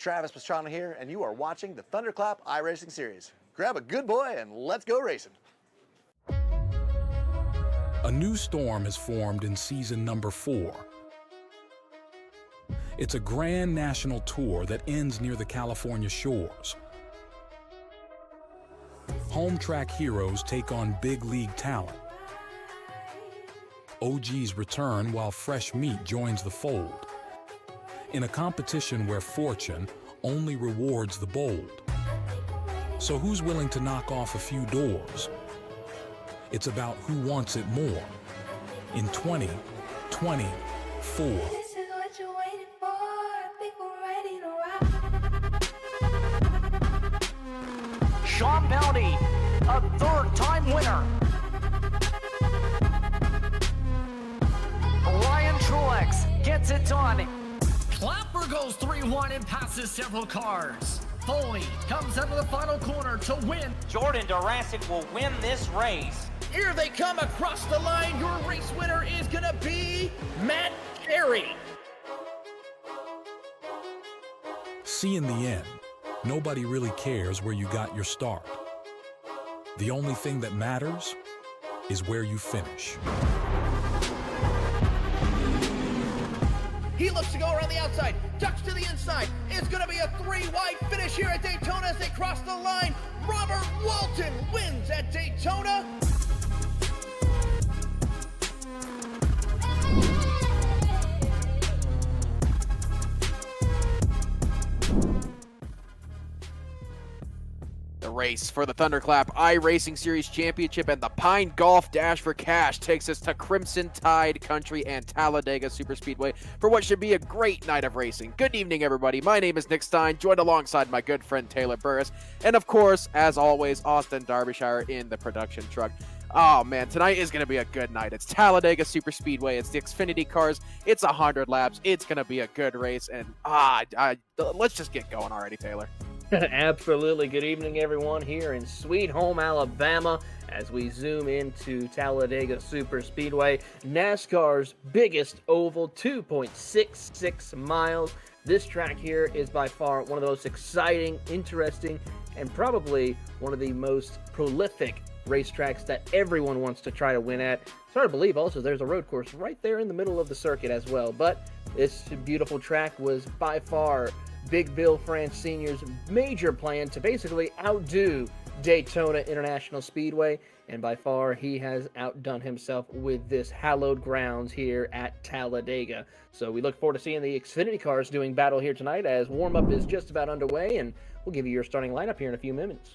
Travis Pastrana here, and you are watching the Thunderclap iRacing Series. Grab a good boy and let's go racing. A new storm has formed in season number 4. It's a grand national tour that ends near the California shores. Home track heroes take on big league talent. OGs return while fresh meat joins the fold. In a competition where fortune only rewards the bold. So who's willing to knock off a few doors? It's about who wants it more. In 2024. This is what you're waiting for. People ready to rock. Sean Bellamy, a third-time winner. Ryan Truex gets it done. Clapper goes 3-1 and passes several cars. Foley comes out of the final corner to win. Jordan Durasic will win this race. Here they come across the line. Your race winner is gonna be Matt Carey. See, in the end, nobody really cares where you got your start. The only thing that matters is where you finish. He looks to go around the outside, ducks to the inside. It's going to be a 3-wide finish here at Daytona as they cross the line. Robert Walton wins at Daytona. The race for the Thunderclap iRacing Series Championship and the Pine Golf Dash for Cash takes us to Crimson Tide Country and Talladega Superspeedway for what should be a great night of racing. Good evening, everybody. My name is Nick Stein, joined alongside my good friend Taylor Burris, and of course, as always, Austin Derbyshire in the production truck. Oh man, tonight is going to be a good night. It's Talladega Superspeedway, it's the Xfinity cars, it's 100 laps, it's going to be a good race, and let's just get going already, Taylor. Absolutely. Good evening, everyone, here in Sweet Home, Alabama, as we zoom into Talladega Superspeedway, NASCAR's biggest oval, 2.66 miles. This track here is by far one of the most exciting, interesting, and probably one of the most prolific racetracks that everyone wants to try to win at. It's hard to believe also there's a road course right there in the middle of the circuit as well, but this beautiful track was by far Big Bill France Sr.'s major plan to basically outdo Daytona International Speedway, and by far he has outdone himself with this hallowed grounds here at Talladega. So we look forward to seeing the Xfinity cars doing battle here tonight as warm-up is just about underway, and we'll give you your starting lineup here in a few minutes.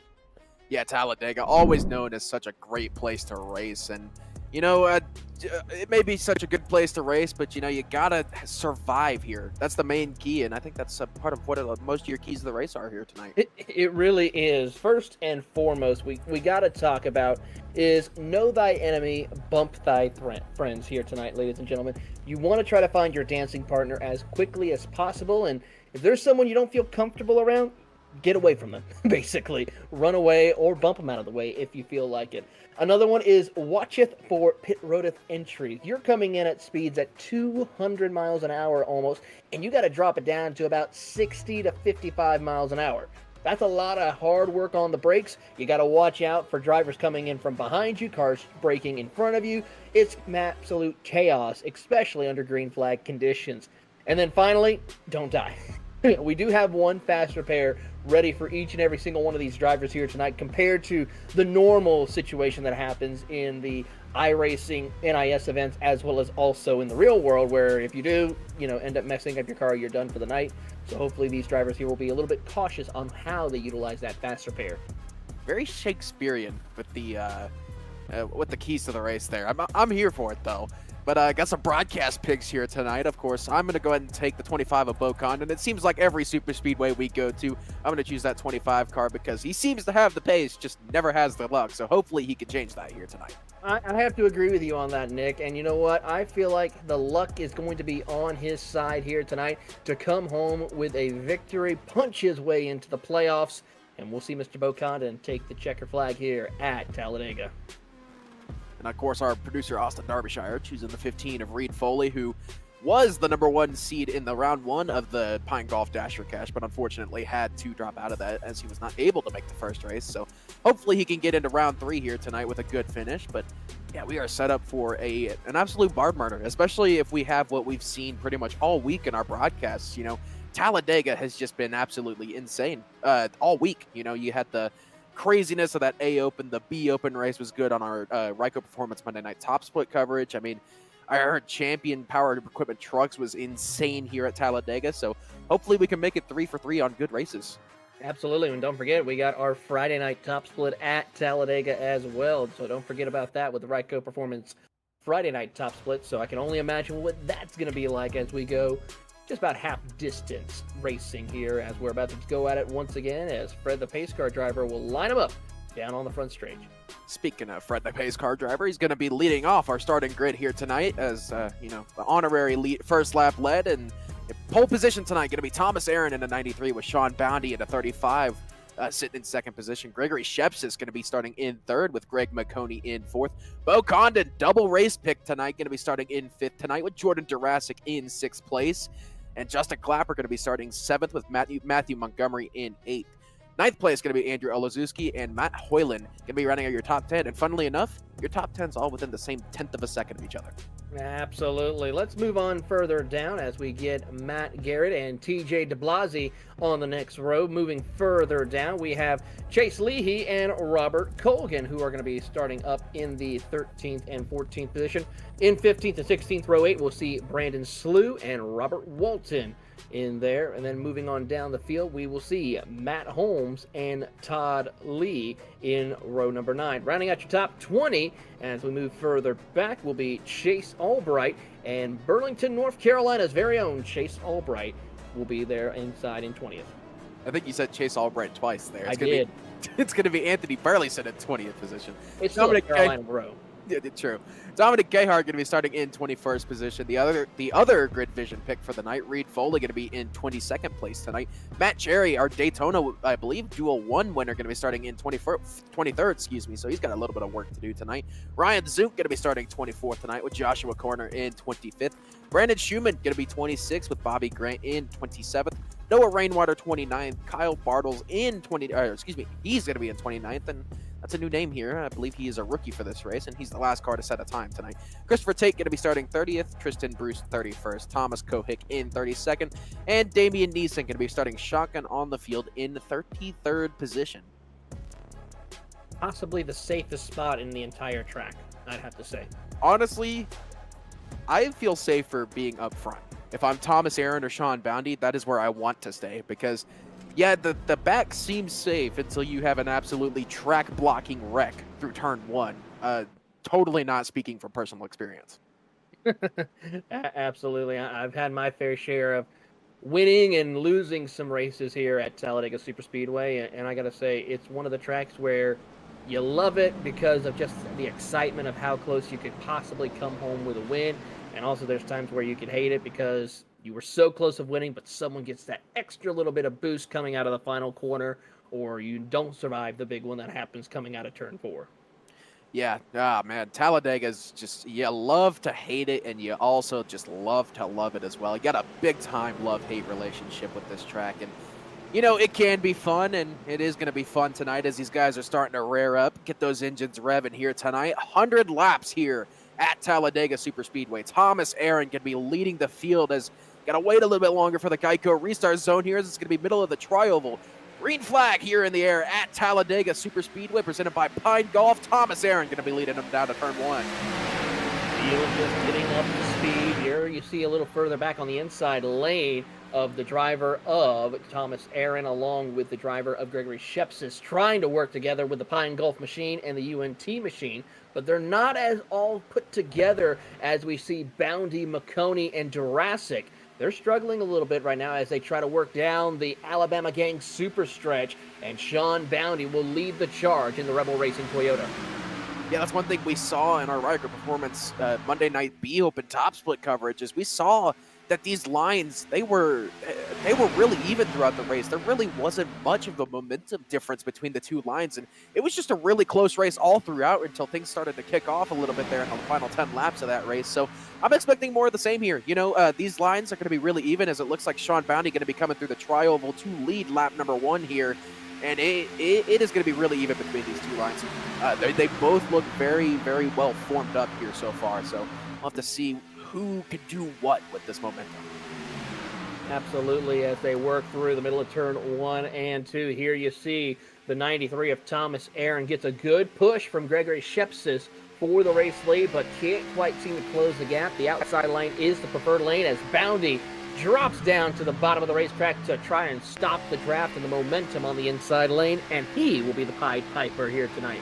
Yeah, Talladega, always known as such a great place to race, and you know, it may be such a good place to race, but you know, you gotta survive here. That's the main key, and I think that's a part of what most of your keys to the race are here tonight. It really is. First and foremost, we gotta talk about is know thy enemy, bump thy friends here tonight, ladies and gentlemen. You want to try to find your dancing partner as quickly as possible, and if there's someone you don't feel comfortable around, get away from them, basically. Run away or bump them out of the way if you feel like it. Another one is watcheth for pit roadeth entries. You're coming in at speeds at 200 miles an hour almost, and you got to drop it down to about 60 to 55 miles an hour. That's a lot of hard work on the brakes. You got to watch out for drivers coming in from behind you, cars braking in front of you. It's absolute chaos, especially under green flag conditions. And then finally, don't die. We do have one faster pair ready for each and every single one of these drivers here tonight compared to the normal situation that happens in the iRacing NIS events as well as also in the real world where if you do, end up messing up your car, you're done for the night. So hopefully these drivers here will be a little bit cautious on how they utilize that faster pair. Very Shakespearean with the keys to the race there. I'm here for it though. But I got some broadcast picks here tonight. Of course, I'm going to go ahead and take the 25 of Bocon, and it seems like every super speedway we go to, I'm going to choose that 25 car because he seems to have the pace, just never has the luck. So hopefully he can change that here tonight. I have to agree with you on that, Nick. And you know what? I feel like the luck is going to be on his side here tonight to come home with a victory, punch his way into the playoffs, and we'll see Mr. Bocon take the checker flag here at Talladega. And of course, our producer, Austin Derbyshire, choosing the 15 of Reed Foley, who was the #1 seed in the round 1 of the Pine Golf Dash for Cash, but unfortunately had to drop out of that as he was not able to make the first race. So hopefully he can get into round 3 here tonight with a good finish. But yeah, we are set up for an absolute barn burner, especially if we have what we've seen pretty much all week in our broadcasts. You know, Talladega has just been absolutely insane all week. You know, you had the craziness of that A Open, the B Open race was good on our Ryko Performance Monday Night Top Split coverage. I mean, I heard Champion Powered Equipment Trucks was insane here at Talladega, so hopefully we can make it 3 for 3 on good races. Absolutely, and don't forget, we got our Friday night top split at Talladega as well, so don't forget about that with the Ryko Performance Friday night top split, so I can only imagine what that's going to be like as we go just about half distance racing here, as we're about to go at it once again, as Fred the pace car driver will line him up down on the front stretch. Speaking of Fred the pace car driver, he's going to be leading off our starting grid here tonight as, you know, the honorary first lap led. And pole position tonight going to be Thomas Aaron in a 93 with Sean Boundy in a 35 sitting in second position. Gregory Sheps is going to be starting in third with Greg McConey in fourth. Bo Condon, double race pick tonight, going to be starting in fifth tonight with Jordan Jurassic in sixth place. And Justin Clapper going to be starting seventh with Matthew Montgomery in eighth. Ninth place is going to be Andrew Olazewski, and Matt Hoyland going to be running out your top 10. And funnily enough, your top 10's all within the same tenth of a second of each other. Absolutely. Let's move on further down as we get Matt Garrett and TJ DeBlasi on the next row. Moving further down, we have Chase Leahy and Robert Colgan, who are going to be starting up in the 13th and 14th position. In 15th and 16th, row 8, we'll see Brandon Slew and Robert Walton in there. And then moving on down the field, we will see Matt Holmes and Todd Lee in row number 9. Rounding out your top 20, as we move further back, will be Chase Albright, and Burlington, North Carolina's very own Chase Albright will be there inside in 20th. I think you said Chase Albright twice there. I did. It's going to be Anthony Burleson at 20th position. It's still a Carolina row. Yeah, true. Dominic Gayhart going to be starting in 21st position. The other Grid Vision pick for the night, Reed Foley, going to be in 22nd place tonight. Matt Cherry, our Daytona, I believe, Dual 1 winner, going to be starting in 23rd, excuse me. So he's got a little bit of work to do tonight. Ryan Zook going to be starting 24th tonight with Joshua Corner in 25th. Brandon Schumann going to be 26th with Bobby Grant in 27th. Noah Rainwater 29th. Kyle Bartles in he's going to be in 29th, and that's a new name here. I believe he is a rookie for this race, and he's the last car to set a time tonight. Christopher Tate going to be starting 30th, Tristan Bruce 31st, Thomas Kohick in 32nd, and Damian Neeson going to be starting shotgun on the field in 33rd position. Possibly the safest spot in the entire track, I'd have to say. Honestly, I feel safer being up front. If I'm Thomas Aaron or Sean Boundy, that is where I want to stay, because yeah, the back seems safe until you have an absolutely track-blocking wreck through turn 1. Totally not speaking from personal experience. Absolutely. I've had my fair share of winning and losing some races here at Talladega Superspeedway, and I got to say, it's one of the tracks where you love it because of just the excitement of how close you could possibly come home with a win, and also there's times where you could hate it because you were so close of winning, but someone gets that extra little bit of boost coming out of the final corner, or you don't survive the big one that happens coming out of turn 4. Yeah, man, Talladega's just, you love to hate it, and you also just love to love it as well. You got a big-time love-hate relationship with this track, and, you know, it can be fun, and it is going to be fun tonight as these guys are starting to rear up, get those engines revving here tonight. 100 laps here at Talladega Superspeedway. Thomas Aaron going to be leading the field as got to wait a little bit longer for the Geico restart zone here as it's going to be middle of the tri-oval. Green flag here in the air at Talladega Superspeedway presented by Pine Golf. Thomas Aaron going to be leading them down to turn 1. Field just getting up to speed here. You see a little further back on the inside lane of the driver of Thomas Aaron along with the driver of Gregory Sheps trying to work together with the Pine Golf machine and the UNT machine, but they're not as all put together as we see Boundy, McConey, and Jurassic. They're struggling a little bit right now as they try to work down the Alabama Gang super stretch, and Sean Boundy will lead the charge in the Rebel Racing Toyota. Yeah, that's one thing we saw in our Ryker Performance Monday Night B Open Top Split coverage is we saw that these lines, they were they were really even throughout the race. There really wasn't much of a momentum difference between the two lines, and it was just a really close race all throughout until things started to kick off a little bit there in the final 10 laps of that race. So I'm expecting more of the same here. You know, these lines are going to be really even, as it looks like Sean Bounty going to be coming through the tri-oval to lead lap number 1 here, and it is going to be really even between these two lines. They both look very, very well formed up here so far, so we'll have to see who can do what with this momentum. Absolutely, as they work through the middle of turn 1 and 2. Here you see the 93 of Thomas Aaron gets a good push from Gregory Shepsis for the race lead, but can't quite seem to close the gap. The outside lane is the preferred lane as Bounty drops down to the bottom of the racetrack to try and stop the draft and the momentum on the inside lane, and he will be the Pied Piper here tonight.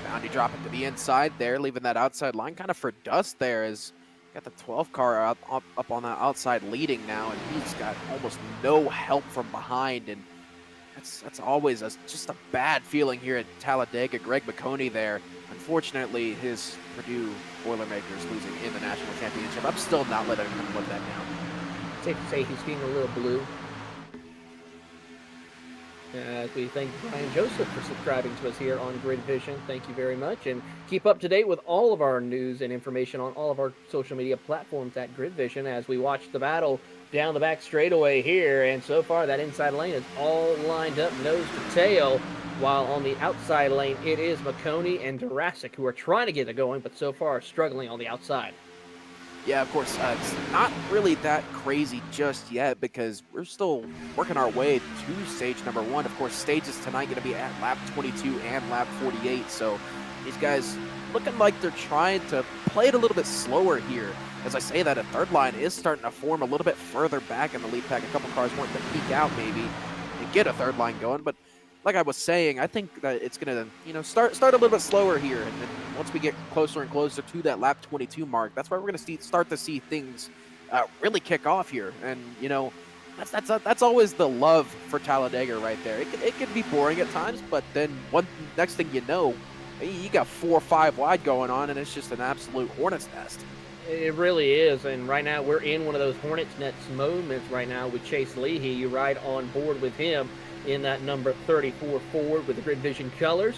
Bounty dropping to the inside there, leaving that outside line kind of for dust there, as got the 12 car up on that outside leading now, and he's got almost no help from behind, and that's always just a bad feeling here at Talladega. Greg McConey there, unfortunately, his Purdue Boilermakers losing in the national championship. I'm still not letting him put that down. Safe to say he's feeling a little blue. As we thank Brian Joseph for subscribing to us here on Grid Vision. Thank you very much. And keep up to date with all of our news and information on all of our social media platforms at Grid Vision as we watch the battle down the back straightaway here. And so far, that inside lane is all lined up nose to tail, while on the outside lane, it is McConey and Durasic who are trying to get it going, but so far struggling on the outside. Yeah, of course, it's not really that crazy just yet because we're still working our way to stage number 1. Of course, stages tonight going to be at lap 22 and lap 48, so these guys looking like they're trying to play it a little bit slower here. As I say that, a third line is starting to form a little bit further back in the lead pack. A couple cars wanting to peek out maybe and get a third line going, but like I was saying, I think that it's going to, you know, start a little bit slower here, and then once we get closer and closer to that lap 22 mark, that's where we're going to start to see things really kick off here. And you know, that's always the love for Talladega right there. It can be boring at times, but then next thing you know, you got 4 or 5 wide going on, and it's just an absolute hornet's nest. It really is, and right now we're in one of those hornet's nest moments right now with Chase Leahy. You ride on board with him in that number 34 Ford with the Grid Vision colors,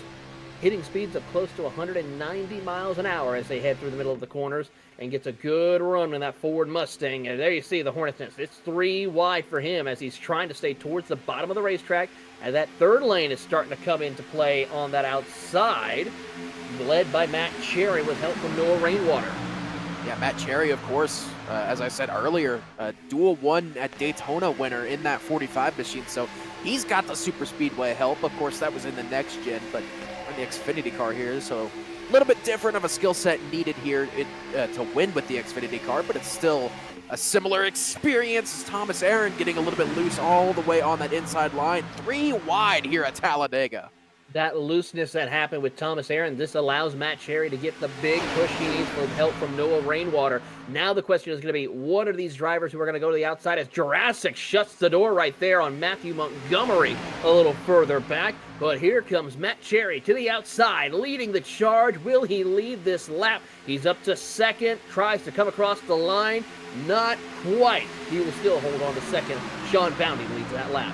hitting speeds of close to 190 miles an hour as they head through the middle of the corners, and gets a good run in that Ford Mustang. And there you see the Hornet's Nest. It's 3 wide for him as he's trying to stay towards the bottom of the racetrack, and that third lane is starting to come into play on that outside, led by Matt Cherry with help from Noah Rainwater. Yeah, Matt Cherry, of course, as I said earlier, dual 1 at Daytona winner in that 45 machine, so he's got the Superspeedway help. Of course, that was in the next gen, but on the Xfinity car here, so a little bit different of a skill set needed here to win with the Xfinity car, but it's still a similar experience as Thomas Aaron getting a little bit loose all the way on that inside line. 3 wide here at Talladega. That looseness that happened with Thomas Aaron, this allows Matt Cherry to get the big push he needs for help from Noah Rainwater. Now the question is going to be, what are these drivers who are going to go to the outside as Jurassic shuts the door right there on Matthew Montgomery a little further back. But here comes Matt Cherry to the outside, leading the charge. Will he lead this lap? He's up to second, tries to come across the line. Not quite. He will still hold on to second. Sean Bounty leads that lap.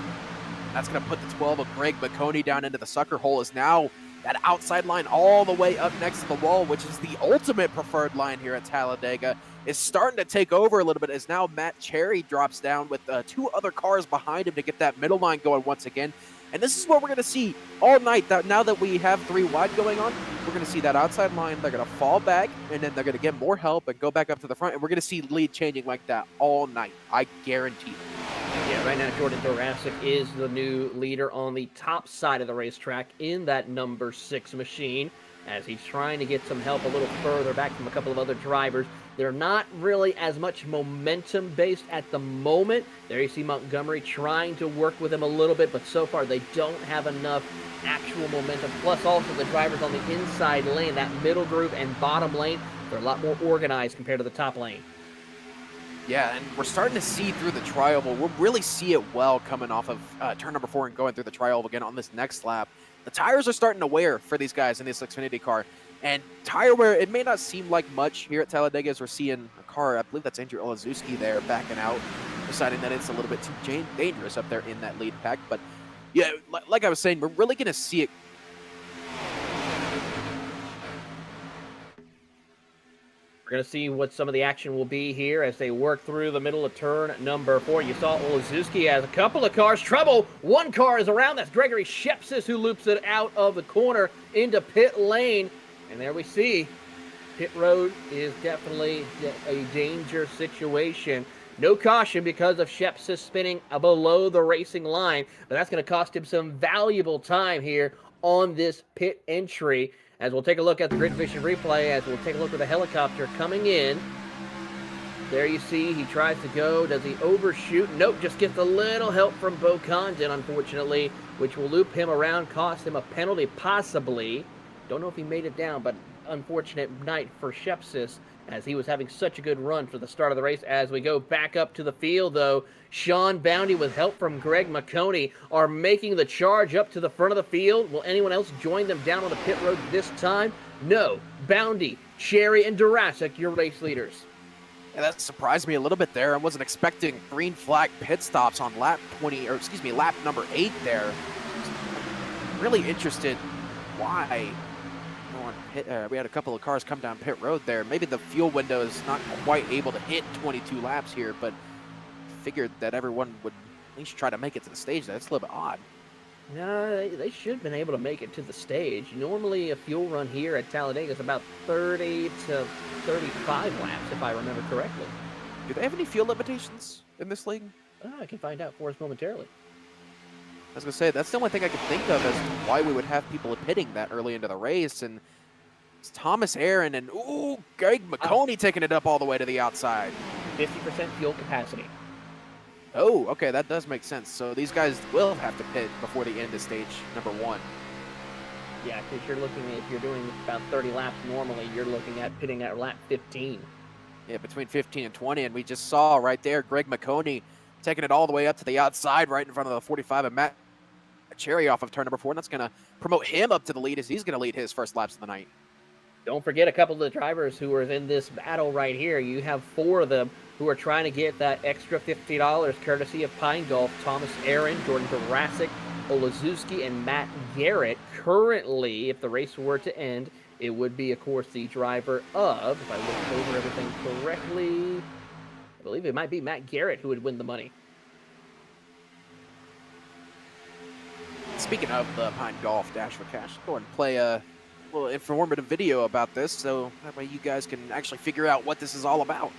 That's going to put the 12 of Greg McConey down into the sucker hole, as now that outside line all the way up next to the wall, which is the ultimate preferred line here at Talladega, is starting to take over a little bit, as now Matt Cherry drops down with 2 other cars behind him to get that middle line going once again. And this is what we're going to see all night. That now that we have 3 wide going on, we're going to see that outside line. They're going to fall back, and then they're going to get more help and go back up to the front. And we're going to see lead changing like that all night. I guarantee it. Yeah, right now Jordan Durasic is the new leader on the top side of the racetrack in that number 6 machine, as he's trying to get some help a little further back from a couple of other drivers. They're not really as much momentum based at the moment. There you see Montgomery trying to work with him a little bit, but so far they don't have enough actual momentum. Plus also the drivers on the inside lane, that middle group and bottom lane, they're a lot more organized compared to the top lane. Yeah, and we're starting to see through the tri-oval. We'll really see it well coming off of turn number 4 and going through the tri-oval again on this next lap. The tires are starting to wear for these guys in this Xfinity car. And tire wear, it may not seem like much here at Talladega as we're seeing a car, I believe that's Andrew Olazewski there backing out. deciding that it's a little bit too dangerous up there in that lead pack. But yeah, like I was saying, we're really going to see it. We're going to see what some of the action will be here as they work through the middle of turn number 4. You saw Olszewski has a couple of cars. Trouble. One car is around. That's Gregory Shepsis who loops it out of the corner into pit lane. And there we see pit road is definitely a danger situation. No caution because of Shepsis spinning below the racing line. But that's going to cost him some valuable time here on this pit entry. As we'll take a look at the grid vision replay, as we'll take a look at the helicopter coming in. There you see, he tries to go. Does he overshoot? Nope, just gets a little help from Bo Condon, unfortunately, which will loop him around, cost him a penalty, possibly. Don't know if he made it down, but unfortunate night for Shepsis, as he was having such a good run for the start of the race. As we go back up to the field, though, Sean Bounty, with help from Greg McConey, are making the charge up to the front of the field. Will anyone else join them down on the pit road this time? No. Bounty, Cherry, and Jurassic, your race leaders. Yeah, that surprised me a little bit there. I wasn't expecting green flag pit stops on lap number 8 there. Really interested why. We had a couple of cars come down pit road there. Maybe the fuel window is not quite able to hit 22 laps here, but figured that everyone would at least try to make it to the stage. That's a little bit odd. No, they should have been able to make it to the stage. Normally, a fuel run here at Talladega is about 30 to 35 laps, if I remember correctly. Do they have any fuel limitations in this league? I can find out for us momentarily. I was going to say, that's the only thing I can think of as to why we would have people pitting that early into the race. And it's Thomas Aaron and, ooh, Greg McConey taking it up all the way to the outside. 50% fuel capacity. Oh, okay, that does make sense. So these guys will have to pit before the end of stage number 1. Yeah, because you're looking at, if you're doing about 30 laps normally, you're looking at pitting at lap 15. Yeah, between 15 and 20. And we just saw right there Greg McConey taking it all the way up to the outside right in front of the 45 and Matt Cherry off of turn number 4. And that's going to promote him up to the lead as he's going to lead his first laps of the night. Don't forget a couple of the drivers who are in this battle right here. You have 4 of them who are trying to get that extra $50 courtesy of Pine Golf. Thomas Aaron, Jordan Jurassic, Olszewski, and Matt Garrett. Currently, if the race were to end, it would be, of course, the driver of, if I look over everything correctly, I believe it might be Matt Garrett who would win the money. Speaking of the Pine Golf Dash for Cash, go ahead and play a little informative video about this so that way you guys can actually figure out what this is all about.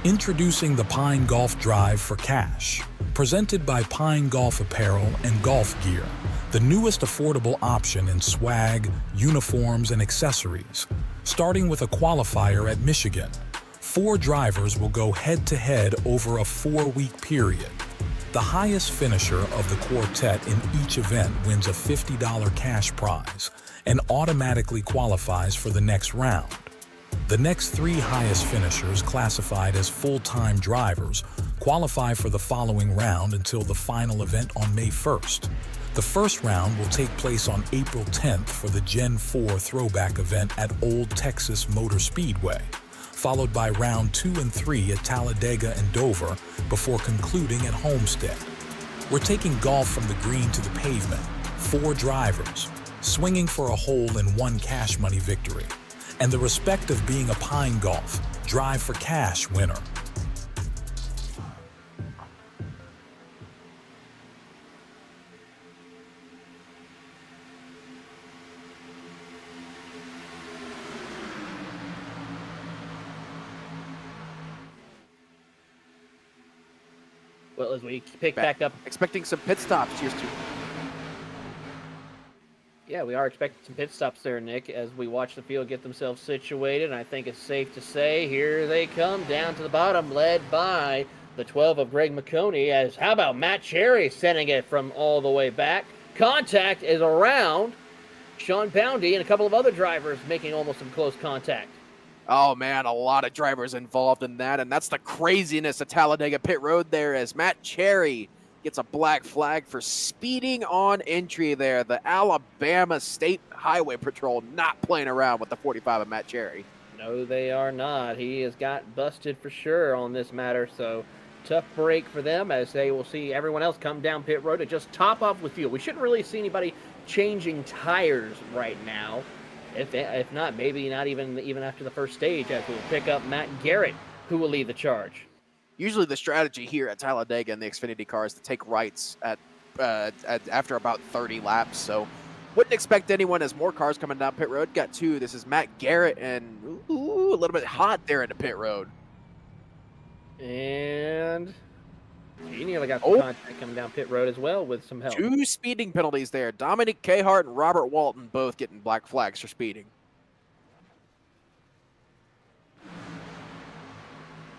Introducing the Pine Golf Drive for Cash, presented by Pine Golf Apparel and Golf Gear, the newest affordable option in swag, uniforms, and accessories. Starting with a qualifier at Michigan, 4 drivers will go head-to-head over a 4-week period. The highest finisher of the quartet in each event wins a $50 cash prize and automatically qualifies for the next round. The next 3 highest finishers, classified as full-time drivers, qualify for the following round until the final event on May 1st. The first round will take place on April 10th for the Gen 4 throwback event at Old Texas Motor Speedway, followed by round 2 and 3 at Talladega and Dover before concluding at Homestead. We're taking golf from the green to the pavement, 4 drivers, swinging for a hole in 1 cash money victory, and the respect of being a Pine Golf Drive for Cash winner. Well, as we pick back up. Expecting some pit stops. Cheers to. Yeah, we are expecting some pit stops there, Nick, as we watch the field get themselves situated. And I think it's safe to say here they come down to the bottom, led by the 12 of Greg McConey. As how about Matt Cherry sending it from all the way back? Contact is around. Sean Bounty and a couple of other drivers making almost some close contact. Oh, man, a lot of drivers involved in that, and that's the craziness of Talladega pit road there as Matt Cherry gets a black flag for speeding on entry there. The Alabama State Highway Patrol not playing around with the 45 of Matt Cherry. No, they are not. He has got busted for sure on this matter, so tough break for them as they will see everyone else come down pit road to just top off with fuel. We shouldn't really see anybody changing tires right now. If not, maybe not even after the first stage, as we'll pick up Matt Garrett, who will lead the charge. Usually the strategy here at Talladega in the Xfinity car is to take rights after about 30 laps, so wouldn't expect anyone as more cars coming down pit road. Got two. This is Matt Garrett, and a little bit hot there into pit road. And he nearly got some contact coming down pit road as well with some help. 2 speeding penalties there. Dominic Cahart and Robert Walton both getting black flags for speeding.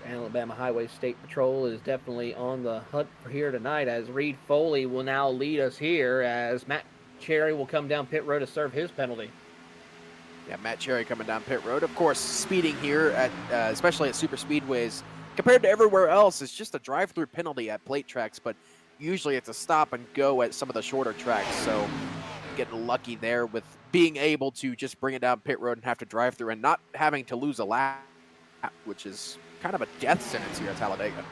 Alabama Highway State Patrol is definitely on the hunt for here tonight, as Reed Foley will now lead us here as Matt Cherry will come down pit road to serve his penalty. Yeah, Matt Cherry coming down pit road. Of course, speeding here, at especially at Superspeedways, compared to everywhere else, it's just a drive-through penalty at plate tracks, but usually it's a stop and go at some of the shorter tracks, so getting lucky there with being able to just bring it down pit road and have to drive through and not having to lose a lap, which is kind of a death sentence here at Talladega.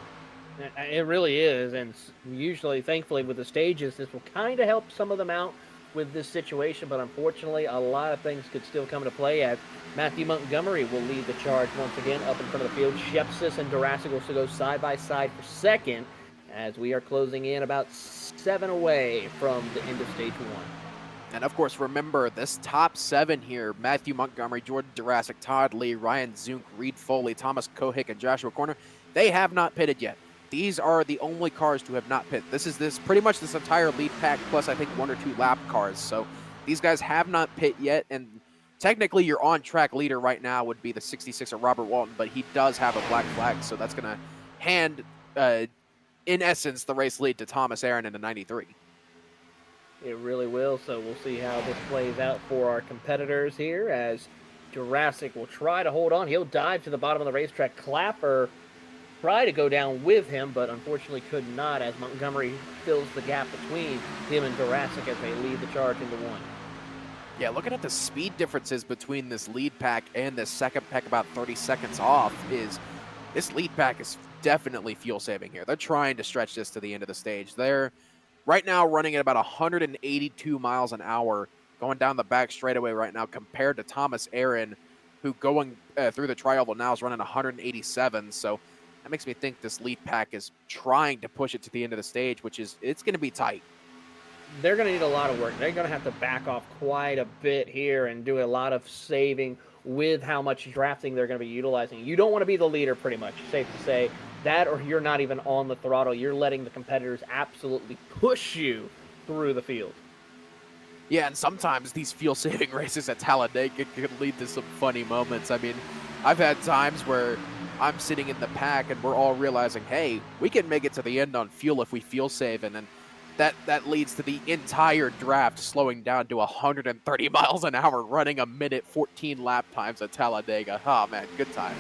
It really is, and usually, thankfully, with the stages, this will kind of help some of them out with this situation, but unfortunately, a lot of things could still come into play as Matthew Montgomery will lead the charge once again up in front of the field. Shepsis and Durasic will still go side by side for second as we are closing in about 7 away from the end of stage 1. And of course, remember this top 7 here: Matthew Montgomery, Jordan Durasic, Todd Lee, Ryan Zunk, Reed Foley, Thomas Kohick, and Joshua Corner. They have not pitted yet. These are the only cars to have not pit. This is pretty much this entire lead pack plus I think 1 or 2 lap cars. So these guys have not pit yet, and technically your on-track leader right now would be the 66 of Robert Walton, but he does have a black flag, so that's going to hand, in essence, the race lead to Thomas Aaron in the 93. It really will, so we'll see how this plays out for our competitors here as Durasic will try to hold on. He'll dive to the bottom of the racetrack. Clapper tried to go down with him, but unfortunately could not as Montgomery fills the gap between him and Durasic as they lead the charge into 1. Yeah, looking at the speed differences between this lead pack and this second pack about 30 seconds off, is this lead pack is definitely fuel saving here. They're trying to stretch this to the end of the stage. They're right now running at about 182 miles an hour going down the back straightaway right now, compared to Thomas Aaron, who going through the tri-oval now is running 187. So that makes me think this lead pack is trying to push it to the end of the stage, which is, it's going to be tight. They're going to need a lot of work. They're going to have to back off quite a bit here and do a lot of saving with how much drafting they're going to be utilizing. You don't want to be the leader, pretty much. Safe to say that, or you're not even on the throttle. You're letting the competitors absolutely push you through the field. Yeah, and sometimes these fuel-saving races at Talladega can lead to some funny moments. I mean, I've had times where I'm sitting in the pack and we're all realizing, hey, we can make it to the end on fuel if we fuel save, and then that leads to the entire draft slowing down to 130 miles an hour, running a minute 14 lap times at Talladega. Oh man, good times.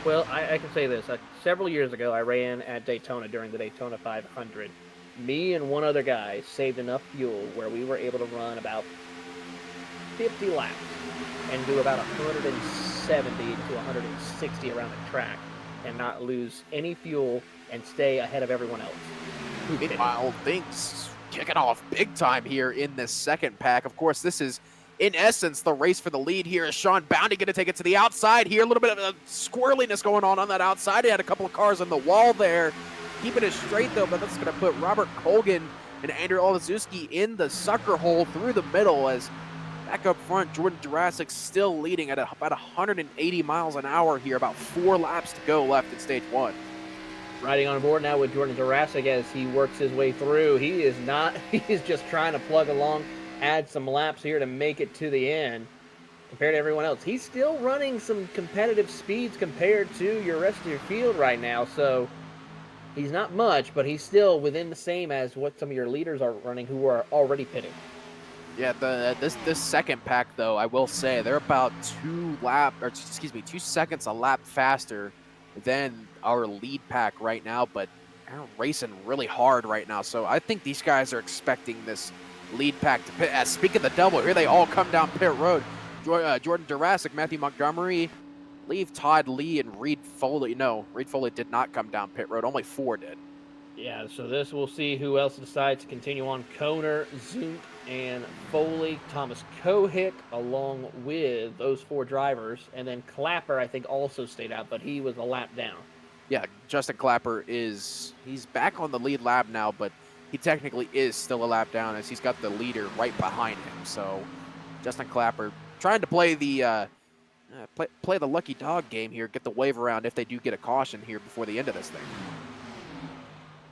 Well, I can say this. Several years ago, I ran at Daytona during the Daytona 500. Me and one other guy saved enough fuel where we were able to run about 50 laps and do about 170 to 160 around the track and not lose any fuel and stay ahead of everyone else. Meanwhile, things kicking off big time here in this second pack. Of course, this is, in essence, the race for the lead here. Is Sean Bounty going to take it to the outside here? A little bit of squirreliness going on that outside. He had a couple of cars on the wall there. Keeping it straight, though, but that's going to put Robert Colgan and Andrew Olazuski in the sucker hole through the middle, as back up front, Jordan Durasic still leading at about 180 miles an hour here. About 4 laps to go left in stage 1. Riding on board now with Jordan Durasic as he works his way through. He is just trying to plug along, add some laps here to make it to the end compared to everyone else. He's still running some competitive speeds compared to your rest of your field right now, so he's not much, but he's still within the same as what some of your leaders are running who are already pitting. Yeah, this second pack, though, I will say, they're about 2 seconds a lap faster than our lead pack right now, but they're racing really hard right now. So I think these guys are expecting this lead pack to pit. Speaking of the double, here they all come down pit road. Jordan Jurassic, Matthew Montgomery, leave Todd Lee, and Reed Foley. No, Reed Foley did not come down pit road. Only 4 did. Yeah, so this we'll see who else decides to continue on. Koner, Zunk, and Foley. Thomas Kohick along with those 4 drivers. And then Clapper, I think, also stayed out, but he was a lap down. Yeah, Justin Clapper he's back on the lead lap now, but he technically is still a lap down as he's got the leader right behind him. So Justin Clapper trying to play the play the lucky dog game here, get the wave around if they do get a caution here before the end of this thing.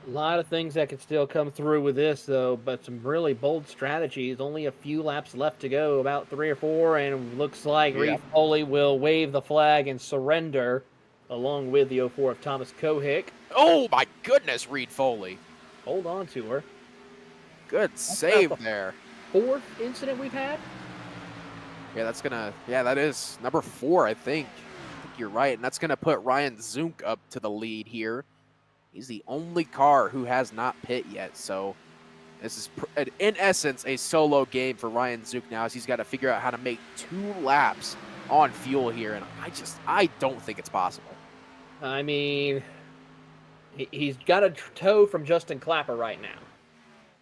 A lot of things that could still come through with this, though, but some really bold strategies. Only a few laps left to go, about 3 or 4, and looks like Reed Foley will wave the flag and surrender, along with the 04 of Thomas Kohick. Oh, my goodness, Reed Foley. Hold on to her. Good save there. 4th incident we've had? Yeah, that is number 4, I think. I think you're right, and that's going to put Ryan Zunk up to the lead here. He's the only car who has not pit yet, so this is, in essence, a solo game for Ryan Zunk now, as he's got to figure out how to make 2 laps on fuel here, and I don't think it's possible. I mean, he's got a tow from Justin Clapper right now.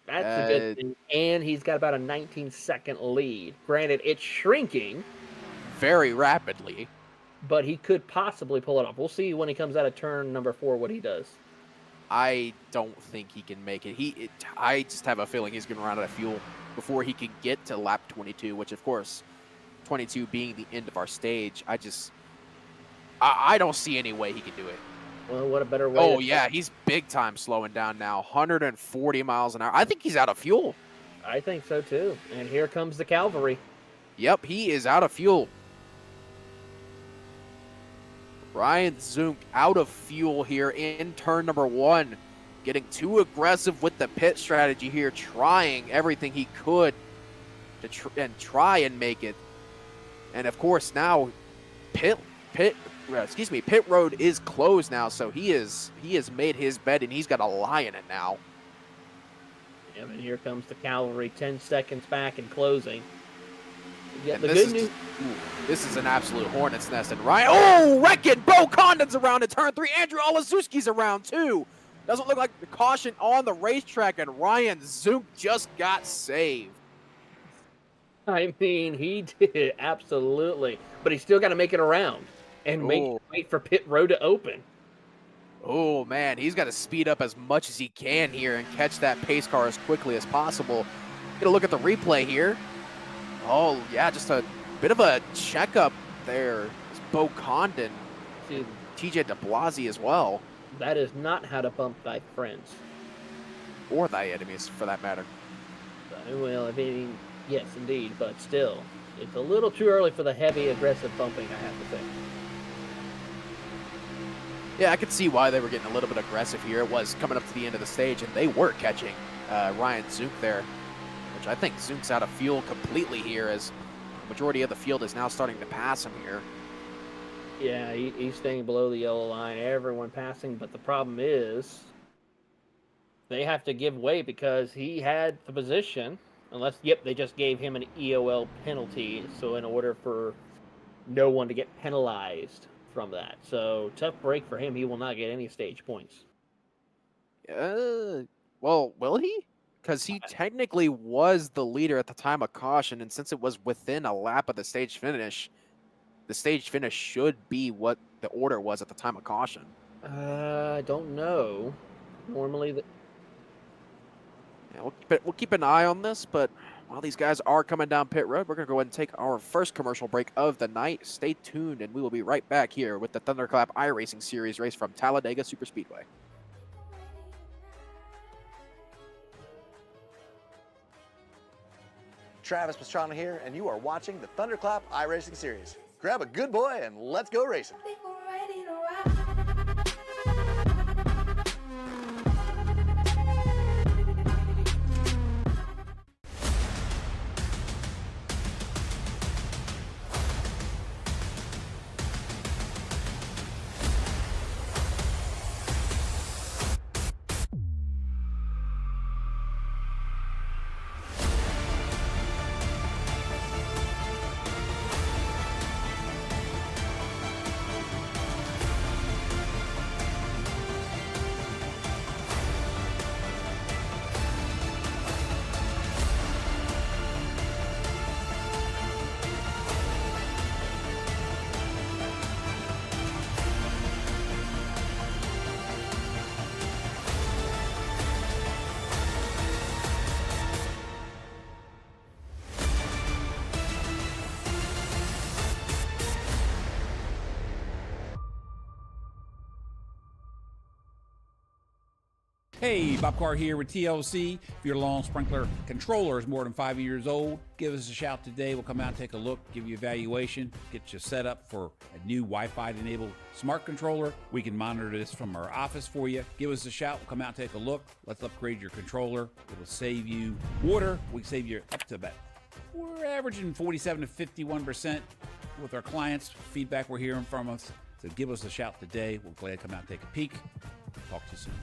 That's a good thing, and he's got about a 19-second lead. Granted, it's shrinking very rapidly, but he could possibly pull it off. We'll see when he comes out of turn number 4 what he does. I don't think he can make it. I just have a feeling he's going to run out of fuel before he can get to lap 22, which, of course, 22 being the end of our stage. I don't see any way he can do it. Well, what a better way. Oh, yeah, he's big time slowing down now. 140 miles an hour. I think he's out of fuel. I think so, too. And here comes the cavalry. Yep, he is out of fuel. Ryan Zunk out of fuel here in turn number 1. Getting too aggressive with the pit strategy here, trying everything he could to try and make it. And of course now pit road is closed now, so he has made his bed and he's got to lie in it now. Yeah, and here comes the cavalry, 10 seconds back and closing. Yeah, and the good news. This is an absolute hornet's nest. And Ryan, wrecking! Bo Condon's around in turn 3. Andrew Olaszewski's around too. Doesn't look like the caution on the racetrack, and Ryan Zunk just got saved. I mean, he did, absolutely. But he's still got to make it around and wait for pit road to open. Oh, man, he's got to speed up as much as he can here and catch that pace car as quickly as possible. Get a look at the replay here. Oh, yeah, just a bit of a checkup there. It's Bo Condon, TJ DeBlasi as well. That is not how to bump thy friends. Or thy enemies, for that matter. Well, I mean, yes, indeed, but still, it's a little too early for the heavy, aggressive bumping, I have to say. Yeah, I could see why they were getting a little bit aggressive here. It was coming up to the end of the stage, and they were catching Ryan Zunk there, which I think Zunk's out of fuel completely here, as the majority of the field is now starting to pass him here. Yeah, he's staying below the yellow line, everyone passing, but the problem is they have to give way because he had the position, unless, they just gave him an EOL penalty, so in order for no one to get penalized from that. So, tough break for him. He will not get any stage points. Well, will he? Because he technically was the leader at the time of caution, and since it was within a lap of the stage finish, the stage finish should be what the order was at the time of caution. I don't know. Normally, we'll keep an eye on this, but while these guys are coming down pit road, we're going to go ahead and take our first commercial break of the night. Stay tuned, and we will be right back here with the Thunderclap iRacing Series race from Talladega Superspeedway. Travis Pastrana here, and you are watching the Thunderclap iRacing Series. Grab a good boy and let's go racing. I think we're ready to rock. Hey, Bob Carr here with TLC. If your lawn sprinkler controller is more than 5 years old, give us a shout today. We'll come out and take a look, give you evaluation, get you set up for a new Wi-Fi enabled smart controller. We can monitor this from our office for you. Give us a shout. We'll come out and take a look. Let's upgrade your controller. It'll save you water. We can save you up to about, we're averaging 47 to 51% with our clients. Feedback we're hearing from us. So give us a shout today. We're glad to come out and take a peek. Talk to you soon.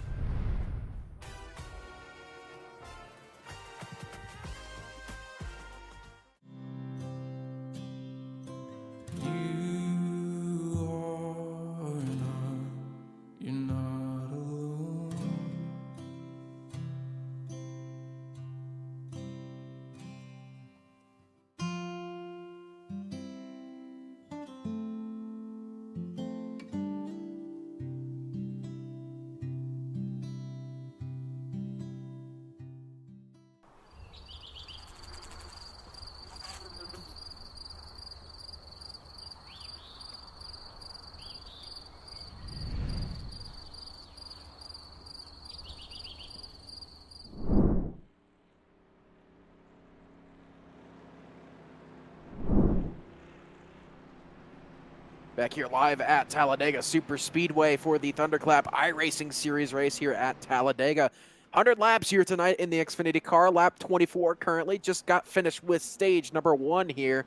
Back here live at Talladega Superspeedway for the Thunderclap iRacing Series race here at Talladega. 100 laps here tonight in the Xfinity car. Lap 24 currently. Just got finished with stage number 1 here.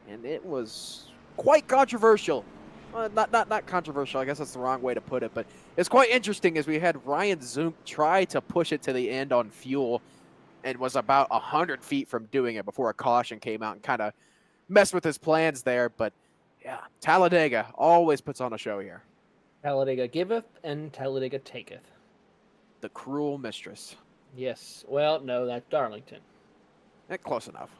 And it was quite controversial. Not controversial, I guess that's the wrong way to put it. But it's quite interesting as we had Ryan Zunk try to push it to the end on fuel and was about 100 feet from doing it before a caution came out and kind of messed with his plans there. But yeah, Talladega always puts on a show here. Talladega giveth and Talladega taketh. The cruel mistress. Yes. Well, no, that's Darlington. Close enough.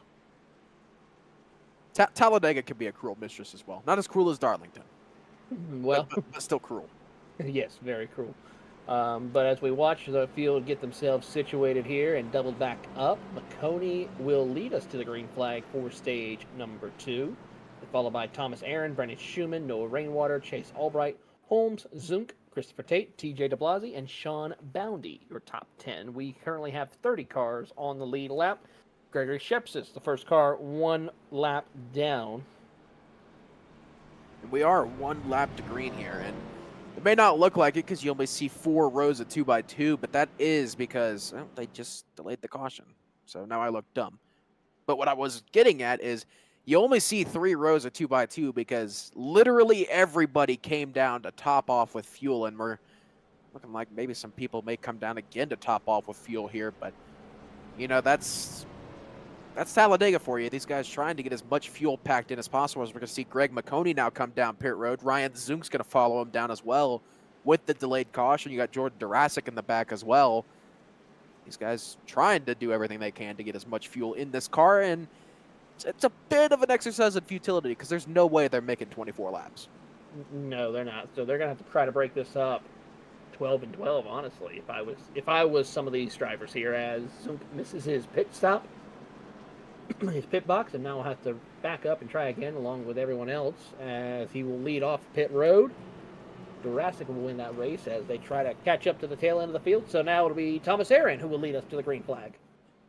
Talladega can be a cruel mistress as well. Not as cruel as Darlington. Well, but still cruel. Yes, very cruel. But as we watch the field get themselves situated here and double back up, McConey will lead us to the green flag for stage number 2. Followed by Thomas Aaron, Brennan Schumann, Noah Rainwater, Chase Albright, Holmes, Zunk, Christopher Tate, TJ DeBlasi, and Sean Boundy, your top 10. We currently have 30 cars on the lead lap. Gregory Shepsis, the first car, 1 lap down. And we are 1 lap to green here, and it may not look like it because you only see 4 rows of 2x2, but that is because they just delayed the caution. So now I look dumb. But what I was getting at is you only see 3 rows of 2x2 because literally everybody came down to top off with fuel, and we're looking like maybe some people may come down again to top off with fuel here, but you know, that's Talladega for you. These guys trying to get as much fuel packed in as possible. As we're going to see Greg McConey now come down pit road. Ryan Zunk's going to follow him down as well with the delayed caution. You got Jordan Durasic in the back as well. These guys trying to do everything they can to get as much fuel in this car, and it's a bit of an exercise in futility because there's no way they're making 24 laps. No, they're not. So they're going to have to try to break this up 12 and 12, honestly. If I was some of these drivers here, as Zunk misses his pit stop, his pit box, and now will have to back up and try again along with everyone else as he will lead off pit road. Durasic will win that race as they try to catch up to the tail end of the field. So now it'll be Thomas Aaron who will lead us to the green flag.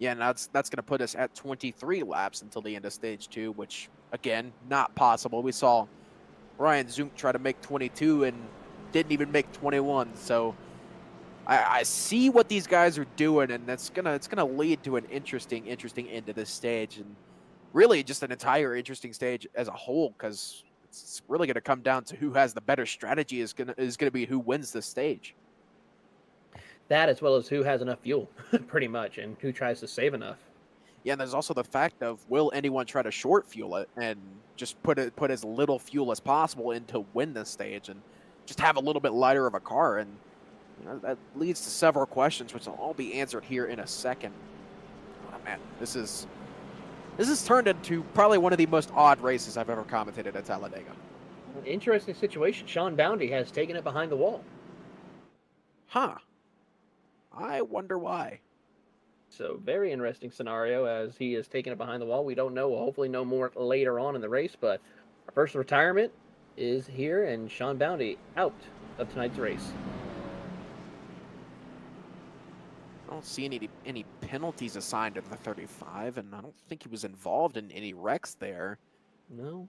Yeah, and that's going to put us at 23 laps until the end of stage 2, which, again, not possible. We saw Ryan Zunk try to make 22 and didn't even make 21. So I see what these guys are doing, and it's gonna lead to an interesting end of this stage, and really just an entire interesting stage as a whole, because it's really going to come down to who has the better strategy is going to be who wins this stage. That, as well as who has enough fuel, pretty much, and who tries to save enough. Yeah, and there's also the fact of, will anyone try to short fuel it and just put as little fuel as possible in to win this stage and just have a little bit lighter of a car? And you know, that leads to several questions, which will all be answered here in a second. Oh, man, this is turned into probably one of the most odd races I've ever commentated at Talladega. Interesting situation. Sean Boundy has taken it behind the wall. Huh. I wonder why. So very interesting scenario as he has taken it behind the wall. We don't know. We'll hopefully know more later on in the race, but our first retirement is here, and Sean Boundy out of tonight's race. don't see any penalties assigned to the 35, and I don't think he was involved in any wrecks there. No.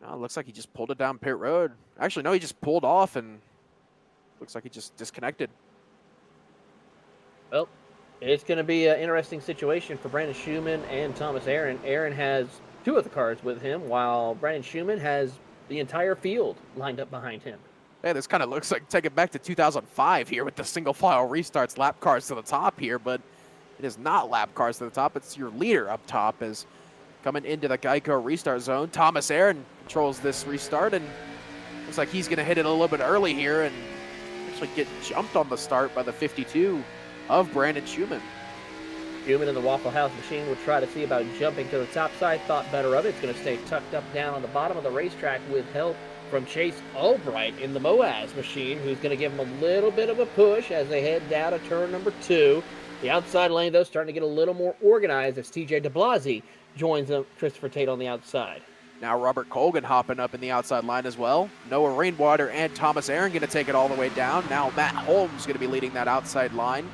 No, it looks like he just pulled it down pit road. Actually, no, he just pulled off, and looks like he just disconnected. Well, it's going to be an interesting situation for Brandon Schumann and Thomas Aaron. Aaron has 2 of the cars with him, while Brandon Schumann has the entire field lined up behind him. Hey, this kind of looks like take it back to 2005 here with the single file restarts, lap cars to the top here, but it is not lap cars to the top. It's your leader up top as coming into the Geico restart zone. Thomas Aaron controls this restart, and looks like he's going to hit it a little bit early here and actually get jumped on the start by the 52 of Brandon Schumann. Schumann in the Waffle House machine would try to see about jumping to the top side. Thought better of it. It's going to stay tucked up down on the bottom of the racetrack with help from Chase Albright in the Moaz machine, who's going to give him a little bit of a push as they head down to turn number 2. The outside lane, though, starting to get a little more organized as TJ DeBlasi joins Christopher Tate on the outside. Now Robert Colgan hopping up in the outside line as well. Noah Rainwater and Thomas Aaron going to take it all the way down. Now Matt Holmes going to be leading that outside line.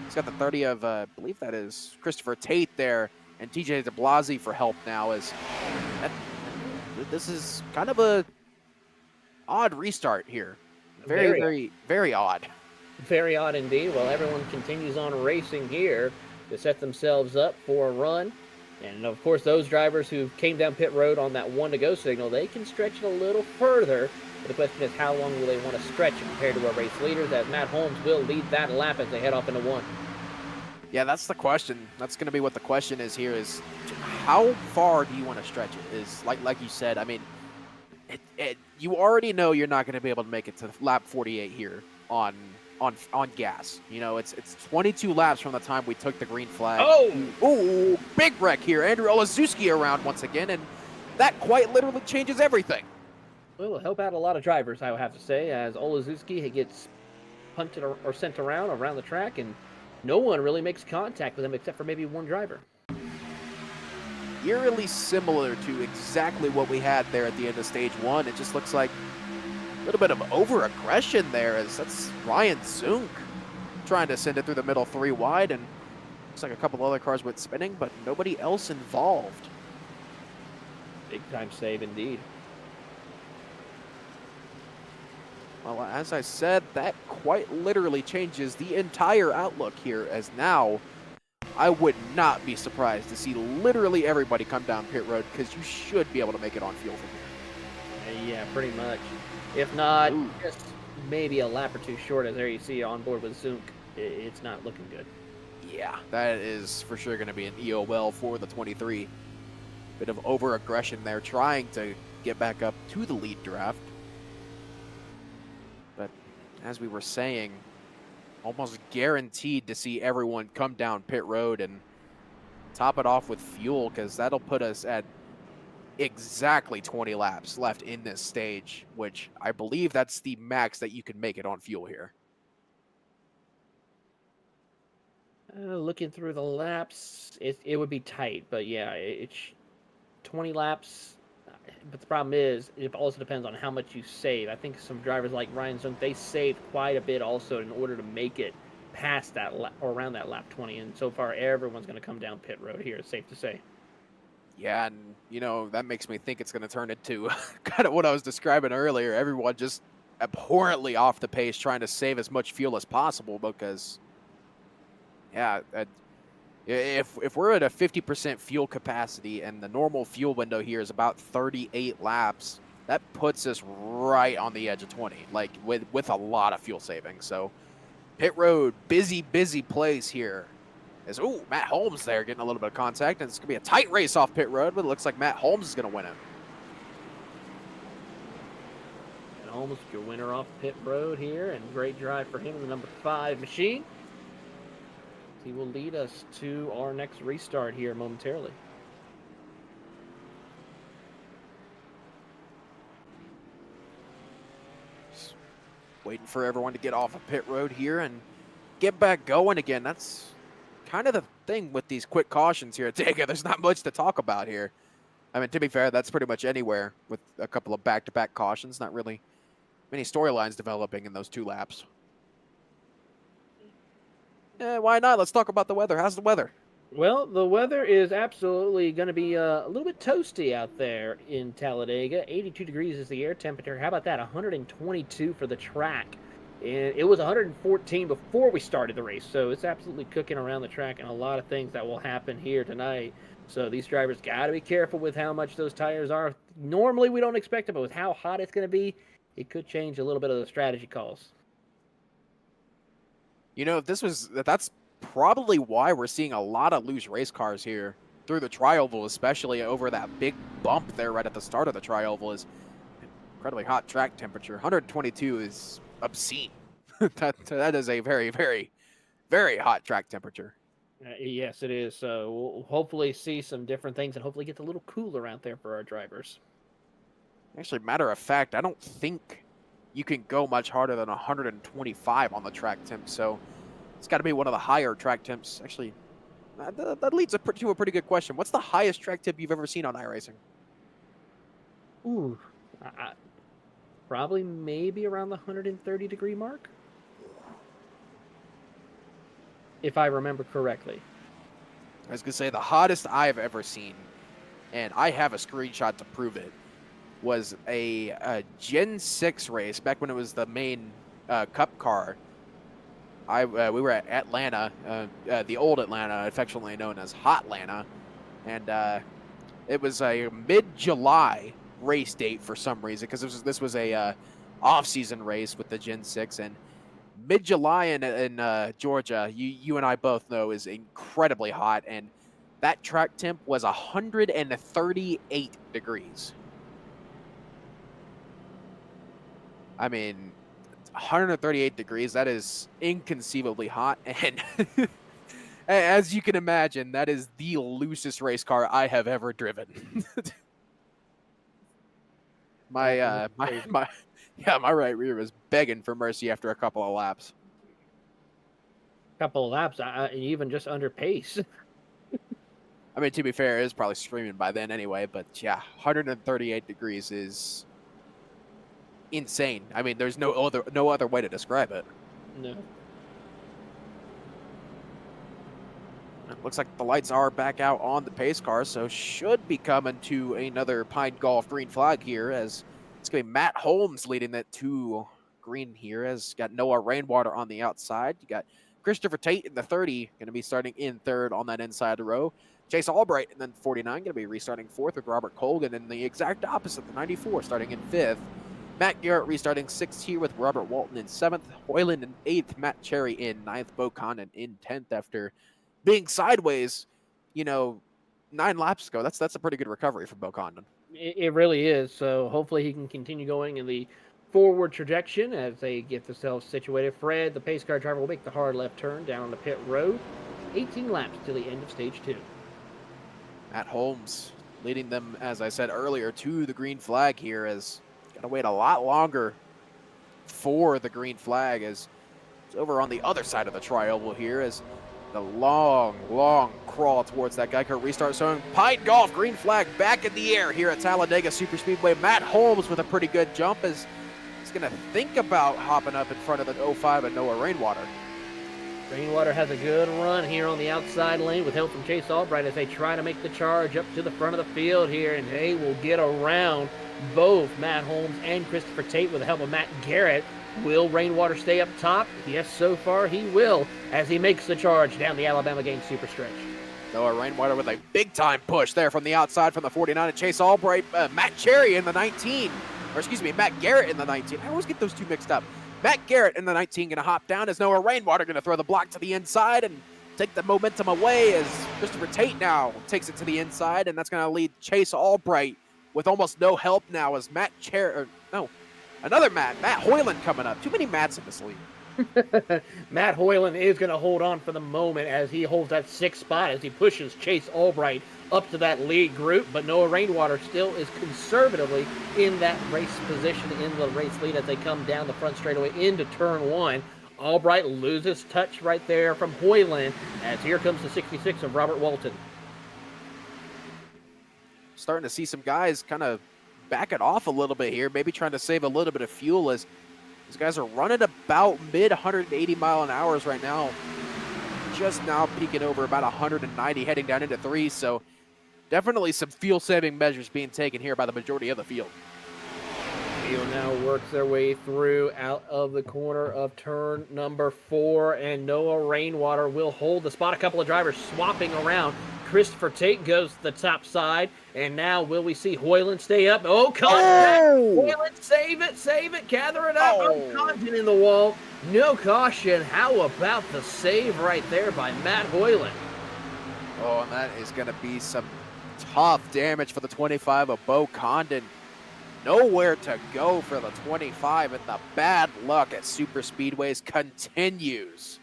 He's got the 30 of, I believe that is Christopher Tate there, and TJ DeBlasi for help now. This is kind of a odd restart here. Very odd. Very odd indeed. Well, everyone continues on racing here to set themselves up for a run. And, of course, those drivers who came down pit road on that 1-to-go signal, they can stretch it a little further. But the question is, how long will they want to stretch it compared to our race leaders, as Matt Holmes will lead that lap as they head off into 1. Yeah, that's the question. That's going to be what the question is here is how far do you want to stretch it? Is like you said, I mean, you already know you're not going to be able to make it to lap 48 here on gas. You know, it's 22 laps from the time we took the green flag. Oh, big wreck here. Andrew Olazewski around once again, and that quite literally changes everything. Well, it'll help out a lot of drivers, I would have to say, as Olazewski gets punted or sent around the track, and no one really makes contact with him except for maybe one driver. Eerily similar to exactly what we had there at the end of stage 1. It just looks like a little bit of over-aggression there, as that's Ryan Zunk trying to send it through the middle 3 wide, and looks like a couple other cars went spinning, but nobody else involved. Big time save indeed. Well, as I said, that quite literally changes the entire outlook here, as now I would not be surprised to see literally everybody come down pit road, because you should be able to make it on fuel from here. Yeah, pretty much. If not, just maybe a lap or 2 short, as there you see on board with Zunk. It's not looking good. Yeah, that is for sure going to be an EOL for the 23. Bit of over-aggression there, trying to get back up to the lead draft. But as we were saying, almost guaranteed to see everyone come down pit road and top it off with fuel, because that'll put us at exactly 20 laps left in this stage, which I believe that's the max that you can make it on fuel here. Looking through the laps, it would be tight, but yeah, it's 20 laps. But the problem is, it also depends on how much you save. I think some drivers like Ryan Zunk, they saved quite a bit also in order to make it past that or around that lap 20. And so far, everyone's going to come down pit road here, it's safe to say. Yeah, and, you know, that makes me think it's going to turn into kind of what I was describing earlier. Everyone just abhorrently off the pace, trying to save as much fuel as possible, because, yeah, if we're at a 50% fuel capacity and the normal fuel window here is about 38 laps, that puts us right on the edge of 20, like with a lot of fuel savings. So pit road, busy place here. As, Matt Holmes there getting a little bit of contact, and it's going to be a tight race off pit road, but it looks like Matt Holmes is going to win it. And Holmes, your winner off pit road here, and great drive for him in the number 5 machine. He will lead us to our next restart here momentarily. Just waiting for everyone to get off of pit road here and get back going again. That's kind of the thing with these quick cautions here at Talladega. There's not much to talk about here. I mean, to be fair, that's pretty much anywhere with a couple of back-to-back cautions. Not really many storylines developing in those 2 laps. Why not? Let's talk about the weather. How's the weather? Well, the weather is absolutely going to be a little bit toasty out there in Talladega. 82 degrees is the air temperature. How about that? 122 for the track. And it was 114 before we started the race, so it's absolutely cooking around the track, and a lot of things that will happen here tonight. So these drivers got to be careful with how much those tires are. Normally we don't expect it, but with how hot it's going to be, it could change a little bit of the strategy calls. You know, that's probably why we're seeing a lot of loose race cars here through the tri-oval, especially over that big bump there right at the start of the tri-oval. Is incredibly hot track temperature. 122 is obscene. that is a very, very, very hot track temperature. Yes, it is. So we'll hopefully see some different things and hopefully get a little cooler out there for our drivers. Actually, matter of fact, I don't think you can go much harder than 125 on the track temp, so it's got to be one of the higher track temps. Actually, that leads to a pretty good question. What's the highest track temp you've ever seen on iRacing? Ooh, probably maybe around the 130 degree mark, if I remember correctly. I was going to say the hottest I've ever seen, and I have a screenshot to prove it, was a Gen 6 race back when it was the main Cup car. We were at Atlanta, the old Atlanta, affectionately known as Hotlanta, and it was a mid-July race date for some reason, because this was a off-season race with the Gen 6, and mid-July in Georgia, you and I both know, is incredibly hot, and that track temp was 138 degrees. I mean, 138 degrees, that is inconceivably hot, and as you can imagine, that is the loosest race car I have ever driven. my right rear was begging for mercy after a couple of laps. Couple of laps, even just under pace. I mean, to be fair, it was probably screaming by then anyway, but yeah, 138 degrees is insane. I mean, there's no other way to describe it. No. It looks like the lights are back out on the pace car, so should be coming to another Pine Golf green flag here, as it's going to be Matt Holmes leading that to green here, as got Noah Rainwater on the outside. You got Christopher Tate in the 30, going to be starting in third on that inside row. Chase Albright in the 49, going to be restarting fourth with Robert Colgan in the exact opposite, the 94, starting in fifth. Matt Garrett restarting sixth here with Robert Walton in seventh. Hoyland in eighth. Matt Cherry in ninth. Bo Condon in 10th after being sideways, 9 laps ago. That's a pretty good recovery for Bo Condon. It really is. So hopefully he can continue going in the forward trajectory as they get themselves situated. Fred, the pace car driver, will make the hard left turn down the pit road. 18 laps to the end of stage 2. Matt Holmes leading them, as I said earlier, to the green flag here, as got to wait a lot longer for the green flag, as it's over on the other side of the tri-oval here, as the long crawl towards that Geico restart zone. Pine Golf green flag back in the air here at Talladega Superspeedway. Matt Holmes with a pretty good jump, as he's going to think about hopping up in front of the 05 and Noah Rainwater. Rainwater has a good run here on the outside lane with help from Chase Albright as they try to make the charge up to the front of the field here, and they will get around both Matt Holmes and Christopher Tate with the help of Matt Garrett. Will Rainwater stay up top? Yes, so far he will, as he makes the charge down the Alabama Games super stretch. Noah Rainwater with a big-time push there from the outside from the 49, and Chase Albright, Matt Cherry in the 19, or excuse me, Matt Garrett in the 19. I always get those two mixed up. Matt Garrett in the 19 going to hop down, as Noah Rainwater going to throw the block to the inside and take the momentum away, as Christopher Tate now takes it to the inside, and that's going to lead Chase Albright with almost no help now, as another Matt Hoyland coming up. Too many Matts in this league. Matt Hoyland is going to hold on for the moment as he holds that 6th spot as he pushes Chase Albright up to that lead group, but Noah Rainwater still is conservatively in that race position in the race lead as they come down the front straightaway into turn 1. Albright loses touch right there from Hoyland as here comes the 66 of Robert Walton. Starting to see some guys kind of back it off a little bit here, maybe trying to save a little bit of fuel, as these guys are running about mid 180 mile an hour right now. just now peaking over about 190 heading down into 3, so definitely some fuel-saving measures being taken here by the majority of the field. Field now works their way through out of the corner of turn number 4, and Noah Rainwater will hold the spot. A couple of drivers swapping around. Christopher Tate goes to the top side, and now will we see Hoyland stay up? Oh, contact! Hoyland, save it, gather it up. Oh, Condon in the wall. No caution. How about the save right there by Matt Hoyland? Oh, and that is going to be some tough damage for the 25 of Bo Condon. Nowhere to go for the 25, and the bad luck at Superspeedways continues.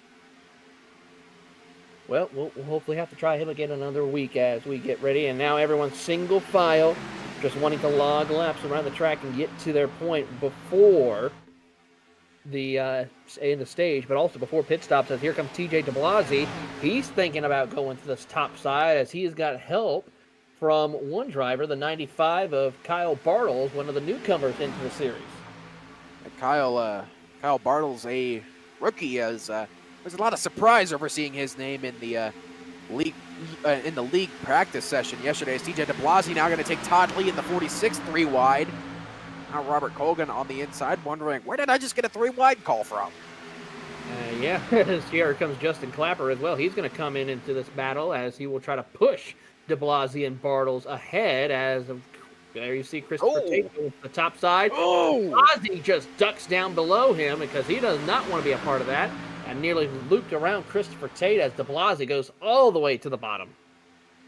Well, we'll hopefully have to try him again another week as we get ready. And now everyone's single file, just wanting to log laps around the track and get to their point before the in the stage, but also before pit stops. As here comes TJ DeBlasi. He's thinking about going to this top side as he's got help from one driver, the 95 of Kyle Bartles, one of the newcomers into the series. Kyle Bartles, a rookie, as there's a lot of surprise over seeing his name in the league practice session yesterday. As TJ DeBlasi now going to take Todd Lee in the 46 3 wide. Now Robert Colgan on the inside, wondering, where did I just get a 3 wide call from? Yeah, here comes Justin Clapper as well. He's going to come into this battle as he will try to push DeBlasi and Bartles ahead. As there you see Christopher Tate go to the top side. DeBlasi just ducks down below him because he does not want to be a part of that, and nearly looped around Christopher Tate as DeBlasi goes all the way to the bottom.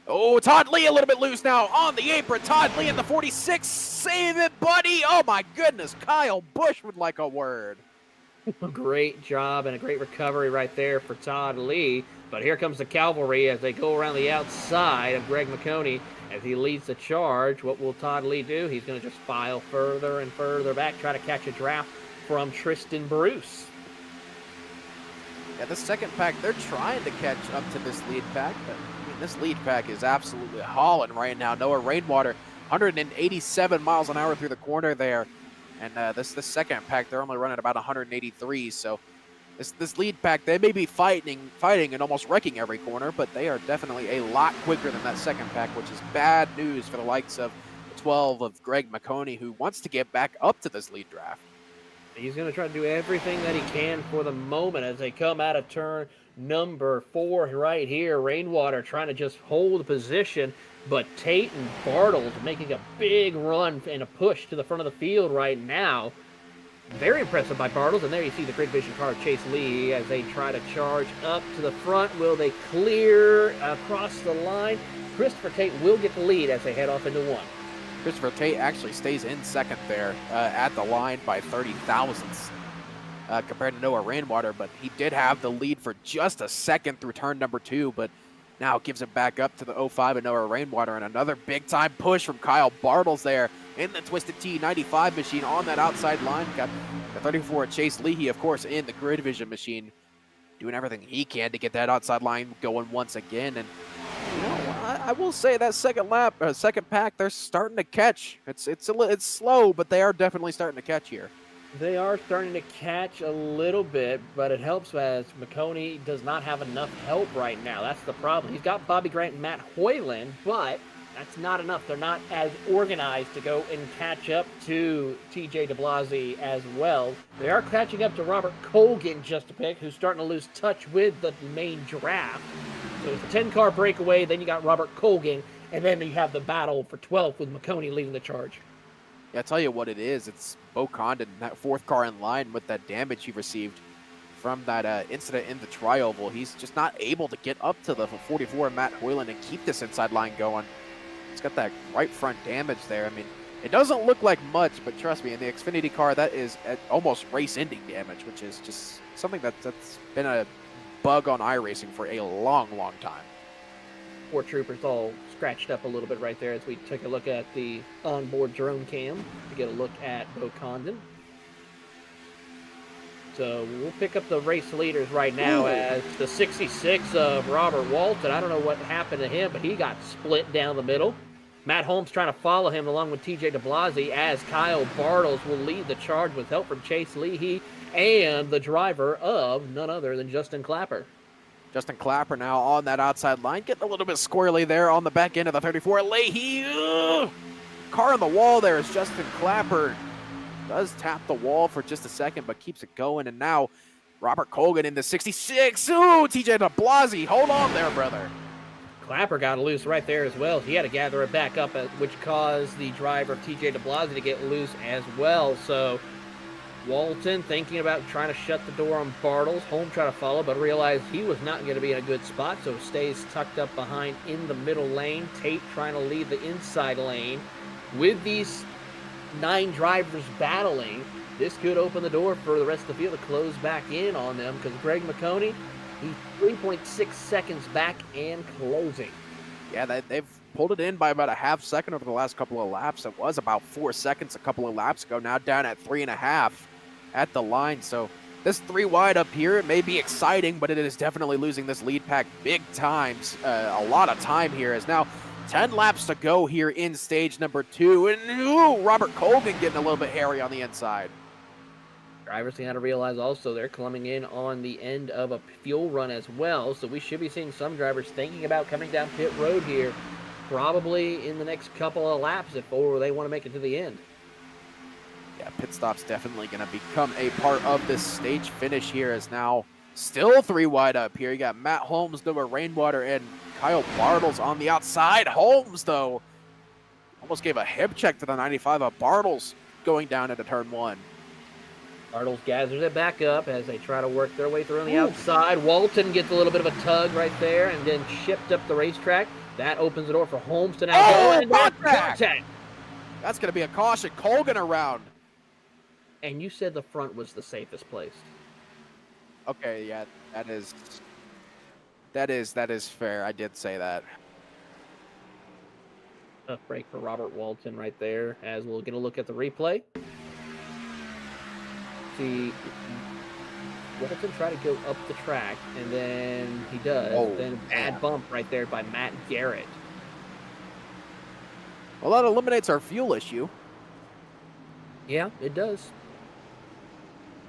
Oh, Todd Lee a little bit loose now on the apron. Todd Lee in the 46. Save it, buddy. Oh, my goodness. Kyle Busch would like a word. Great job and a great recovery right there for Todd Lee. But here comes the cavalry as they go around the outside of Greg McConey as he leads the charge. What will Todd Lee do? He's going to just file further and further back, try to catch a draft from Tristan Bruce. Yeah, the second pack, they're trying to catch up to this lead pack, but I mean, this lead pack is absolutely hauling right now. Noah Rainwater, 187 miles an hour through the corner there. And this second pack, they're only running about 183. So this lead pack, they may be fighting and almost wrecking every corner, but they are definitely a lot quicker than that second pack, which is bad news for the likes of 12 of Greg McConey, who wants to get back up to this lead draft. He's going to try to do everything that he can for the moment as they come out of turn number 4 right here. Rainwater trying to just hold the position, but Tate and Bartles making a big run and a push to the front of the field right now. Very impressive by Bartles, and there you see the Great Vision car of Chase Lee as they try to charge up to the front. Will they clear across the line? Christopher Tate will get the lead as they head off into 1. Christopher Tate actually stays in second there at the line by 30 thousandths compared to Noah Rainwater, but he did have the lead for just a second through turn number 2, but now gives it back up to the 05 and Noah Rainwater, and another big-time push from Kyle Bartles there in the Twisted T 95 machine on that outside line. Got the 34 Chase Leahy, of course, in the Grid Vision machine, doing everything he can to get that outside line going once again. And you know, I will say that second pack, they're starting to catch. It's slow, but they are definitely starting to catch here. They are starting to catch a little bit, but it helps as McConey does not have enough help right now. That's the problem. He's got Bobby Grant and Matt Hoyland, but that's not enough. They're not as organized to go and catch up to TJ DeBlasi as well. They are catching up to Robert Colgan just a pick, who's starting to lose touch with the main draft. So it's a 10-car breakaway, then you got Robert Colgan, and then you have the battle for 12th with McConey leading the charge. Yeah, I'll tell you what it is. It's Bo Condon, that 4th car in line with that damage he received from that incident in the tri-oval. He's just not able to get up to the 44 Matt Hoyland and keep this inside line going. He's got that right front damage there. I mean, it doesn't look like much, but trust me, in the Xfinity car, that is almost race-ending damage, which is just something that's been a bug on iRacing for a long, long time. 4 troopers all scratched up a little bit right there as we took a look at the onboard drone cam to get a look at Bo Condon. So we'll pick up the race leaders right now as the 66 of Robert Walton. I don't know what happened to him, but he got split down the middle. Matt Holmes trying to follow him along with TJ DeBlasi as Kyle Bartles will lead the charge with help from Chase Leahy and the driver of none other than Justin Clapper. Justin Clapper now on that outside line, getting a little bit squirrely there on the back end of the 34. Leahy, car on the wall there as Justin Clapper does tap the wall for just a second, but keeps it going. And now Robert Colgan in the 66. Ooh, TJ DeBlasi, hold on there, brother. Clapper got loose right there as well. He had to gather it back up, which caused the driver TJ DeBlasi to get loose as well. So Walton thinking about trying to shut the door on Bartles. Holm tried to follow, but realized he was not going to be in a good spot, so stays tucked up behind in the middle lane. Tate trying to leave the inside lane. With these 9 drivers battling, this could open the door for the rest of the field to close back in on them, because Greg McConey, he's 3.6 seconds back and closing. Yeah, they've pulled it in by about a half second over the last couple of laps. It was about 4 seconds a couple of laps ago, now down at 3.5 at the line. So this 3 wide up here, it may be exciting, but it is definitely losing this lead pack big times. A lot of time here is now 10 laps to go here in stage number 2. And ooh, Robert Colgan getting a little bit hairy on the inside. Drivers got to realize also they're coming in on the end of a fuel run as well, so we should be seeing some drivers thinking about coming down pit road here probably in the next couple of laps if they want to make it to the end. Yeah, pit stop's definitely going to become a part of this stage finish here, as now still 3 wide up here. You got Matt Holmes, Noah Rainwater, and Kyle Bartles on the outside. Holmes, though, almost gave a hip check to the 95 of Bartles going down into turn 1. Bartles gathers it back up as they try to work their way through on the outside. Walton gets a little bit of a tug right there and then shipped up the racetrack. That opens the door for Holmes to now go into contact. That's going to be a caution. Colgan around. And you said the front was the safest place. Okay, yeah, that is fair. I did say that. Tough break for Robert Walton right there, as we'll get a look at the replay. See, Walton tried to go up the track, and then he does. Oh, then bad bump right there by Matt Garrett. Well, that eliminates our fuel issue. Yeah, it does.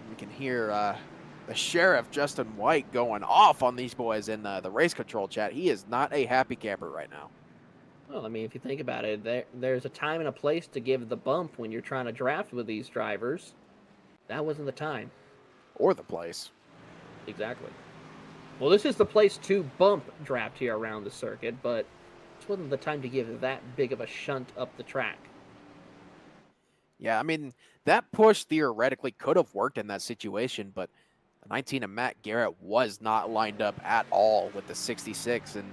We can hear the sheriff, Justin White, going off on these boys in the race control chat. He is not a happy camper right now. Well, I mean, if you think about it, there's a time and a place to give the bump when you're trying to draft with these drivers. That wasn't the time. Or the place. Exactly. Well, this is the place to bump draft here around the circuit, but this wasn't the time to give that big of a shunt up the track. Yeah, I mean, that push theoretically could have worked in that situation, but the 19 of Matt Garrett was not lined up at all with the 66. And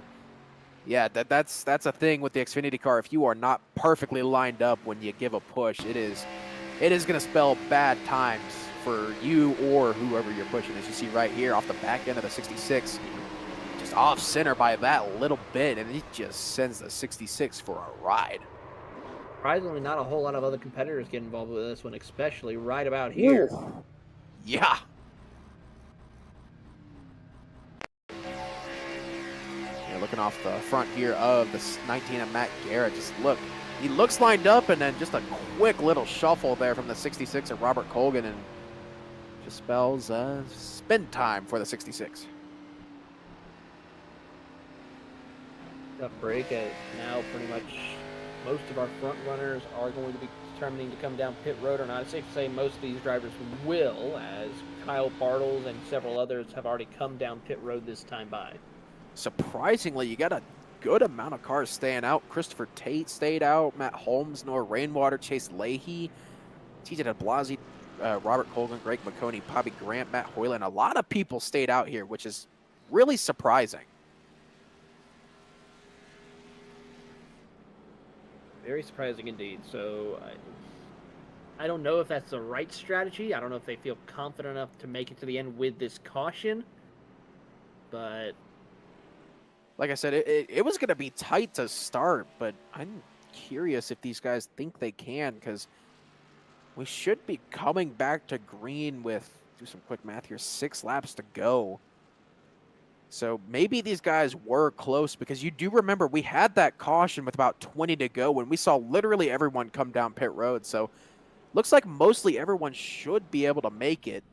yeah, that's a thing with the Xfinity car. If you are not perfectly lined up when you give a push, it is going to spell bad times for you or whoever you're pushing. As you see right here off the back end of the 66, just off center by that little bit, and it just sends the 66 for a ride. Surprisingly, not a whole lot of other competitors get involved with this one, especially right about here. Ooh. Yeah. Looking off the front here of the 19 of Matt Garrett, just look. He looks lined up, and then just a quick little shuffle there from the 66 of Robert Colgan, and just spells spin time for the 66. Tough break. Now pretty much most of our front runners are going to be determining to come down pit road or not. It's safe to say most of these drivers will, as Kyle Bartles and several others have already come down pit road this time by. Surprisingly, you got a good amount of cars staying out. Christopher Tate stayed out. Matt Holmes, Noah Rainwater, Chase Leahy, TJ DeBlasi, Robert Colgan, Greg McConey, Bobby Grant, Matt Hoyland. A lot of people stayed out here, which is really surprising. Very surprising indeed. So I don't know if that's the right strategy. I don't know if they feel confident enough to make it to the end with this caution. But like I said, it was going to be tight to start, but I'm curious if these guys think they can, because we should be coming back to green with, do some quick math here, 6 laps to go. So maybe these guys were close, because you do remember we had that caution with about 20 to go when we saw literally everyone come down pit road. So looks like mostly everyone should be able to make it.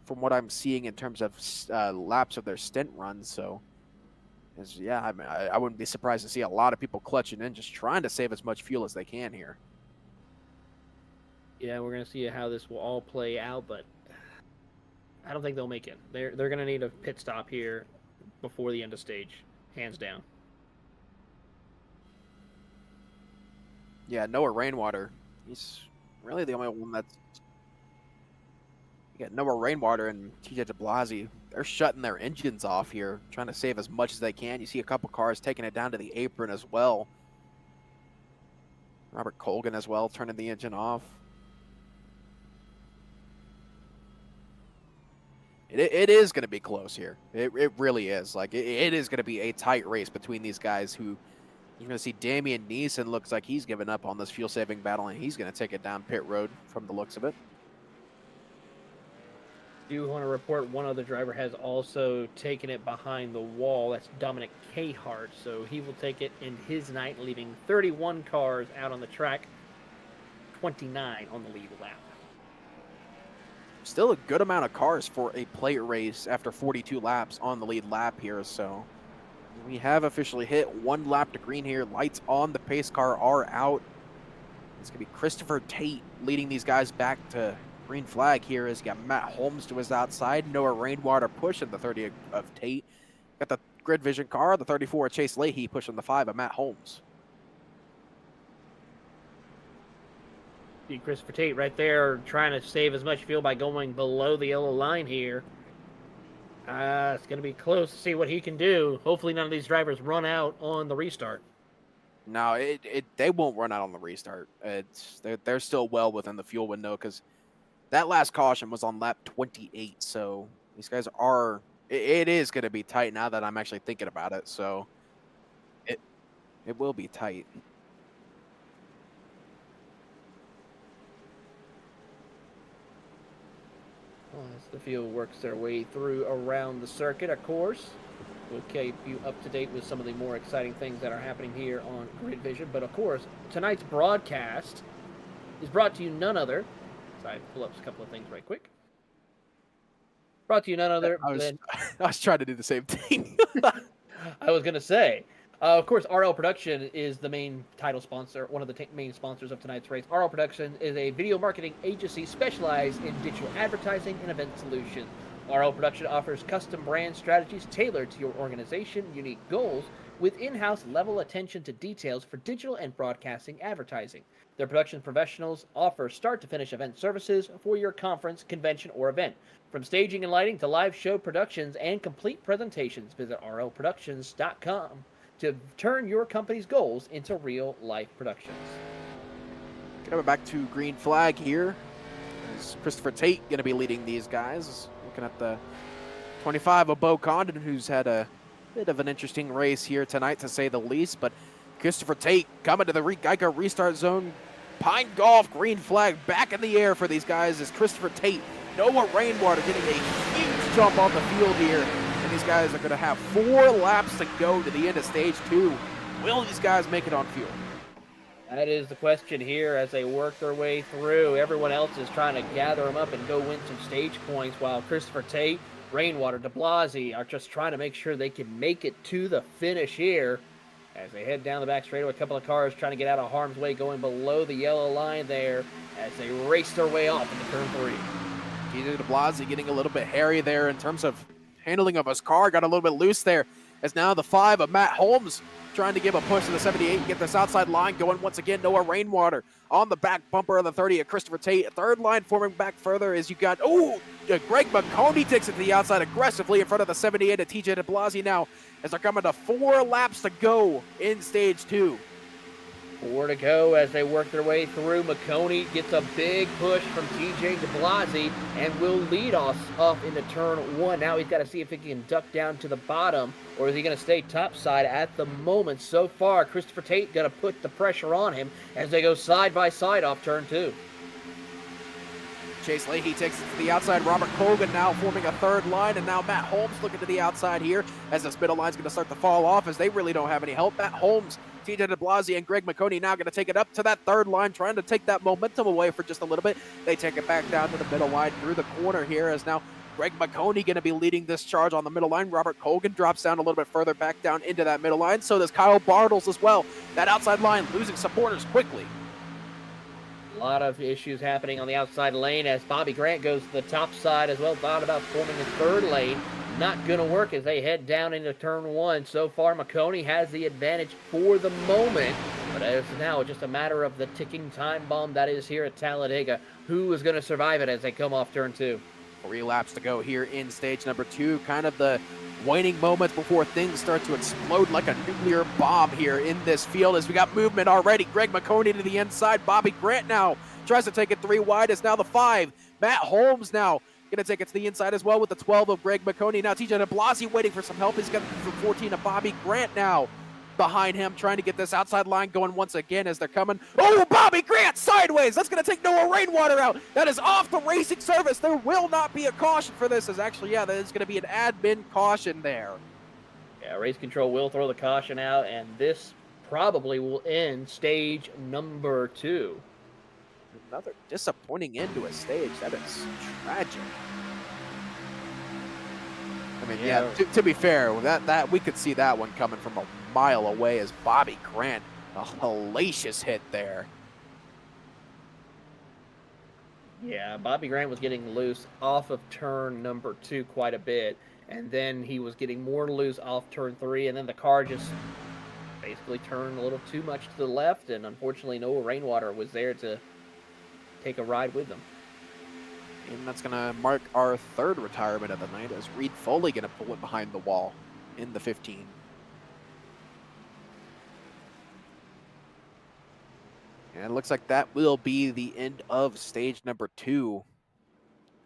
from what I'm seeing in terms of laps of their stint runs. So, yeah, I mean, I wouldn't be surprised to see a lot of people clutching in, just trying to save as much fuel as they can here. Yeah, we're going to see how this will all play out, but I don't think they'll make it. They're going to need a pit stop here before the end of stage, hands down. Yeah, Noah Rainwater. He's really the only one that's... You got Noah Rainwater and TJ de Blasi. They're shutting their engines off here, trying to save as much as they can. You see a couple cars taking it down to the apron as well. Robert Colgan as well, turning the engine off. It is going to be close here. It really is. Like, it is going to be a tight race between these guys who... You're going to see Damian Neeson looks like he's given up on this fuel-saving battle, and he's going to take it down pit road from the looks of it. Do want to report one other driver has also taken it behind the wall. That's Dominic Cahart. So he will take it in his night, leaving 31 cars out on the track, 29 on the lead lap. Still a good amount of cars for a plate race after 42 laps on the lead lap here, so... We have officially hit 1 lap to green here. Lights on. The pace car are out. It's going to be Christopher Tate leading these guys back to green flag here. As you got Matt Holmes to his outside. Noah Rainwater pushing the 30 of Tate. Got the Grid Vision car. The 34 of Chase Leahy pushing the 5 of Matt Holmes. See Christopher Tate right there trying to save as much fuel by going below the yellow line here. It's going to be close to see what he can do. Hopefully none of these drivers run out on the restart. No, they won't run out on the restart. They're still well within the fuel window because that last caution was on lap 28. So these guys are... It is going to be tight now that I'm actually thinking about it. So it will be tight. As the field works their way through around the circuit, of course, we'll keep you up to date with some of the more exciting things that are happening here on Grid Vision. But of course, tonight's broadcast is brought to you none other. So I pull up a couple of things right quick. Brought to you none other than... I was trying to do the same thing. I was going to say, of course, RL Production is the main title sponsor, one of the main sponsors of tonight's race. RL Production is a video marketing agency specialized in digital advertising and event solutions. RL Production offers custom brand strategies tailored to your organization's unique goals with in-house level attention to details for digital and broadcasting advertising. Their production professionals offer start-to-finish event services for your conference, convention, or event. From staging and lighting to live show productions and complete presentations, visit rlproductions.com. to turn your company's goals into real-life productions. Coming back to green flag here. Is Christopher Tate going to be leading these guys? Looking at the 25 of Bo Condon, who's had a bit of an interesting race here tonight, to say the least. But Christopher Tate coming to the Geico restart zone. Pine Golf green flag back in the air for these guys as Christopher Tate, Noah Rainwater getting a huge jump on the field here. These guys are going to have 4 laps to go to the end of stage 2. Will these guys make it on fuel? That is the question here as they work their way through. Everyone else is trying to gather them up and go win some stage points, while Christopher Tate, Rainwater, de Blasi are just trying to make sure they can make it to the finish here. As they head down the back straightaway, a couple of cars trying to get out of harm's way, going below the yellow line there as they race their way off into turn 3. TJ de Blasi getting a little bit hairy there in terms of handling of his car, got a little bit loose there, as now the 5 of Matt Holmes trying to give a push to the 78 and get this outside line going once again. Noah Rainwater on the back bumper of the 30 of Christopher Tate. Third line forming back further as you got, Greg McConey takes it to the outside aggressively in front of the 78 of TJ de Blasi now, as they're coming to 4 laps to go in stage 2. 4 to go as they work their way through. McConey gets a big push from TJ de Blasi and will lead us off into turn 1. Now he's got to see if he can duck down to the bottom, or is he going to stay topside at the moment. So far, Christopher Tate going to put the pressure on him as they go side by side off turn 2. Chase Leahy takes it to the outside. Robert Colgan now forming a third line, and now Matt Holmes looking to the outside here as this middle line's going to start to fall off as they really don't have any help. Matt Holmes, TJ de Blasi, and Greg McConey now going to take it up to that third line, trying to take that momentum away for just a little bit. They take it back down to the middle line through the corner here as now Greg McConey going to be leading this charge on the middle line. Robert Colgan drops down a little bit further back down into that middle line. So does Kyle Bartles as well. That outside line losing supporters quickly. A lot of issues happening on the outside lane as Bobby Grant goes to the top side as well. Thought about forming a third lane. Not going to work as they head down into turn one. So far, McConey has the advantage for the moment. But as now, just a matter of the ticking time bomb that is here at Talladega. Who is going to survive it as they come off turn two? 3 laps to go here in stage number 2. Kind of the waning moments before things start to explode like a nuclear bomb here in this field as we got movement already. Greg McConey to the inside. Bobby Grant now tries to take it 3 wide. It's now the 5. Matt Holmes now going to take it to the inside as well with the 12 of Greg McConey. Now TJ de Blasi waiting for some help. He's got the 14 of Bobby Grant now behind him, trying to get this outside line going once again as they're coming. Oh, Bobby Grant sideways. That's going to take Noah Rainwater out. That is off the racing service. There will not be a caution for this. As actually, yeah, that is going to be an admin caution there. Yeah, race control will throw the caution out, and this probably will end stage number 2. Another disappointing end to a stage. That is tragic. I mean, yeah, to be fair, that we could see that one coming from a mile away as Bobby Grant, a hellacious hit there. Yeah, Bobby Grant was getting loose off of turn number 2 quite a bit, and then he was getting more loose off turn 3, and then the car just basically turned a little too much to the left, and unfortunately Noah Rainwater was there to take a ride with them. And that's going to mark our 3rd retirement of the night as Reed Foley going to pull it behind the wall in the 15. And it looks like that will be the end of stage number 2.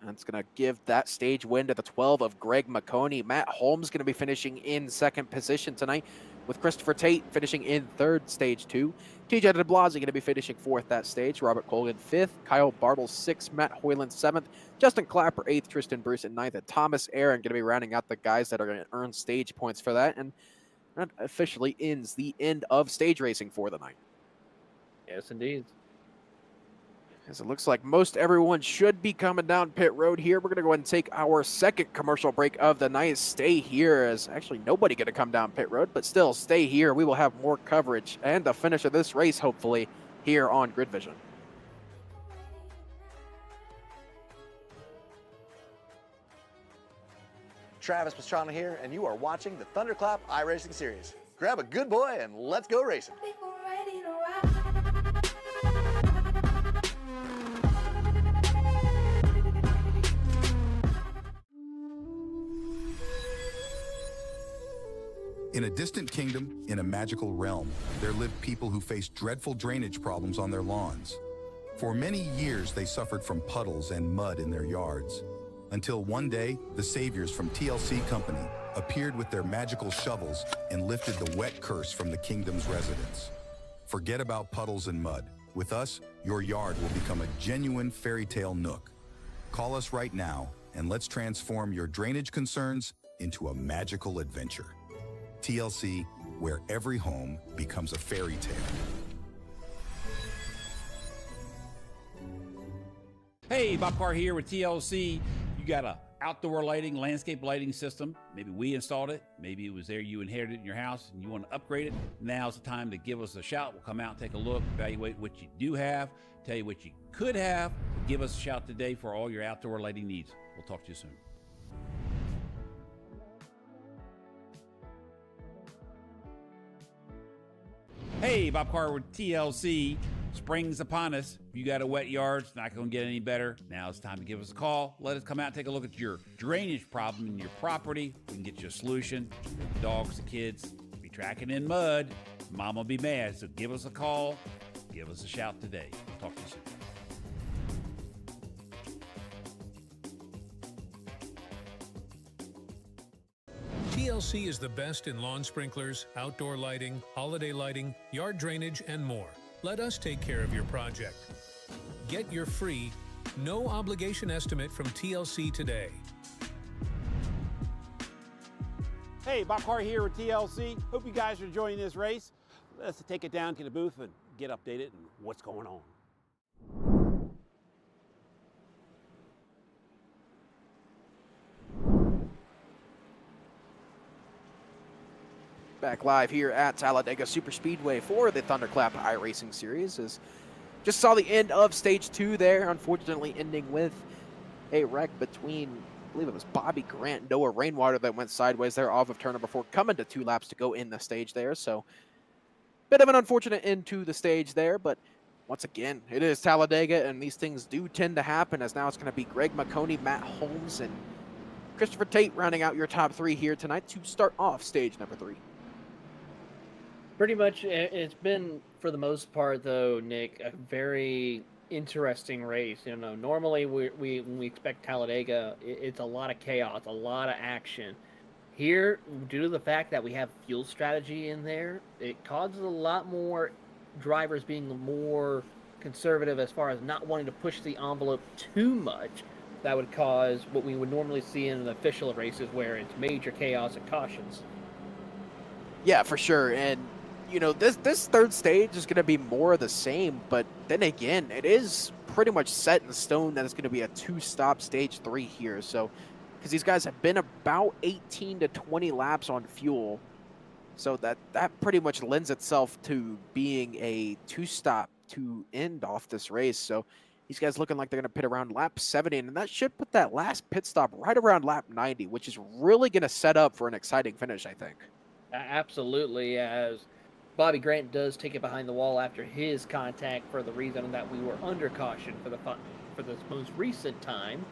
That's going to give that stage win to the 12 of Greg McConey. Matt Holmes going to be finishing in 2nd position tonight, with Christopher Tate finishing in 3rd, stage 2. TJ de Blasi going to be finishing 4th that stage. Robert Colgan 5th. Kyle Bartles 6th. Matt Hoyland 7th. Justin Clapper 8th. Tristan Bruce at 9th. And Thomas Aaron going to be rounding out the guys that are going to earn stage points for that. And that officially ends the end of stage racing for the night. Yes, indeed. As it looks like most everyone should be coming down pit road here. We're going to go ahead and take our 2nd commercial break of the night. Stay here, as actually nobody going to come down pit road, but still stay here. We will have more coverage and the finish of this race, hopefully, here on Grid Vision. Travis Pastrana here, and you are watching the Thunderclap iRacing Series. Grab a good boy and let's go racing. People ready to rock. In a distant kingdom, in a magical realm, there lived people who faced dreadful drainage problems on their lawns. For many years, they suffered from puddles and mud in their yards. Until one day, the saviors from TLC Company appeared with their magical shovels and lifted the wet curse from the kingdom's residents. Forget about puddles and mud. With us, your yard will become a genuine fairy tale nook. Call us right now, and let's transform your drainage concerns into a magical adventure. TLC, where every home becomes a fairy tale. Hey, Bob Carr here with TLC. You got a outdoor lighting, landscape lighting system. Maybe we installed it. Maybe it was there you inherited it in your house and you want to upgrade it. Now's the time to give us a shout. We'll come out and take a look, evaluate what you do have, tell you what you could have. Give us a shout today for all your outdoor lighting needs. We'll talk to you soon. Hey, Bob Carr with TLC. Spring's upon us. If you got a wet yard, it's not going to get any better. Now it's time to give us a call. Let us come out and take a look at your drainage problem in your property. We can get you a solution. The dogs, the kids be tracking in mud. Mom will be mad. So give us a call. Give us a shout today. Talk to you soon. TLC is the best in lawn sprinklers, outdoor lighting, holiday lighting, yard drainage, and more. Let us take care of your project. Get your free, no obligation estimate from TLC today. Hey, Bob Carr here with TLC. Hope you guys are enjoying this race. Let's take it down to the booth and get updated on what's going on. Back live here at Talladega Superspeedway for the Thunderclap iRacing Series. Just saw the end of Stage 2 there, unfortunately ending with a wreck between, I believe it was Bobby Grant and Noah Rainwater that went sideways there off of turn number 4, coming to 2 laps to go in the stage there. So, bit of an unfortunate end to the stage there, but once again, it is Talladega, and these things do tend to happen, as now it's going to be Greg McConey, Matt Holmes, and Christopher Tate rounding out your top 3 here tonight to start off stage number 3. Pretty much, it's been, for the most part, though, Nick, a very interesting race. You know, normally when we expect Talladega, it's a lot of chaos, a lot of action. Here, due to the fact that we have fuel strategy in there, it causes a lot more drivers being more conservative as far as not wanting to push the envelope too much. That would cause what we would normally see in the official races, where it's major chaos and cautions. Yeah, for sure. And you know, this third stage is going to be more of the same, but then again, it is pretty much set in stone that it's going to be a 2-stop stage 3 here. So, because these guys have been about 18 to 20 laps on fuel, so that pretty much lends itself to being a 2-stop to end off this race. So these guys looking like they're going to pit around lap 70, and that should put that last pit stop right around lap 90, which is really going to set up for an exciting finish, I think. Absolutely, as Bobby Grant does take it behind the wall after his contact for the reason that we were under caution for this most recent time.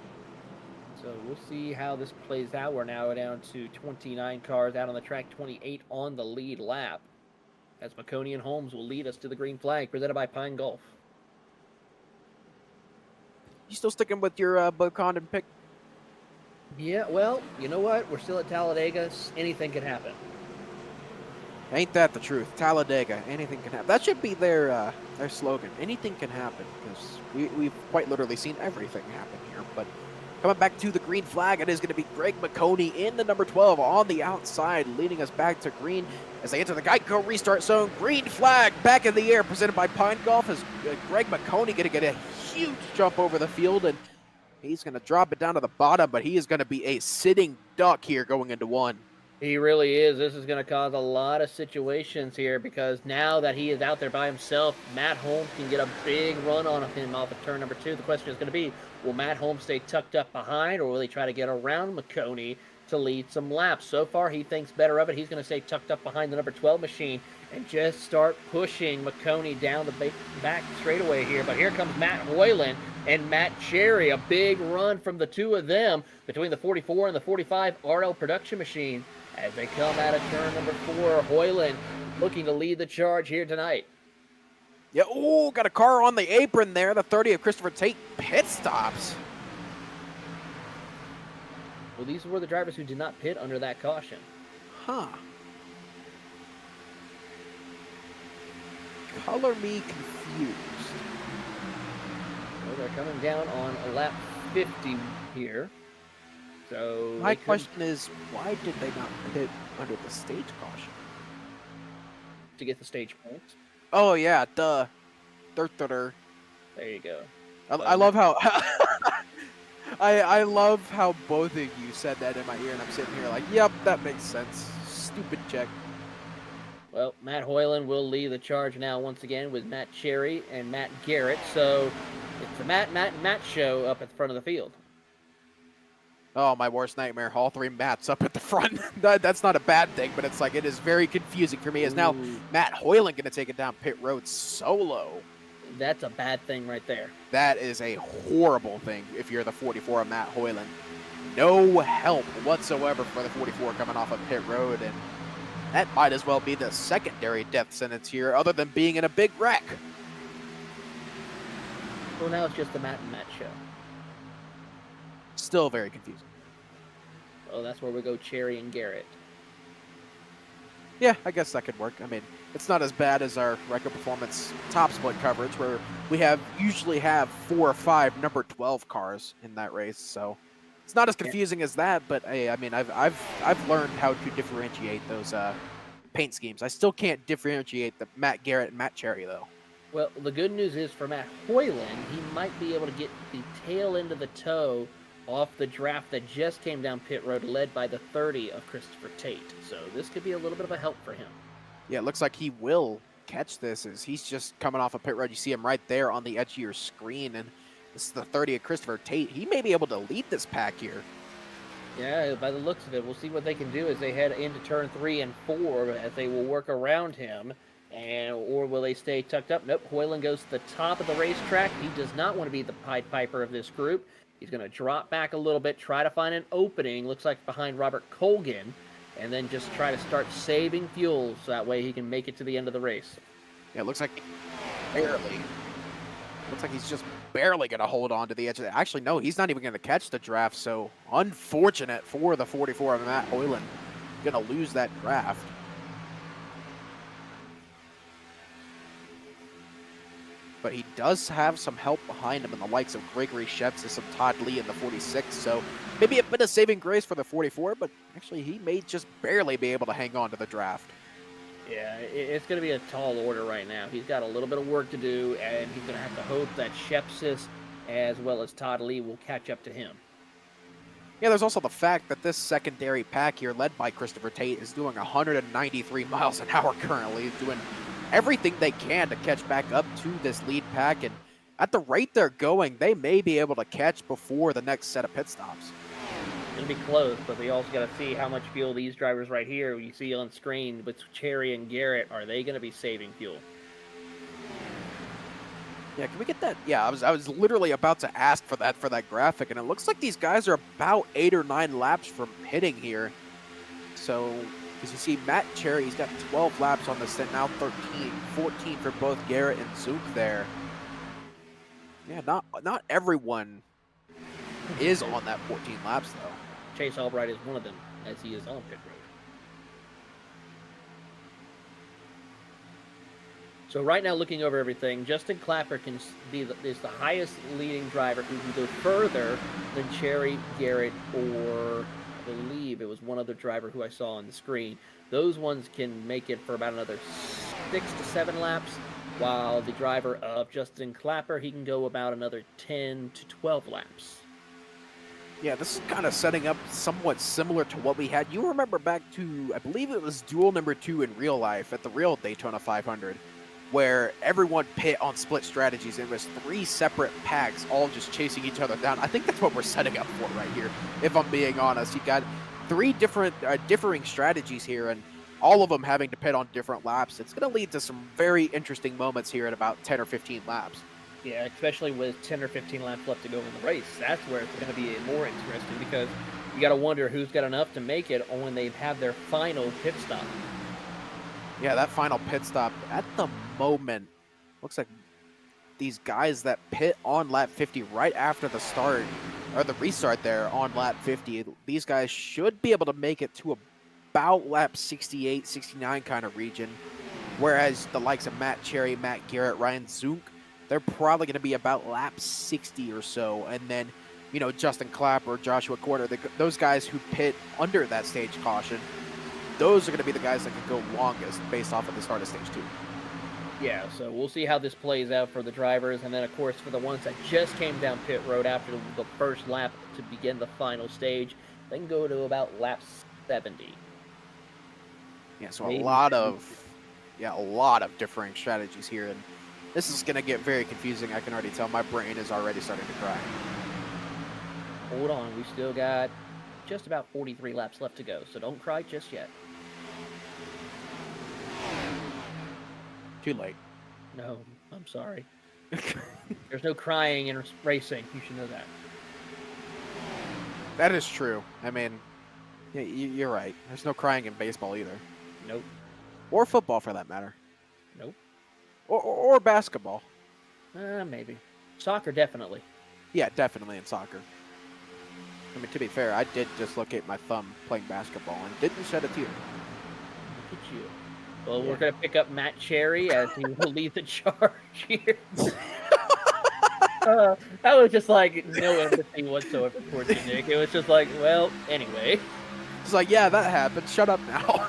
So we'll see how this plays out. We're now down to 29 cars out on the track, 28 on the lead lap, as McConey and Holmes will lead us to the green flag presented by Pine Golf. You still sticking with your Bo Condon pick? Yeah, well, you know what? We're still at Talladega. Anything can happen. Ain't that the truth? Talladega, anything can happen. That should be their slogan. Anything can happen, because we've quite literally seen everything happen here. But coming back to the green flag, it is going to be Greg McConey in the number 12 on the outside, leading us back to green as they enter the Geico restart zone. Green flag back in the air, presented by Pine Golf, as Greg McConey going to get a huge jump over the field, and he's going to drop it down to the bottom, but he is going to be a sitting duck here going into 1. He really is. This is going to cause a lot of situations here, because now that he is out there by himself, Matt Holmes can get a big run on him off of turn number 2. The question is going to be, will Matt Holmes stay tucked up behind, or will he try to get around McConey to lead some laps? So far, he thinks better of it. He's going to stay tucked up behind the number 12 machine and just start pushing McConey down the back straightaway here. But here comes Matt Hoyland and Matt Cherry. A big run from the two of them between the 44 and the 45 RL production machine as they come out of turn number 4. Hoyland looking to lead the charge here tonight. Yeah, ooh, got a car on the apron there. The 30 of Christopher Tate pit stops. Well, these were the drivers who did not pit under that caution. Huh. Color me confused. Well, they're coming down on a lap 50 here. So my question is, why did they not pit under the stage caution? To get the stage points. Oh yeah, duh. There you go. I love how I love how both of you said that in my ear, and I'm sitting here like, yep, that makes sense. Stupid check. Well, Matt Hoyland will lead the charge now once again with Matt Cherry and Matt Garrett. So it's the Matt show up at the front of the field. Oh, my worst nightmare. All 3 Matts up at the front. That's not a bad thing, but it's like, it is very confusing for me. Is now Matt Hoyland going to take it down pit road solo? That's a bad thing right there. That is a horrible thing if you're the 44 of Matt Hoyland. No help whatsoever for the 44 coming off of pit road, and that might as well be the secondary death sentence here, other than being in a big wreck. Well, now it's just the Matt and Matt show. Still very confusing. Oh, that's where we go Cherry and Garrett. Yeah, I guess that could work. I mean, it's not as bad as our Record Performance top split coverage, where we usually have 4 or 5 number 12 cars in that race. So it's not as confusing as that. But hey, I mean, I've learned how to differentiate those paint schemes. I still can't differentiate the Matt Garrett and Matt Cherry though. Well, the good news is for Matt Hoyland, he might be able to get the tail end of the toe off the draft that just came down pit road, led by the 30 of Christopher Tate. So this could be a little bit of a help for him. Yeah, it looks like he will catch this as he's just coming off a pit road. You see him right there on the edge of your screen, and this is the 30 of Christopher Tate. He may be able to lead this pack here. Yeah, by the looks of it, we'll see what they can do as they head into turn 3 and 4, as they will work around him, or will they stay tucked up? Nope, Hoyland goes to the top of the racetrack. He does not want to be the Pied Piper of this group. He's going to drop back a little bit, try to find an opening, looks like behind Robert Colgan, and then just try to start saving fuel so that way he can make it to the end of the race. Yeah, it looks like barely. Looks like he's just barely going to hold on to the edge of the... Actually, no, he's not even going to catch the draft, so unfortunate for the 44 of Matt Hoyland. Going to lose that draft. But he does have some help behind him in the likes of Gregory Shepsis and Todd Lee in the 46, so maybe a bit of saving grace for the 44, but actually he may just barely be able to hang on to the draft. Yeah, it's going to be a tall order right now. He's got a little bit of work to do, and he's going to have to hope that Shepsis as well as Todd Lee will catch up to him. Yeah, there's also the fact that this secondary pack here, led by Christopher Tate, is doing 193 miles an hour currently, doing everything they can to catch back up to this lead pack, and at the rate they're going, they may be able to catch before the next set of pit stops. It'll be close, but we also got to see how much fuel these drivers right here you see on screen with Cherry and Garrett, are they going to be saving fuel? Yeah, can we get that? Yeah, I was literally about to ask for that graphic, and it looks like these guys are about 8 or 9 laps from hitting here. So, because you see Matt Cherry, he's got 12 laps on the stint, now 13, 14 for both Garrett and Zook there. Yeah, not everyone is on that 14 laps though. Chase Albright is one of them, as he is on pit road. So right now, looking over everything, Justin Clapper is the highest leading driver who can go further than Cherry, Garrett, or I believe it was one other driver who I saw on the screen. Those ones can make it for about another 6 to 7 laps, while the driver of Justin Clapper, he can go about another 10 to 12 laps. Yeah, this is kind of setting up somewhat similar to what we had. You remember back to, I believe it was duel number 2 in real life at the real Daytona 500, where everyone pit on split strategies. It was 3 separate packs all just chasing each other down. I think that's what we're setting up for right here, if I'm being honest. You've got 3 different differing strategies here, and all of them having to pit on different laps. It's going to lead to some very interesting moments here at about 10 or 15 laps. Yeah, especially with 10 or 15 laps left to go in the race. That's where it's going to be more interesting, because you got to wonder who's got enough to make it when they have their final pit stop. Yeah, that final pit stop at the moment looks like these guys that pit on lap 50 right after the start, or the restart there on lap 50, these guys should be able to make it to about lap 68, 69 kind of region, whereas the likes of Matt Cherry, Matt Garrett, Ryan Zunk, they're probably going to be about lap 60 or so, and then, you know, Justin Clapper, Joshua Corder, those guys who pit under that stage caution, those are going to be the guys that can go longest based off of the start of stage 2. Yeah, so we'll see how this plays out for the drivers, and then, of course, for the ones that just came down pit road after the first lap to begin the final stage, they can go to about lap 70. Yeah, so a lot of differing strategies here, and this is going to get very confusing. I can already tell my brain is already starting to cry. Hold on, we still got just about 43 laps left to go, so don't cry just yet. Too late. No, I'm sorry. There's no crying in racing. You should know that. That is true. I mean, yeah, you're right. There's no crying in baseball either. Nope. Or football, for that matter. Nope. Or basketball. Maybe. Soccer, definitely. Yeah, definitely in soccer. I mean, to be fair, I did dislocate my thumb playing basketball and didn't shed a tear. Look at you. Well, we're going to pick up Matt Cherry as he will lead the charge here. That was just like no empathy whatsoever towards you, Nick. It was just like, well, anyway. It's like, yeah, that happened. Shut up now.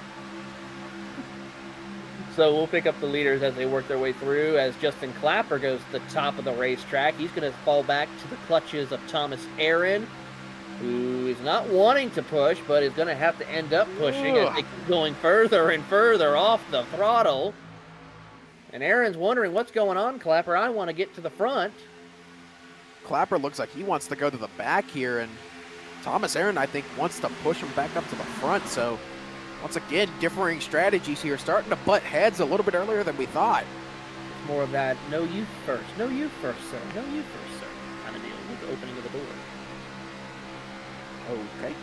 So we'll pick up the leaders as they work their way through. As Justin Clapper goes to the top of the racetrack, he's going to fall back to the clutches of Thomas Aaron. who is not wanting to push, but is going to have to end up pushing as they keep going further and further off the throttle. And Aaron's wondering what's going on, Clapper. I want to get to the front. Clapper looks like he wants to go to the back here, and Thomas Aaron, I think, wants to push him back up to the front. So, once again, differing strategies here, starting to butt heads a little bit earlier than we thought. It's more of that, no you first, no you first, sir, no you first, sir, kind of deal with the opening of the door. Okay.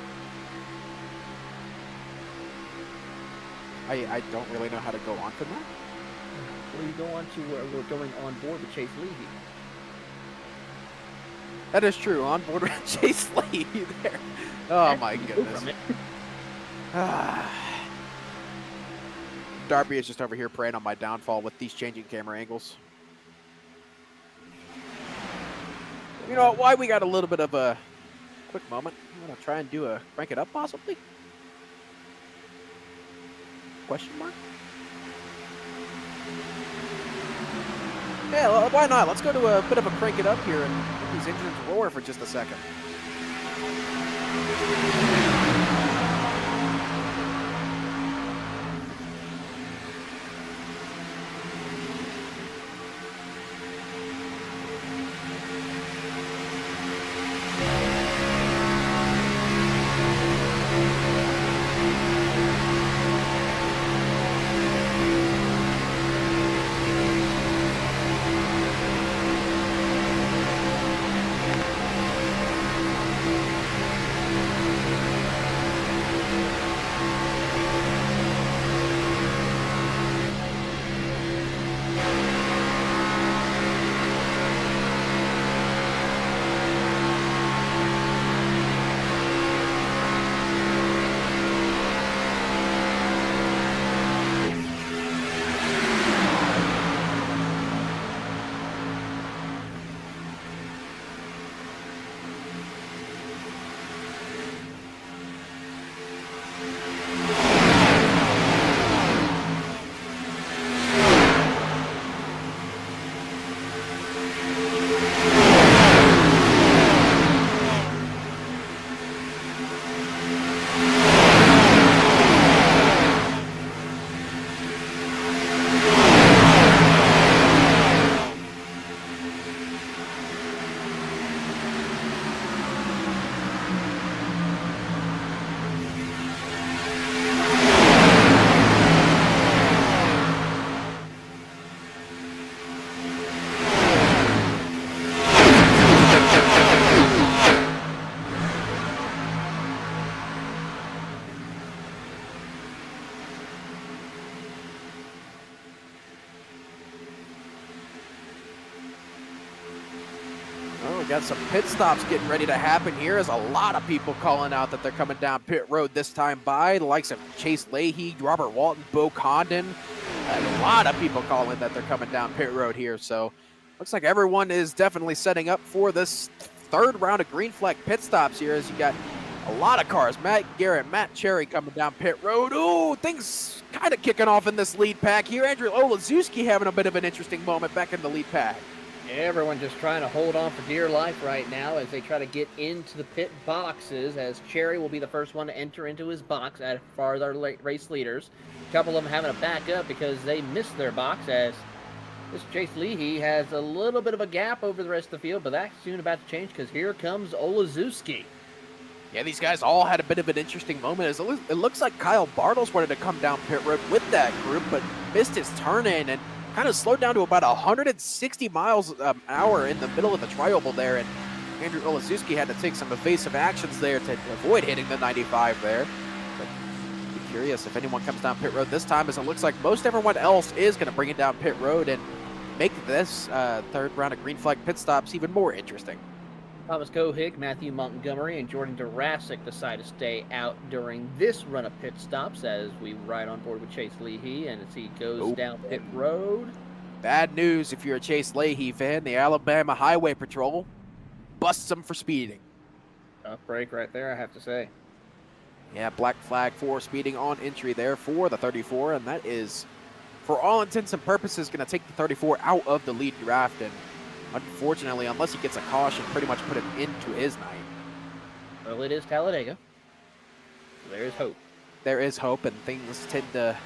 I don't really know how to go on from that. Well, you go on to where we're going on board with Chase Leahy. That is true. On board with Chase Leahy there. Oh my goodness. Darby is just over here preying on my downfall with these changing camera angles. You know why we got a little bit of a quick moment. I'm gonna try and do a crank it up possibly? Question mark? Yeah, well, why not? Let's go to a bit of a crank it up here and let these engines roar for just a second. We got some pit stops getting ready to happen here as a lot of people calling out that they're coming down pit road this time by. The likes of Chase Leahy, Robert Walton, Bo Condon. A lot of people calling that they're coming down pit road here. So looks like everyone is definitely setting up for this third round of green flag pit stops here as you got a lot of cars. Matt Garrett, Matt Cherry coming down pit road. Ooh, things kind of kicking off in this lead pack here. Andrew Olazewski having a bit of an interesting moment back in the lead pack. Everyone just trying to hold on for dear life right now as they try to get into the pit boxes, as Cherry will be the first one to enter into his box as far as our race leaders. A couple of them having to back up because they missed their box, as this Chase Leahy has a little bit of a gap over the rest of the field, but that's soon about to change because here comes Olazewski. Yeah, these guys all had a bit of an interesting moment. As it looks like Kyle Bartels wanted to come down pit road with that group, but missed his turn in and kind of slowed down to about 160 miles an hour in the middle of the tri-oval there, and Andrew Olazewski had to take some evasive actions there to avoid hitting the 95 there. But be curious if anyone comes down pit road this time, as it looks like most everyone else is going to bring it down pit road and make this third round of green flag pit stops even more interesting. Thomas Kohig, Matthew Montgomery, and Jordan Durasic decide to stay out during this run of pit stops as we ride on board with Chase Leahy, and as he goes down pit road. Bad news if you're a Chase Leahy fan. The Alabama Highway Patrol busts him for speeding. Tough break right there, I have to say. Yeah, black flag for speeding on entry there for the 34, and that is, for all intents and purposes, going to take the 34 out of the lead draft, and unfortunately, unless he gets a caution, pretty much put him into his night. Well, it is Talladega. There is hope. There is hope, and things tend to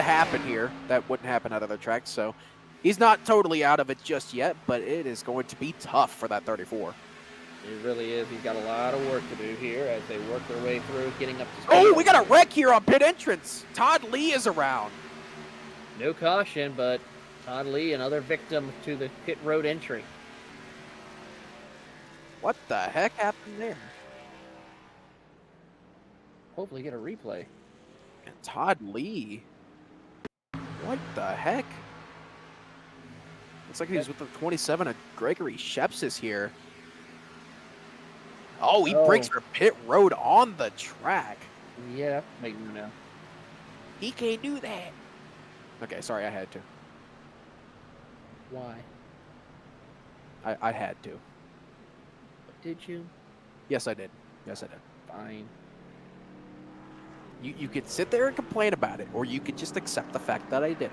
happen here that wouldn't happen at other tracks. So he's not totally out of it just yet, but it is going to be tough for that 34. It really is. He's got a lot of work to do here as they work their way through getting up to speed. Oh, we got a wreck here on pit entrance. Todd Lee is around. No caution, but Todd Lee, another victim to the pit road entry. What the heck happened there? Hopefully get a replay. And Todd Lee. What the heck? Looks like he's with the 27 of Gregory Shepsis here. Oh, he breaks for pit road on the track. Yeah, make me know. He can't do that. Okay, sorry, I had to. Why? I had to. Did you? Yes, I did. Yes, I did. Fine. You could sit there and complain about it, or you could just accept the fact that I did it.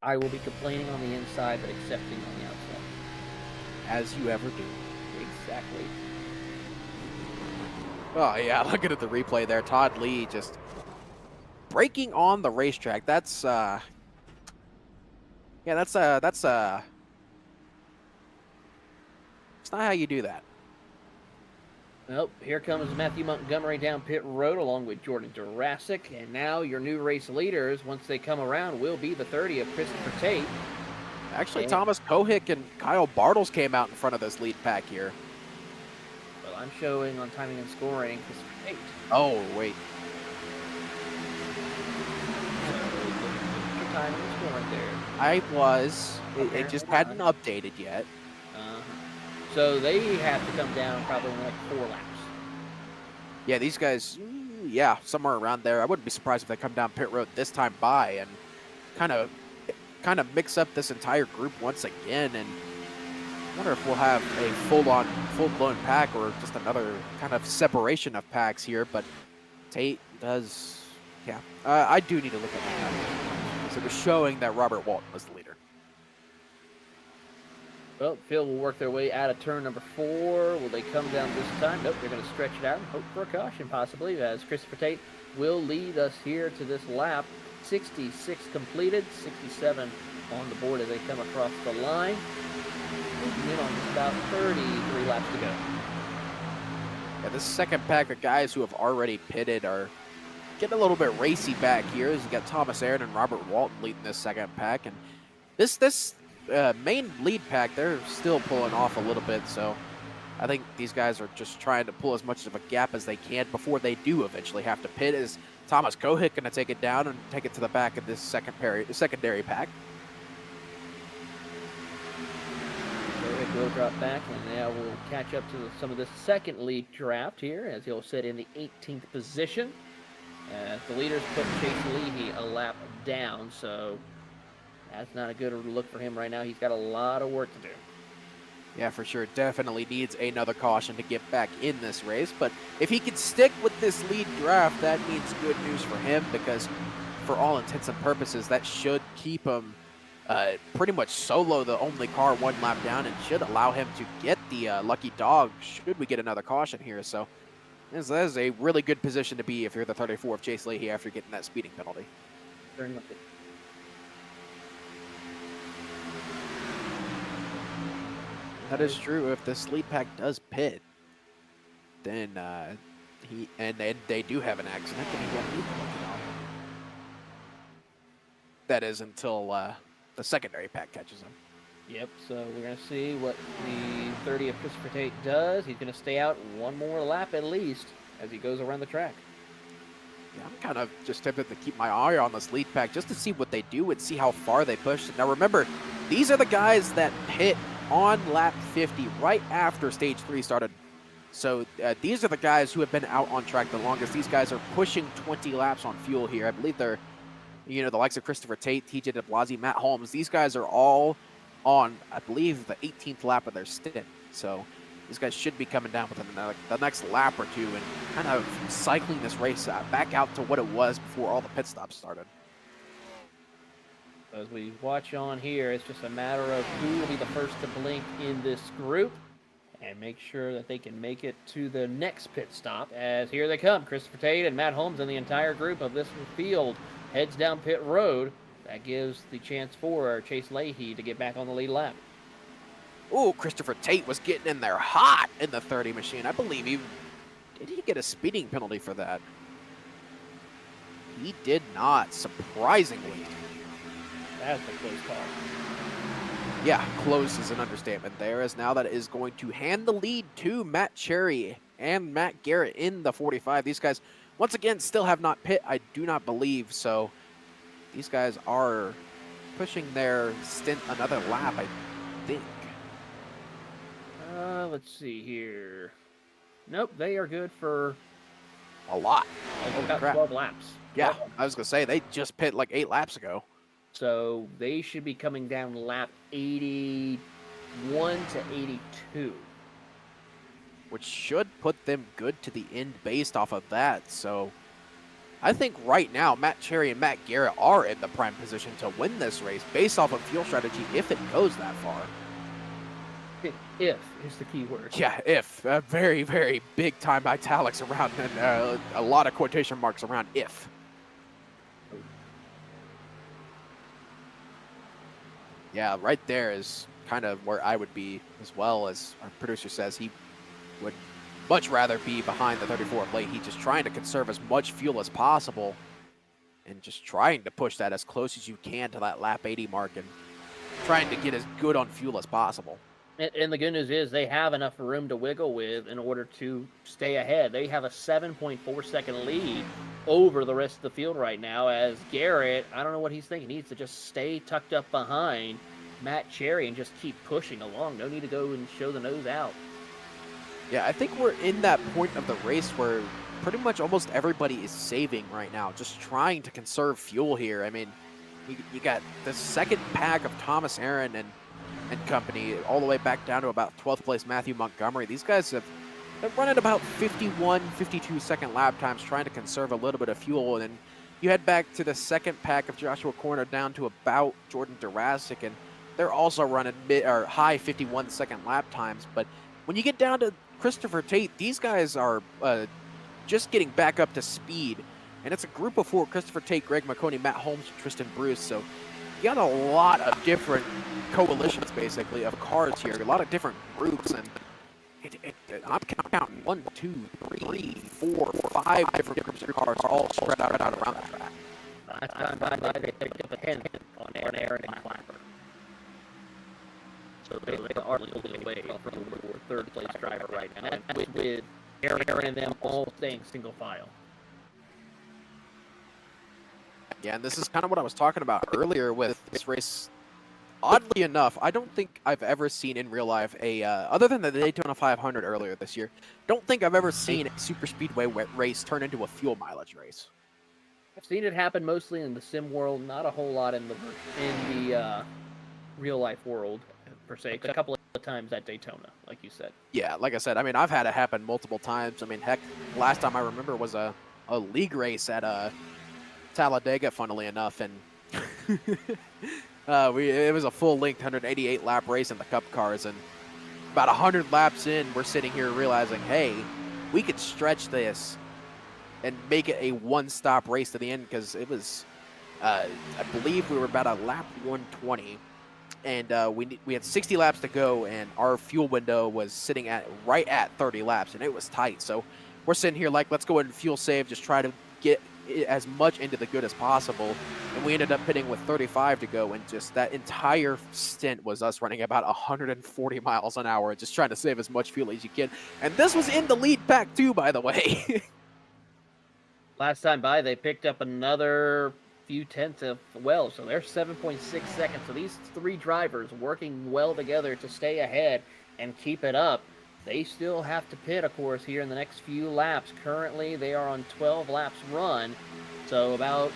I will be complaining on the inside, but accepting on the outside. As you ever do. Exactly. Oh, yeah, looking at the replay there. Todd Lee just braking on the racetrack. That's not how you do that. Well, here comes Matthew Montgomery down pit road along with Jordan Jurassic. And now your new race leaders, once they come around, will be the 30 of Christopher Tate. Actually, Thomas Kohick and Kyle Bartles came out in front of this lead pack here. Well, I'm showing on timing and scoring Christopher Tate. Oh, wait. Your timing and scoring there. I was. It just hadn't updated yet. So they have to come down probably in like 4 laps. Yeah, these guys, yeah, somewhere around there. I wouldn't be surprised if they come down pit road this time by and kind of mix up this entire group once again. And I wonder if we'll have a full-blown pack or just another kind of separation of packs here. But Tate does, yeah. I do need to look at that. So it was showing that Robert Walton was the leader. Well, field will work their way out of turn number 4. Will they come down this time? Nope, they're going to stretch it out and hope for a caution possibly, as Christopher Tate will lead us here to this lap. 66 completed, 67 on the board as they come across the line. Moving in on just about 33 laps to go. Yeah, this second pack of guys who have already pitted are getting a little bit racy back here, as you got Thomas Aaron and Robert Walton leading this second pack. And this main lead pack, they're still pulling off a little bit, so I think these guys are just trying to pull as much of a gap as they can before they do eventually have to pit. Is Thomas Kohick going to take it down and take it to the back of this secondary pack? Kohick will drop back, and now we'll catch up to some of this second lead draft here, as he'll sit in the 18th position. As the leaders put Chase Leahy a lap down, so that's not a good look for him right now. He's got a lot of work to do. Yeah, for sure. Definitely needs another caution to get back in this race. But if he can stick with this lead draft, that means good news for him, because for all intents and purposes, that should keep him pretty much solo, the only car 1 lap down, and should allow him to get the lucky dog should we get another caution here. So this is a really good position to be if you're the 34 of Chase Leahy after getting that speeding penalty. Very much. That is true. If this lead pack does pit, then they do have an accident, then he won't be looking off. That is until the secondary pack catches him. Yep, so we're going to see what the 30 of Christopher Tate does. He's going to stay out 1 more lap at least as he goes around the track. Yeah, I'm kind of just tempted to keep my eye on this lead pack just to see what they do and see how far they push. Now remember, these are the guys that pit on lap 50 right after stage 3 started. So these are the guys who have been out on track the longest. These guys are pushing 20 laps on fuel here. I believe they're, you know, the likes of Christopher Tate, TJ de Blasi, Matt Holmes. These guys are all on, I believe, the 18th lap of their stint. So these guys should be coming down within the next lap or 2 and kind of cycling this race back out to what it was before all the pit stops started. As we watch on here, it's just a matter of who will be the first to blink in this group. and make sure that they can make it to the next pit stop. As here they come, Christopher Tate and Matt Holmes and the entire group of this field heads down pit road. That gives the chance for Chase Leahy to get back on the lead lap. Ooh, Christopher Tate was getting in there hot in the 30 machine. I believe did he get a speeding penalty for that? He did not, surprisingly. That's a close call. Yeah, close is an understatement there, as now that is going to hand the lead to Matt Cherry and Matt Garrett in the 45. These guys, once again, still have not pit, I do not believe, so these guys are pushing their stint another lap, I think. Let's see here. Nope, they are good for a lot. About 12 laps. Yeah, I was going to say, they just pit like 8 laps ago. So they should be coming down lap 81 to 82. Which should put them good to the end based off of that. So I think right now, Matt Cherry and Matt Garrett are in the prime position to win this race based off of fuel strategy if it goes that far. If is the key word. Yeah, if. Very, very big time italics around and a lot of quotation marks around if. Yeah, right there is kind of where I would be as well, as our producer says. He would much rather be behind the 34 of Leahy, just trying to conserve as much fuel as possible and just trying to push that as close as you can to that lap 80 mark and trying to get as good on fuel as possible. And the good news is they have enough room to wiggle with in order to stay ahead. They have a 7.4 second lead over the rest of the field right now, as Garrett, I don't know what he's thinking. He needs to just stay tucked up behind Matt Cherry and just keep pushing along. No need to go and show the nose out. Yeah, I think we're in that point of the race where pretty much almost everybody is saving right now, just trying to conserve fuel here. I mean, you got the second pack of Thomas Aaron and company all the way back down to about 12th place Matthew Montgomery. These guys have running about 51, 52 second lap times trying to conserve a little bit of fuel. And then you head back to the second pack of Joshua Corner down to about Jordan Durasic, and they're also running high 51 second lap times. But when you get down to Christopher Tate, these guys are just getting back up to speed. And it's a group of 4, Christopher Tate, Greg McConey, Matt Holmes, Tristan Bruce. So you got a lot of different coalitions, basically, of cars here, a lot of different groups, and I'm counting 1, 2, 3, 4, 5 different groups of cars all spread out around the track. Last time by they picked up a 10 on Aaron and Clapper. So they are losing away from the third place driver right now, and with Aaron and them all staying single file. Yeah, and this is kind of what I was talking about earlier with this race. Oddly enough, I don't think I've ever seen in real life other than the Daytona 500 earlier this year, don't think I've ever seen a Superspeedway race turn into a fuel mileage race. I've seen it happen mostly in the sim world, not a whole lot in the real life world per se. A couple of times at Daytona, like you said. Yeah, like I said, I mean, I've had it happen multiple times. I mean, heck, last time I remember was a league race at Talladega, funnily enough, and it was a full-length 188 lap race in the Cup cars, and about 100 laps in, we're sitting here realizing, hey, we could stretch this and make it a one-stop race to the end, because it was, I believe we were about a lap 120, and we had 60 laps to go, and our fuel window was sitting right at 30 laps, and it was tight. So we're sitting here like, let's go ahead and fuel save, just try to get as much into the good as possible, and we ended up pitting with 35 to go, and just that entire stint was us running about 140 miles an hour, just trying to save as much fuel as you can. And this was in the lead pack too, by the way. Last time by, they picked up another few tenths of well, so they're 7.6 seconds. So these 3 drivers working well together to stay ahead and keep it up. They still have to pit, of course, here in the next few laps. Currently, they are on 12 laps run, so about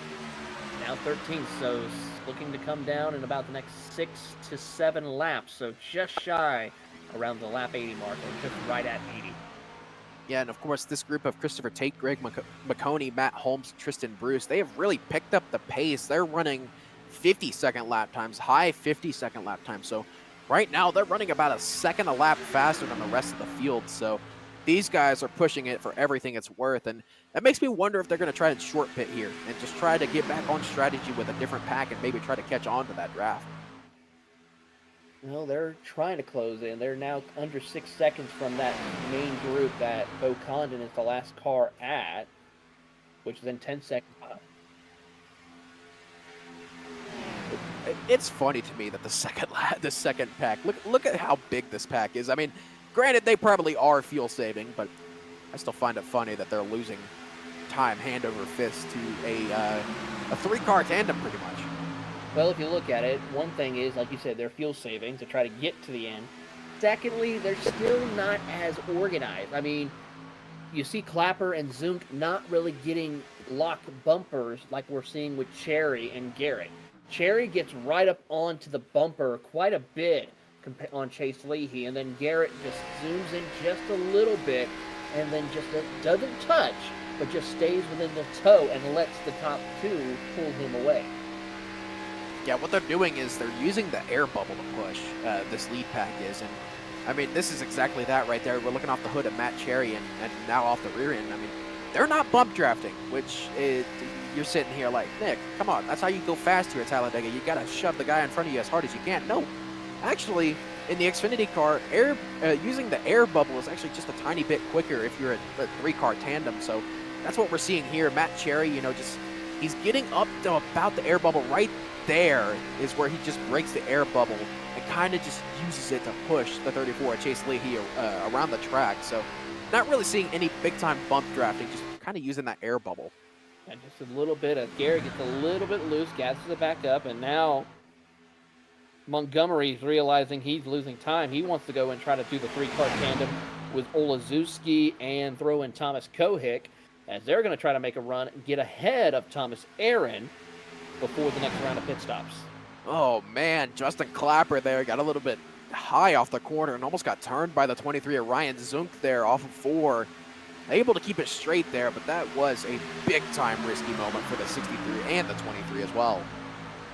now 13. So looking to come down in about the next 6 to 7 laps. So just shy around the lap 80 mark, or just right at 80. Yeah, and of course, this group of Christopher Tate, Greg McConey, Matt Holmes, Tristan Bruce, they have really picked up the pace. They're running 50-second lap times, high 50-second lap times. So right now they're running about a second a lap faster than the rest of the field. So these guys are pushing it for everything it's worth. And that makes me wonder if they're going to try and short pit here and just try to get back on strategy with a different pack and maybe try to catch on to that draft. Well, they're trying to close in. They're now under 6 seconds from that main group that Bo Condon is the last car at, which is in 10 seconds. It's funny to me that the second pack, look at how big this pack is. I mean, granted, they probably are fuel saving, but I still find it funny that they're losing time hand over fist to a 3-car tandem pretty much. Well, if you look at it, one thing is, like you said, they're fuel saving to try to get to the end. Secondly, they're still not as organized. I mean, you see Clapper and Zunk not really getting lock bumpers like we're seeing with Cherry and Garrett. Cherry gets right up onto the bumper quite a bit on Chase Leahy, and then Garrett just zooms in just a little bit and then just doesn't touch, but just stays within the toe and lets the top 2 pull him away. Yeah, what they're doing is they're using the air bubble to push, this lead pack is. And, I mean, this is exactly that right there. We're looking off the hood of Matt Cherry and now off the rear end. I mean, they're not bump drafting, which is, you're sitting here like, Nick, come on, that's how you go fast here at Talladega. You got to shove the guy in front of you as hard as you can. No, actually, in the Xfinity car, using the air bubble is actually just a tiny bit quicker if you're a 3-car tandem. So that's what we're seeing here. Matt Cherry, you know, he's getting up to about the air bubble right there is where he just breaks the air bubble and kind of just uses it to push the 34 Chase Leahy around the track. So not really seeing any big-time bump drafting, just kind of using that air bubble. And just a little bit of Garrett gets a little bit loose, gasses it back up, and now Montgomery's realizing he's losing time. He wants to go and try to do the 3-car tandem with Olazewski and throw in Thomas Kohik, as they're going to try to make a run and get ahead of Thomas Aaron before the next round of pit stops. Oh man, Justin Clapper there got a little bit high off the corner and almost got turned by the 23 of Ryan Zunk there off of 4. Able to keep it straight there, but that was a big-time risky moment for the 63 and the 23 as well.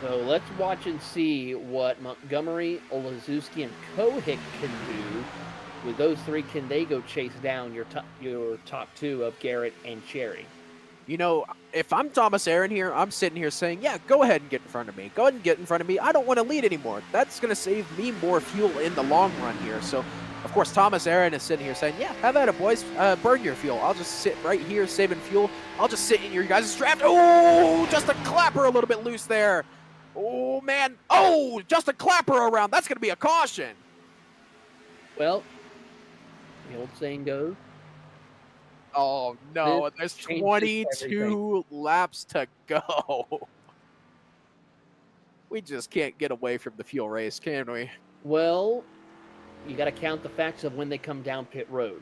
So let's watch and see what Montgomery, Olazewski, and Kohik can do. With those 3, can they go chase down your top 2 of Garrett and Cherry? You know, if I'm Thomas Aaron here, I'm sitting here saying, yeah, go ahead and get in front of me. Go ahead and get in front of me. I don't want to lead anymore. That's going to save me more fuel in the long run here. So, of course, Thomas Aaron is sitting here saying, yeah, have at it, boys. Burn your fuel. I'll just sit right here saving fuel. I'll just sit in your guys' draft. Oh, just a Clapper a little bit loose there. Oh, man. Oh, just a Clapper around. That's going to be a caution. Well, the old saying goes, oh, no. There's 22 laps to go. We just can't get away from the fuel race, can we? Well, you got to count the facts of when they come down pit road.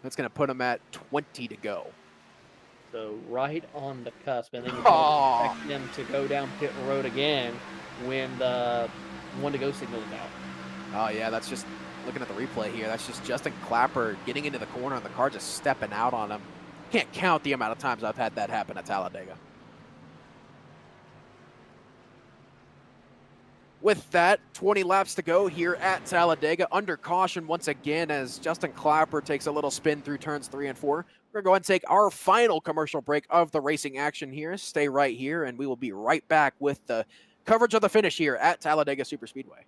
That's going to put them at 20 to go. So right on the cusp, and then you can expect them to go down pit road again when the 1 to go signal is out. Oh, yeah, that's just, looking at the replay here, that's just Justin Clapper getting into the corner and the car just stepping out on him. Can't count the amount of times I've had that happen at Talladega. With that, 20 laps to go here at Talladega. Under caution once again as Justin Clapper takes a little spin through turns 3 and 4. We're going to go ahead and take our final commercial break of the racing action here. Stay right here, and we will be right back with the coverage of the finish here at Talladega Superspeedway.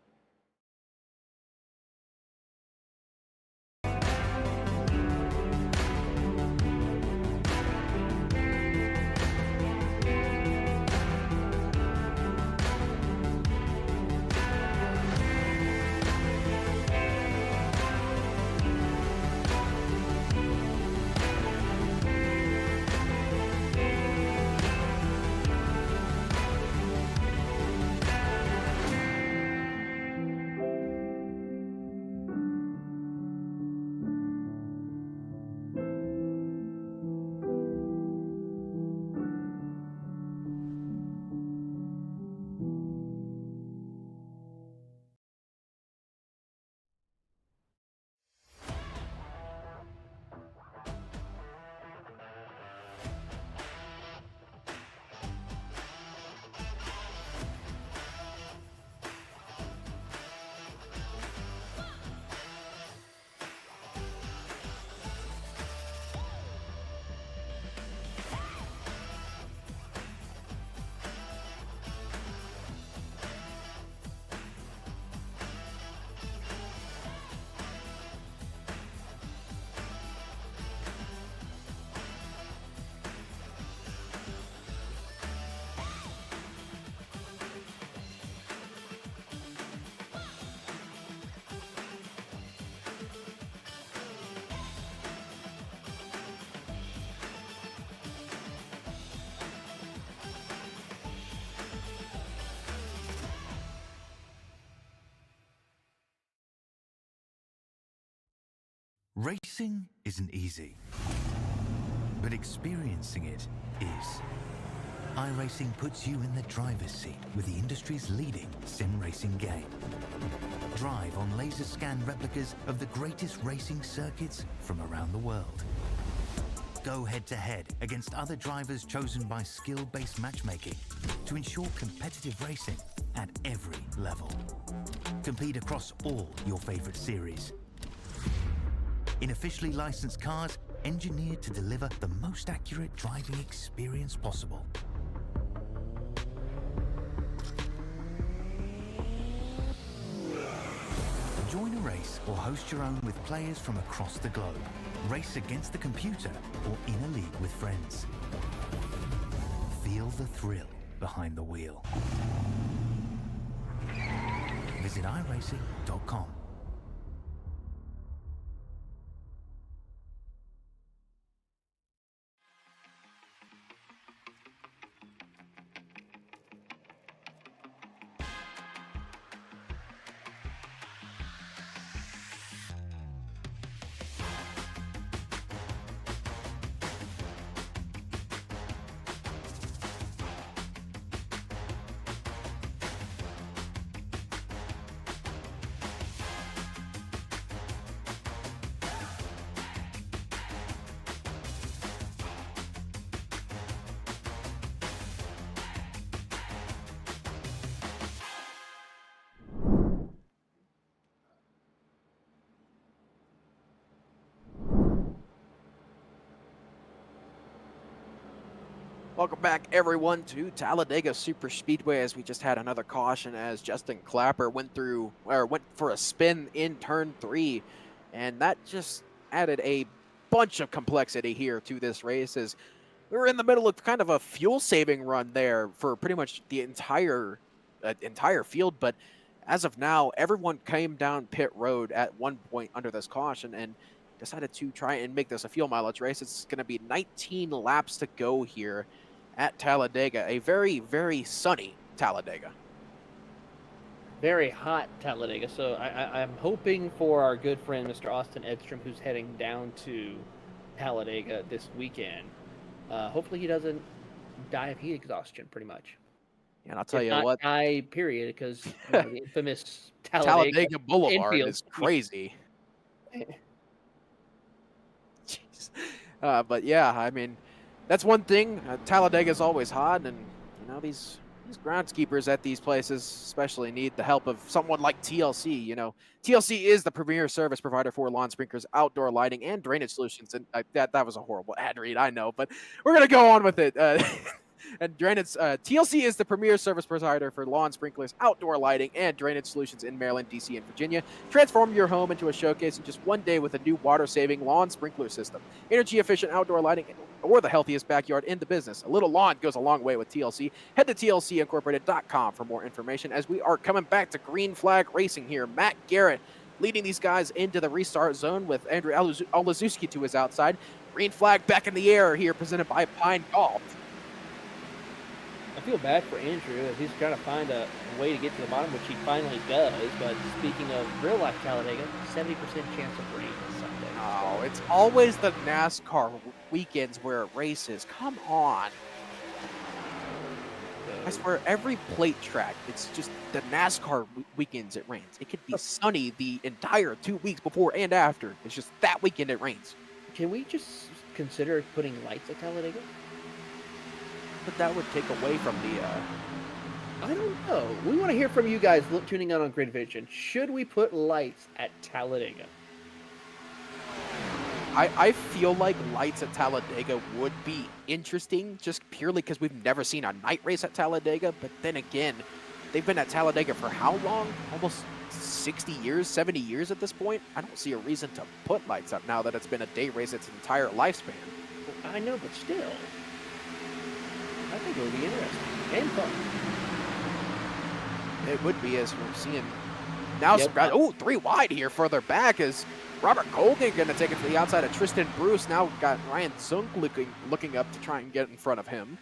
Racing isn't easy, but experiencing it is. iRacing puts you in the driver's seat with the industry's leading sim racing game. Drive on laser scan replicas of the greatest racing circuits from around the world. Go head-to-head against other drivers chosen by skill-based matchmaking to ensure competitive racing at every level. Compete across all your favorite series. In officially licensed cars, engineered to deliver the most accurate driving experience possible. Join a race or host your own with players from across the globe. Race against the computer or in a league with friends. Feel the thrill behind the wheel. Visit iRacing.com. Welcome back, everyone, to Talladega Superspeedway, as we just had another caution as Justin Clapper went for a spin in turn 3, and that just added a bunch of complexity here to this race, as we were in the middle of kind of a fuel-saving run there for pretty much the entire field. But as of now, everyone came down pit road at one point under this caution and decided to try and make this a fuel mileage race. It's going to be 19 laps to go here at Talladega, a very, very sunny Talladega. Very hot Talladega. So I'm hoping for our good friend, Mr. Austin Edstrom, who's heading down to Talladega this weekend. Hopefully he doesn't die of heat exhaustion, pretty much. Yeah, and I'll tell you what. Die, period, because the infamous Talladega Boulevard infield is crazy. Jeez. But yeah, I mean, that's one thing. Talladega is always hot, and you know these groundskeepers at these places especially need the help of someone like TLC. You know, TLC is the premier service provider for lawn sprinklers, outdoor lighting, and drainage solutions. And that was a horrible ad read, I know, but we're gonna go on with it. And drainage, TLC is the premier service provider for lawn sprinklers, outdoor lighting, and drainage solutions in Maryland, DC, and Virginia. Transform your home into a showcase in just one day with a new water-saving lawn sprinkler system. Energy-efficient outdoor lighting, or the healthiest backyard in the business. A little lawn goes a long way with TLC. Head to tlcincorporated.com for more information, as we are coming back to green flag racing here. Matt Garrett leading these guys into the restart zone with Andrew Olazuski to his outside. Green flag back in the air here, presented by Pine Golf. I feel bad for Andrew as he's trying to find a way to get to the bottom, which he finally does. But speaking of real life Talladega, 70% chance of rain this Sunday. Oh, it's always the NASCAR weekends where it races. Come on. I swear, every plate track, it's just the NASCAR weekends it rains. It could be sunny the entire 2 weeks before and after. It's just that weekend it rains. Can we just consider putting lights at Talladega? But that would take away from the... I don't know. We want to hear from you guys tuning in on Grid Vision. Should we put lights at Talladega? I feel like lights at Talladega would be interesting, just purely because we've never seen a night race at Talladega. But then again, they've been at Talladega for how long? Almost 60 years, 70 years at this point? I don't see a reason to put lights up now that it's been a day race its entire lifespan. I know, but still. I think it would be interesting and fun. It would be, as we're seeing now. Yep. Oh, 3 wide here further back is Robert Colgan going to take it to the outside of Tristan Bruce. Now got Ryan Zunk looking up to try and get in front of him.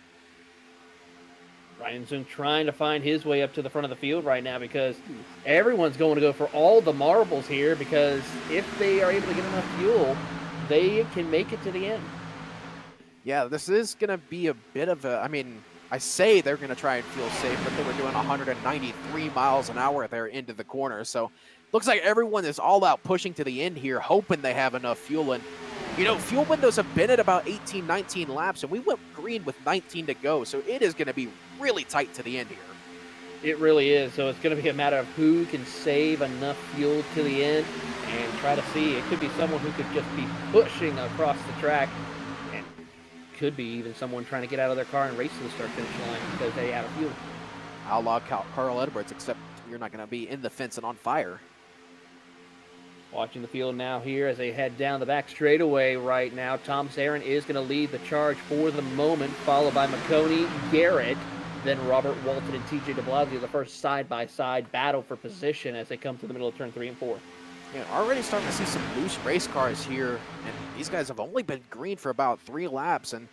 Ryan Zung trying to find his way up to the front of the field right now because everyone's going to go for all the marbles here because if they are able to get enough fuel, they can make it to the end. Yeah, this is going to be a bit of a, I mean, I say they're going to try and feel safe, but they were doing 193 miles an hour there into the corner. So looks like everyone is all out pushing to the end here, hoping they have enough fuel. And, you know, fuel windows have been at about 18, 19 laps, and we went green with 19 to go. So it is going to be really tight to the end here. It really is. So it's going to be a matter of who can save enough fuel to the end and try to see. It could be someone who could just be pushing across the track, and could be even someone trying to get out of their car and race to the start-finish line because they out of fuel. Outlaw Carl Edwards, except you're not going to be in the fence and on fire. Watching the field now here as they head down the back straightaway right now. Thomas Aaron is going to lead the charge for the moment, followed by McConey, Garrett, then Robert Walton and TJ de Blasio, the first side-by-side battle for position as they come to the middle of turn 3 and 4. Yeah, already starting to see some loose race cars here, and these guys have only been green for about 3 laps, and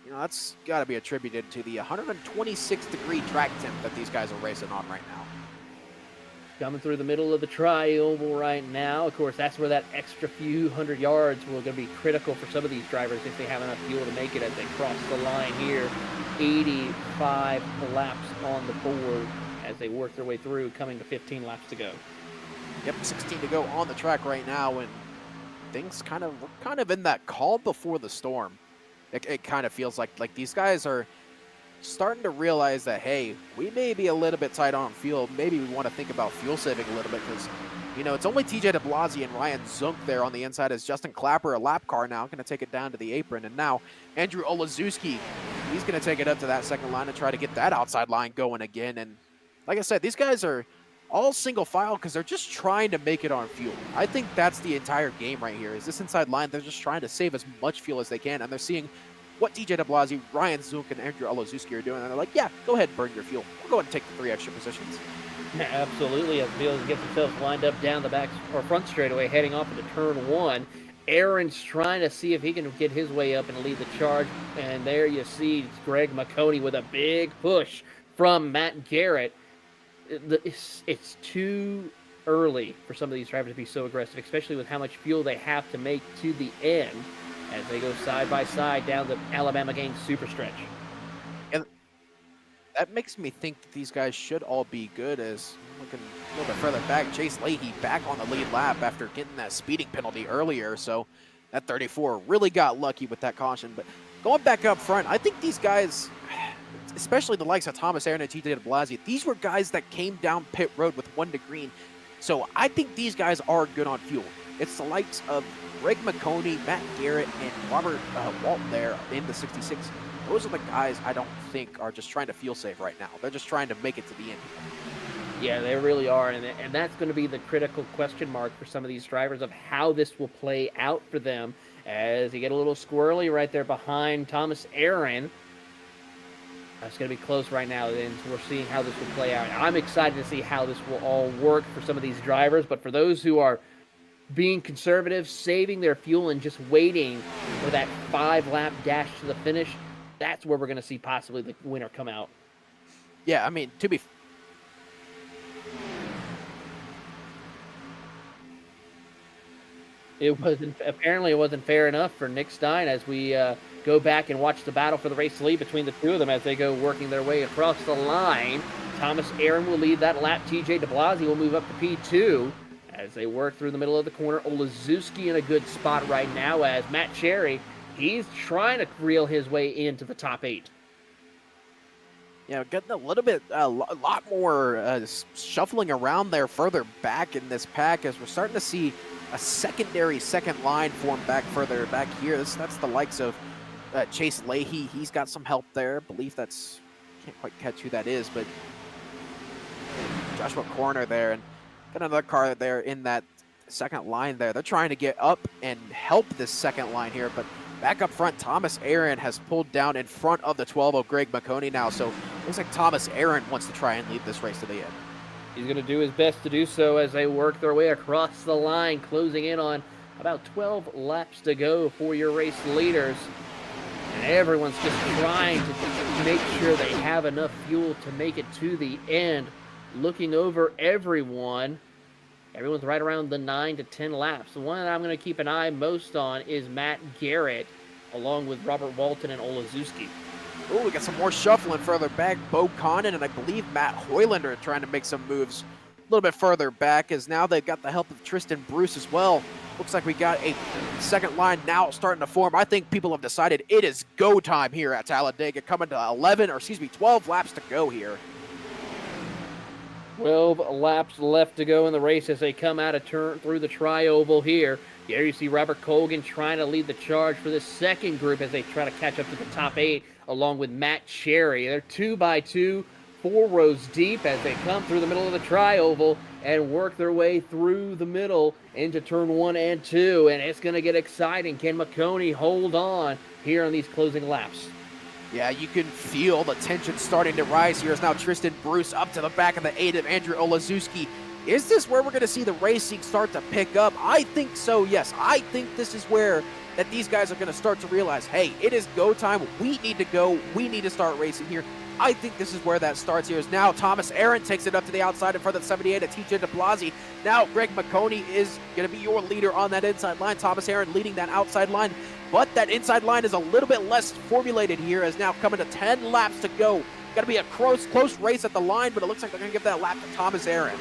you know that's got to be attributed to the 126-degree track temp that these guys are racing on right now. Coming through the middle of the tri-oval right now. Of course, that's where that extra few hundred yards will going to be critical for some of these drivers if they have enough fuel to make it as they cross the line here. 85 laps on the board as they work their way through, coming to 15 laps to go. Yep, 16 to go on the track right now, and things kind of in that calm before the storm. It kind of feels like these guys are starting to realize that, hey, we may be a little bit tight on fuel. Maybe we want to think about fuel saving a little bit because, you know, it's only TJ de Blasio and Ryan Zunk there on the inside as Justin Clapper, a lap car now, going to take it down to the apron. And now Andrew Olazewski, he's going to take it up to that second line and try to get that outside line going again. And like I said, these guys are all single file because they're just trying to make it on fuel. I think that's the entire game right here is this inside line. They're just trying to save as much fuel as they can, and they're seeing what TJ de Blasio, Ryan Zunk, and Andrew Olazewski are doing, and they're like, yeah, go ahead and burn your fuel. We'll go ahead and take the 3 extra positions. Yeah, absolutely. As Fields gets themselves lined up down the back or front straightaway, heading off into turn 1. Aaron's trying to see if he can get his way up and lead the charge, and there you see Greg McConey with a big push from Matt Garrett. It's too early for some of these drivers to be so aggressive, especially with how much fuel they have to make to the end as they go side by side down the Alabama gang super stretch. And that makes me think that these guys should all be good as looking a little bit further back. Chase Leahy back on the lead lap after getting that speeding penalty earlier. So that 34 really got lucky with that caution. But going back up front, I think these guys, especially the likes of Thomas Aaron and TJ de Blasio, these were guys that came down pit road with 1 to green. So I think these guys are good on fuel. It's the likes of Greg McConey, Matt Garrett, and Robert Walton there in the 66. Those are the guys I don't think are just trying to feel safe right now. They're just trying to make it to the end. Yeah, they really are, and that's going to be the critical question mark for some of these drivers of how this will play out for them as you get a little squirrely right there behind Thomas Aaron. That's going to be close right now, and we're seeing how this will play out. I'm excited to see how this will all work for some of these drivers, but for those who are being conservative, saving their fuel, and just waiting for that 5-lap dash to the finish, that's where we're going to see possibly the winner come out. Yeah, I mean, to be apparently it wasn't fair enough for Nick Stein as we go back and watch the battle for the race lead between the two of them as they go working their way across the line. Thomas Aaron will lead that lap. TJ de Blasio will move up to P2 as they work through the middle of the corner. Olazewski in a good spot right now as Matt Cherry, he's trying to reel his way into the top 8. Yeah, getting a little bit, a lot more shuffling around there further back in this pack as we're starting to see a secondary second line form back further back here. That's the likes of Chase Leahy. He's got some help there. I believe that's, can't quite catch who that is, but Joshua Corner there. And got another car there in that second line there. They're trying to get up and help this second line here, but back up front, Thomas Aaron has pulled down in front of the 12 of Greg McConey now. So looks like Thomas Aaron wants to try and lead this race to the end. He's going to do his best to do so as they work their way across the line, closing in on about 12 laps to go for your race leaders. And everyone's just trying to make sure they have enough fuel to make it to the end. Looking over everyone. Everyone's right around the 9 to 10 laps. The one that I'm going to keep an eye most on is Matt Garrett, along with Robert Walton and Olazewski. Oh, we got some more shuffling further back. Bo Condon and I believe Matt Hoylander are trying to make some moves a little bit further back, as now they've got the help of Tristan Bruce as well. Looks like we got a second line now starting to form. I think people have decided it is go time here at Talladega, coming to 12 laps to go here. 12 laps left to go in the race as they come out of turn through the tri-oval here. Here you see Robert Colgan trying to lead the charge for this second group as they try to catch up to the top 8 along with Matt Cherry. They're 2 by 2, 4 rows deep as they come through the middle of the tri-oval and work their way through the middle into turn 1 and 2. And it's going to get exciting. Can McConey hold on here on these closing laps? Yeah, you can feel the tension starting to rise here as now Tristan Bruce up to the back of the 8 of Andrew Olazewski. Is this where we're going to see the racing start to pick up? I think so, yes. I think this is where that these guys are going to start to realize, hey, it is go time. We need to go. We need to start racing here. I think this is where that starts here. Is now Thomas Aaron takes it up to the outside in front of the 78 of TJ DeBlasi. Now Greg McConey is going to be your leader on that inside line. Thomas Aaron leading that outside line. But that inside line is a little bit less formulated here, as now coming to 10 laps to go. Got to be a close race at the line, but it looks like they're going to give that lap to Thomas Aaron.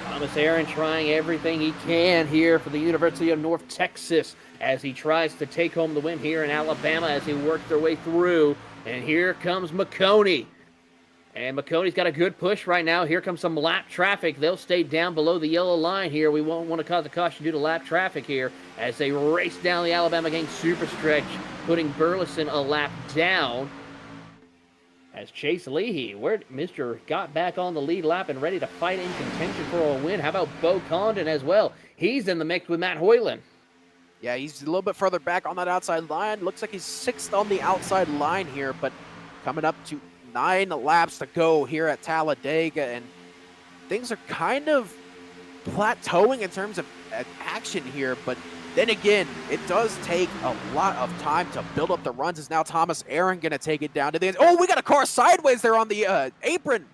Thomas Aaron trying everything he can here for the University of North Texas as he tries to take home the win here in Alabama as he works their way through. And here comes McConey. And McConey's got a good push right now. Here comes some lap traffic. They'll stay down below the yellow line here. We won't want to cause a caution due to lap traffic here as they race down the Alabama gang super stretch, putting Burleson a lap down. As Chase Leahy, where Mr. got back on the lead lap and ready to fight in contention for a win. How about Bo Condon as well? He's in the mix with Matt Hoyland. Yeah, he's a little bit further back on that outside line. Looks like he's 6th on the outside line here, but coming up to 9 laps to go here at Talladega, and things are kind of plateauing in terms of action here, but then again, it does take a lot of time to build up the runs. Is now Thomas Aaron going to take it down to the end? Oh, we got a car sideways there on the apron.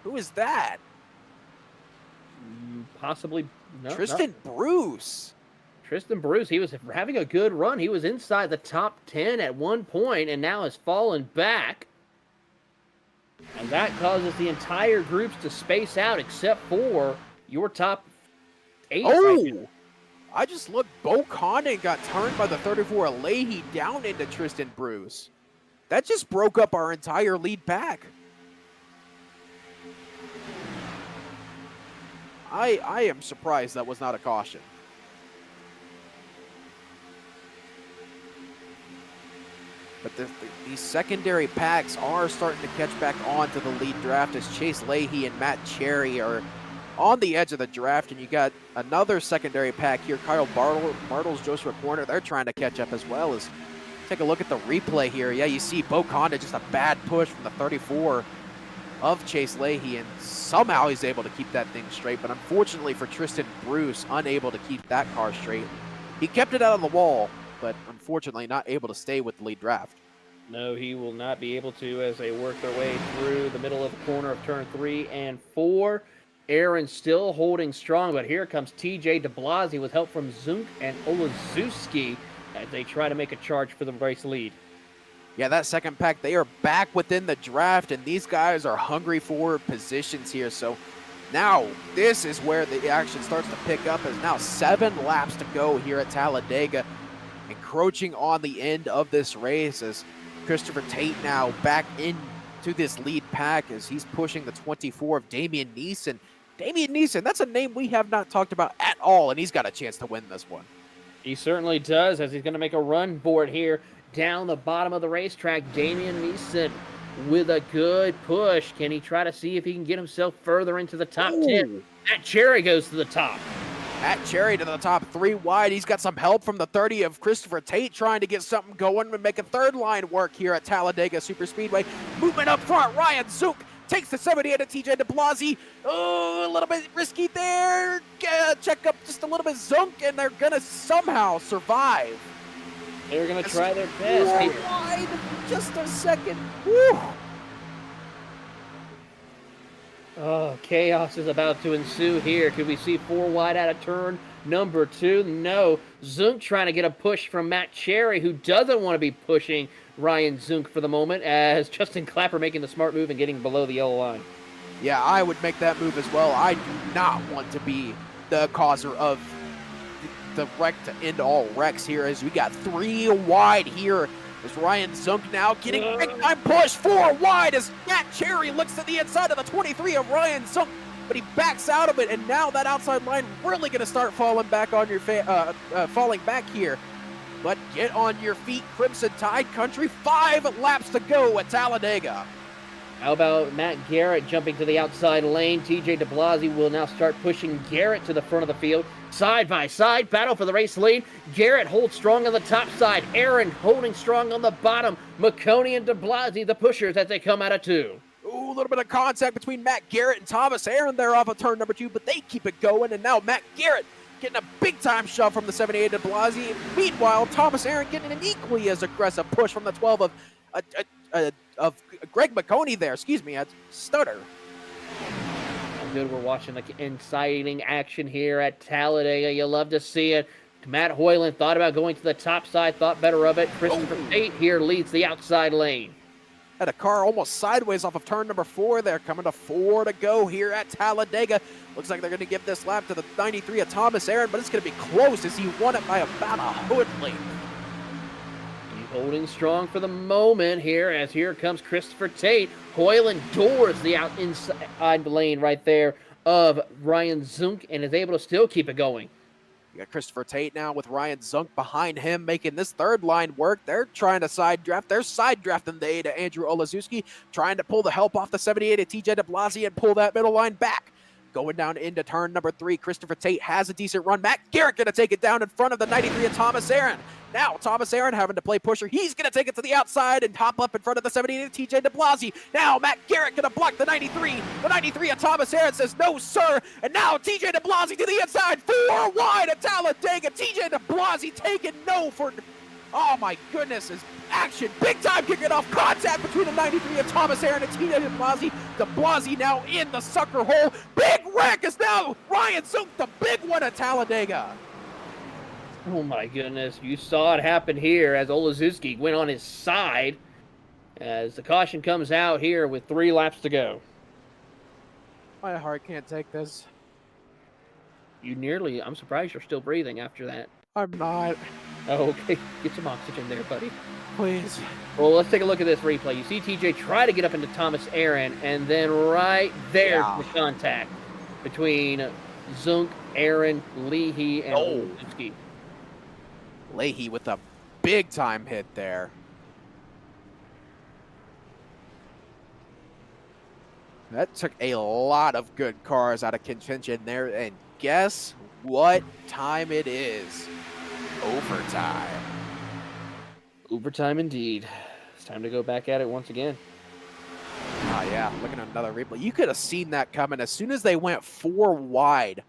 Who is that? Possibly no, Tristan Bruce. Tristan Bruce, he was having a good run. He was inside the top 10 at one point and now has fallen back. And that causes the entire groups to space out except for your top 8. Oh! Right, I just looked. Bo Condon got turned by the 34 Leahy down into Tristan Bruce. That just broke up our entire lead pack. I am surprised that was not a caution. But these secondary packs are starting to catch back on to the lead draft as Chase Leahy and Matt Cherry are on the edge of the draft, and you got another secondary pack here. Kyle Bartles, Joshua Corner, they're trying to catch up as well. As take a look at the replay here. Yeah, you see Bo Condon, just a bad push from the 34 of Chase Leahy, and somehow he's able to keep that thing straight. But unfortunately for Tristan Bruce, unable to keep that car straight. He kept it out of the wall, but unfortunately not able to stay with the lead draft. No, he will not be able to as they work their way through the middle of the corner of turn 3 and 4. Aaron still holding strong, but here comes TJ DeBlasi with help from Zunk and Olazewski as they try to make a charge for the race lead. Yeah, that second pack, they are back within the draft, and these guys are hungry for positions here. So now this is where the action starts to pick up, as now 7 laps to go here at Talladega, encroaching on the end of this race as Christopher Tate now back into this lead pack as he's pushing the 24 of Damian Neeson. Damian Neeson, that's a name we have not talked about at all, and he's got a chance to win this one. He certainly does, as he's going to make a run for it here down the bottom of the racetrack. Damian Neeson with a good push. Can he try to see if he can get himself further into the top 10? Matt Cherry goes to the top. Matt Cherry to the top, 3 wide. He's got some help from the 30 of Christopher Tate trying to get something going and make a third line work here at Talladega Superspeedway. Movement up front, Ryan Zook takes the 78 of TJ DeBlasi. Oh, a little bit risky there. Check up just a little bit Zunk, and they're going to somehow survive. They're going to try their best here. Wide, just a second. Woo. Oh, chaos is about to ensue here. Could we see 4 wide out of turn number 2? No. Zunk trying to get a push from Matt Cherry, who doesn't want to be pushing Ryan Zunk for the moment, as Justin Clapper making the smart move and getting below the yellow line. Yeah, I would make that move as well. I do not want to be the causer of the wreck to end all wrecks here, as we got 3 wide here. As Ryan Zunk now getting a big time push 4 wide as Matt Cherry looks to the inside of the 23 of Ryan Zunk, but he backs out of it, and now that outside line really going to start falling back on your falling back here. But get on your feet, Crimson Tide Country. 5 laps to go at Talladega. How about Matt Garrett jumping to the outside lane? TJ DeBlasi will now start pushing Garrett to the front of the field. Side by side, battle for the race lead. Garrett holds strong on the top side. Aaron holding strong on the bottom. McConey and DeBlasi, the pushers, as they come out of 2. Ooh, a little bit of contact between Matt Garrett and Thomas Aaron there off of turn number 2, but they keep it going, and now Matt Garrett getting a big-time shove from the 78 of DeBlasi. Meanwhile, Thomas Aaron getting an equally as aggressive push from the 12 of Greg McConey there. Excuse me, I stutter. Good, we're watching like exciting action here at Talladega. You love to see it. Matt Hoyland thought about going to the top side, thought better of it. Christopher Tate here leads the outside lane. Had a car almost sideways off of turn number 4 there, coming to 4 to go here at Talladega. Looks like they're going to give this lap to the 93 of Thomas Aaron, but it's going to be close as he won it by about a hood length. Holding strong for the moment here, as here comes Christopher Tate. Hoyland doors the inside lane right there of Ryan Zunk and is able to still keep it going. You got Christopher Tate now with Ryan Zunk behind him, making this third line work. They're trying to side draft. They're side drafting the 8 to Andrew Olazewski, trying to pull the help off the 78 of TJ DeBlasi and pull that middle line back. Going down into turn number 3, Christopher Tate has a decent run. Matt Garrett going to take it down in front of the 93 of Thomas Aaron. Now Thomas Aaron having to play pusher. He's going to take it to the outside and hop up in front of the 78 of TJ DeBlasi. Now Matt Garrett going to block the 93. The 93 of Thomas Aaron says, no, sir. And now TJ DeBlasi to the inside. 4 wide at Talladega. TJ DeBlasi taking no for... Oh, my goodness, is action. Big time kicking off. Contact between the 93 of Thomas Aaron and TJ DeBlasi. DeBlasi now in the sucker hole. Big wreck is now Ryan Zunk, the big one at Talladega. Oh, my goodness. You saw it happen here as Olazewski went on his side as the caution comes out here with 3 laps to go. My heart can't take this. I'm surprised you're still breathing after that. I'm not. Oh, okay. Get some oxygen there, buddy. Please. Well, let's take a look at this replay. You see TJ try to get up into Thomas Aaron, and then right there's the contact between Zunk, Aaron, Leahy, and Olazewski. Leahy with a big-time hit there. That took a lot of good cars out of contention there, and guess what time it is? Overtime. Overtime indeed. It's time to go back at it once again. Oh, yeah. Looking at another replay. You could have seen that coming. As soon as they went 4 wide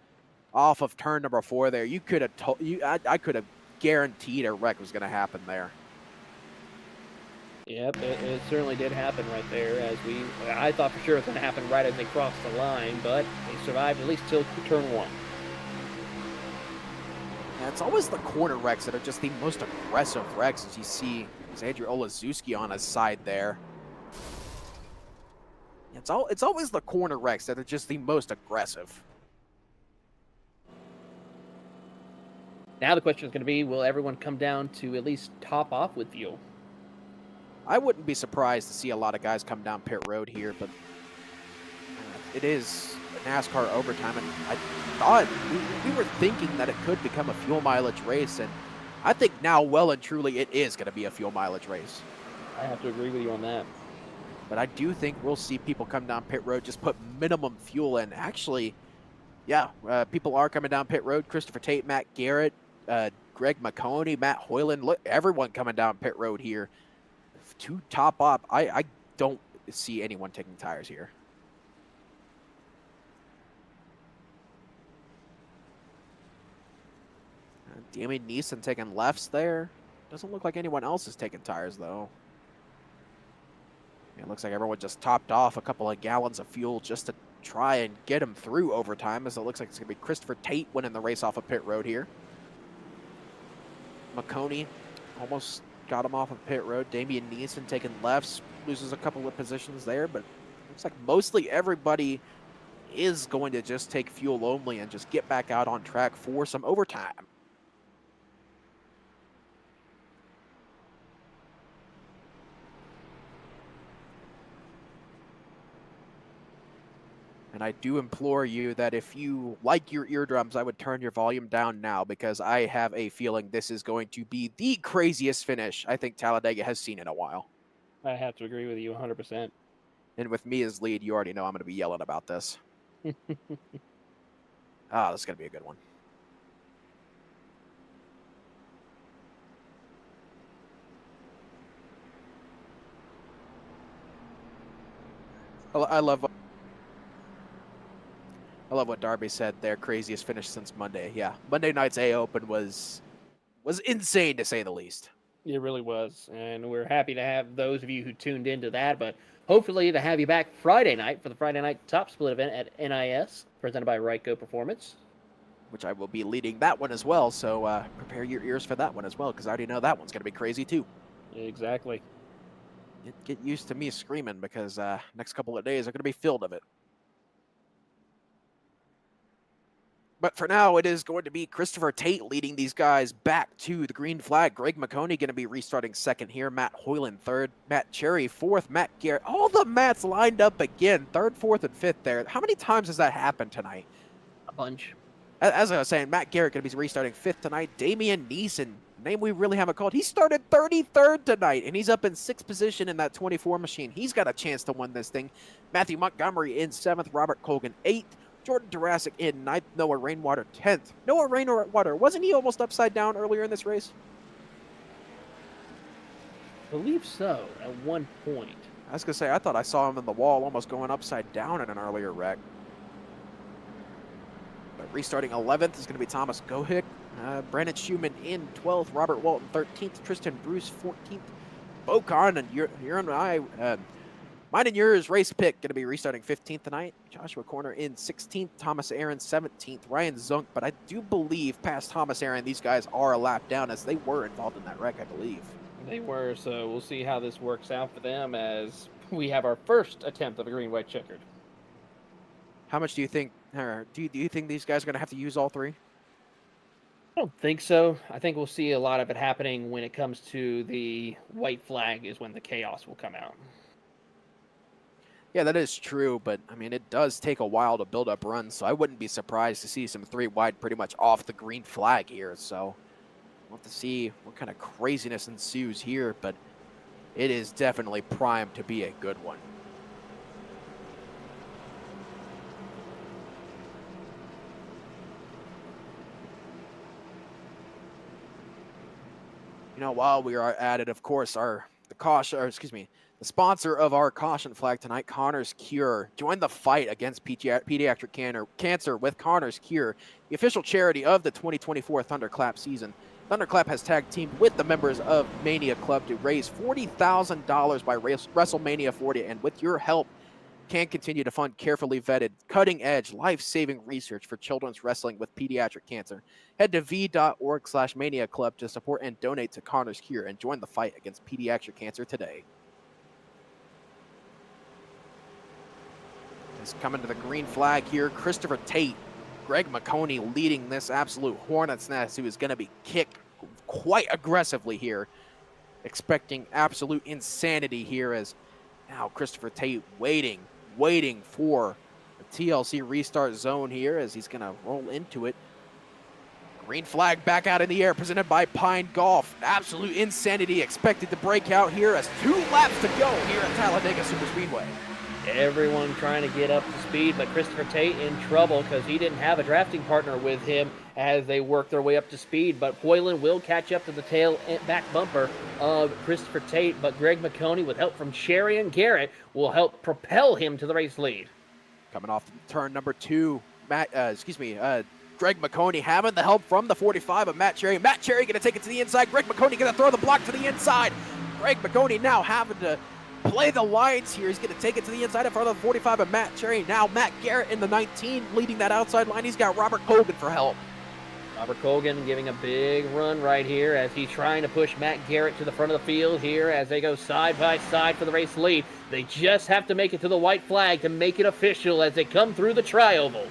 off of turn number 4 there, you could have told you. I could have guaranteed a wreck was going to happen there. Yep, it certainly did happen right there. I thought for sure it was going to happen right as they crossed the line, but they survived at least till turn 1. Yeah, it's always the corner wrecks that are just the most aggressive wrecks, as you see Andrew Olazewski on his side there. It's always the corner wrecks that are just the most aggressive. Now the question is going to be, will everyone come down to at least top off with fuel? I wouldn't be surprised to see a lot of guys come down pit road here, but it is NASCAR overtime, and I thought we were thinking that it could become a fuel mileage race, and I think now well and truly it is going to be a fuel mileage race. I have to agree with you on that. But I do think we'll see people come down pit road, just put minimum fuel in. Actually, yeah, people are coming down pit road. Christopher Tate, Matt Garrett, Greg McConey, Matt Hoyland, look, everyone coming down pit road here to top up. I don't see anyone taking tires here. Damien Neeson taking lefts there. Doesn't look like anyone else is taking tires, though. It looks like everyone just topped off a couple of gallons of fuel just to try and get him through overtime, as it looks like it's going to be Christopher Tate winning the race off of pit road here. McConey almost got him off of pit road. Damian Neeson taking lefts, loses a couple of positions there, but looks like mostly everybody is going to just take fuel only and just get back out on track for some overtime. And I do implore you that if you like your eardrums, I would turn your volume down now, because I have a feeling this is going to be the craziest finish I think Talladega has seen in a while. I have to agree with you 100%. And with me as lead, you already know I'm going to be yelling about this. This is going to be a good one. I love what Darby said, their craziest finish since Monday. Yeah, Monday night's A-Open was insane, to say the least. It really was, and we're happy to have those of you who tuned into that, but hopefully to have you back Friday night for the Friday night top split event at NIS, presented by Ryco Performance. Which I will be leading that one as well, so prepare your ears for that one as well, because I already know that one's going to be crazy too. Exactly. Get used to me screaming, because next couple of days are going to be filled of it. But for now, it is going to be Christopher Tate leading these guys back to the green flag. Greg McConey going to be restarting second here. Matt Hoyland third. Matt Cherry fourth. Matt Garrett. All the Matts lined up again. Third, fourth, and fifth there. How many times has that happened tonight? A bunch. As I was saying, Matt Garrett going to be restarting fifth tonight. Damian Neeson, name we really haven't called. He started 33rd tonight, and he's up in sixth position in that 24 machine. He's got a chance to win this thing. Matthew Montgomery in seventh. Robert Colgan eighth. Jordan Jurassic in ninth. Noah Rainwater 10th. Noah Rainwater, wasn't he almost upside down earlier in this race? I believe so, at one point. I was going to say, I thought I saw him in the wall almost going upside down in an earlier wreck. But restarting 11th is going to be Thomas Gohick. Brandon Schumann in 12th. Robert Walton 13th. Tristan Bruce 14th. Bo Kahn and mine and yours race pick going to be restarting 15th tonight. Joshua Corner in 16th. Thomas Aaron 17th. Ryan Zunk, but I do believe past Thomas Aaron, these guys are a lap down, as they were involved in that wreck, I believe. They were, so we'll see how this works out for them as we have our first attempt of a green-white checkered. How much do you think, or do you think these guys are going to have to use all three? I don't think so. I think we'll see a lot of it happening when it comes to the white flag is when the chaos will come out. Yeah, that is true, but, I mean, it does take a while to build up runs, so I wouldn't be surprised to see some three wide pretty much off the green flag here, so we'll have to see what kind of craziness ensues here, but it is definitely primed to be a good one. You know, while we are at it, of course, the sponsor of our caution flag tonight, Connors Cure. Join the fight against pediatric cancer with Connors Cure, the official charity of the 2024 Thunderclap season. Thunderclap has tag teamed with the members of Mania Club to raise $40,000 by WrestleMania 40, and with your help, can continue to fund carefully vetted, cutting-edge, life-saving research for children's wrestling with pediatric cancer. Head to v.org/Mania Club to support and donate to Connors Cure and join the fight against pediatric cancer today. Is coming to the green flag here. Christopher Tate, Greg McConey leading this absolute hornet's nest, who is going to be kicked quite aggressively here. Expecting absolute insanity here, as now Christopher Tate waiting for the TLC restart zone here, as he's going to roll into it. Green flag back out in the air, presented by Pine Golf. Absolute insanity expected to break out here as 2 laps to go here at Talladega Superspeedway. Everyone trying to get up to speed, but Christopher Tate in trouble because he didn't have a drafting partner with him as they work their way up to speed. But Hoyland will catch up to the tail back bumper of Christopher Tate, but Greg McConey, with help from Sherry and Garrett, will help propel him to the race lead. Coming off turn number 2, Greg McConey having the help from the 45 of Matt Cherry. Matt Cherry going to take it to the inside. Greg McConey going to throw the block to the inside. Greg McConey now having to play the lines here. He's going to take it to the inside in front of the 45 of Matt Cherry. Now Matt Garrett in the 19 leading that outside line. He's got Robert Colgan for help. Robert Colgan giving a big run right here as he's trying to push Matt Garrett to the front of the field here as they go side by side for the race lead. They just have to make it to the white flag to make it official as they come through the tri-oval.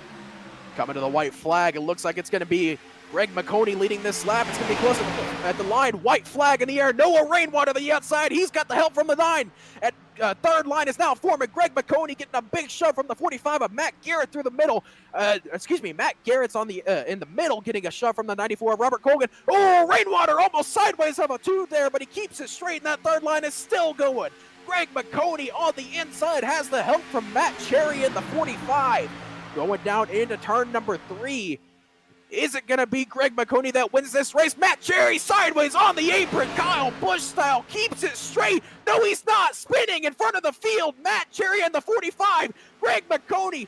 Coming to the white flag, it looks like it's going to be Greg McConey leading this lap. It's going to be close at the line. White flag in the air. Noah Rainwater to the outside. He's got the help from the 9. At third line is now forming. Greg McConey getting a big shove from the 45 of Matt Garrett through the middle. Matt Garrett's on the in the middle getting a shove from the 94 of Robert Colgan. Oh, Rainwater almost sideways of a 2 there, but he keeps it straight, and that third line is still going. Greg McConey on the inside has the help from Matt Cherry in the 45. Going down into turn number 3. Is it going to be Greg McConey that wins this race? Matt Cherry sideways on the apron. Kyle Busch style keeps it straight. No, he's not. Spinning in front of the field. Matt Cherry in the 45. Greg McConey,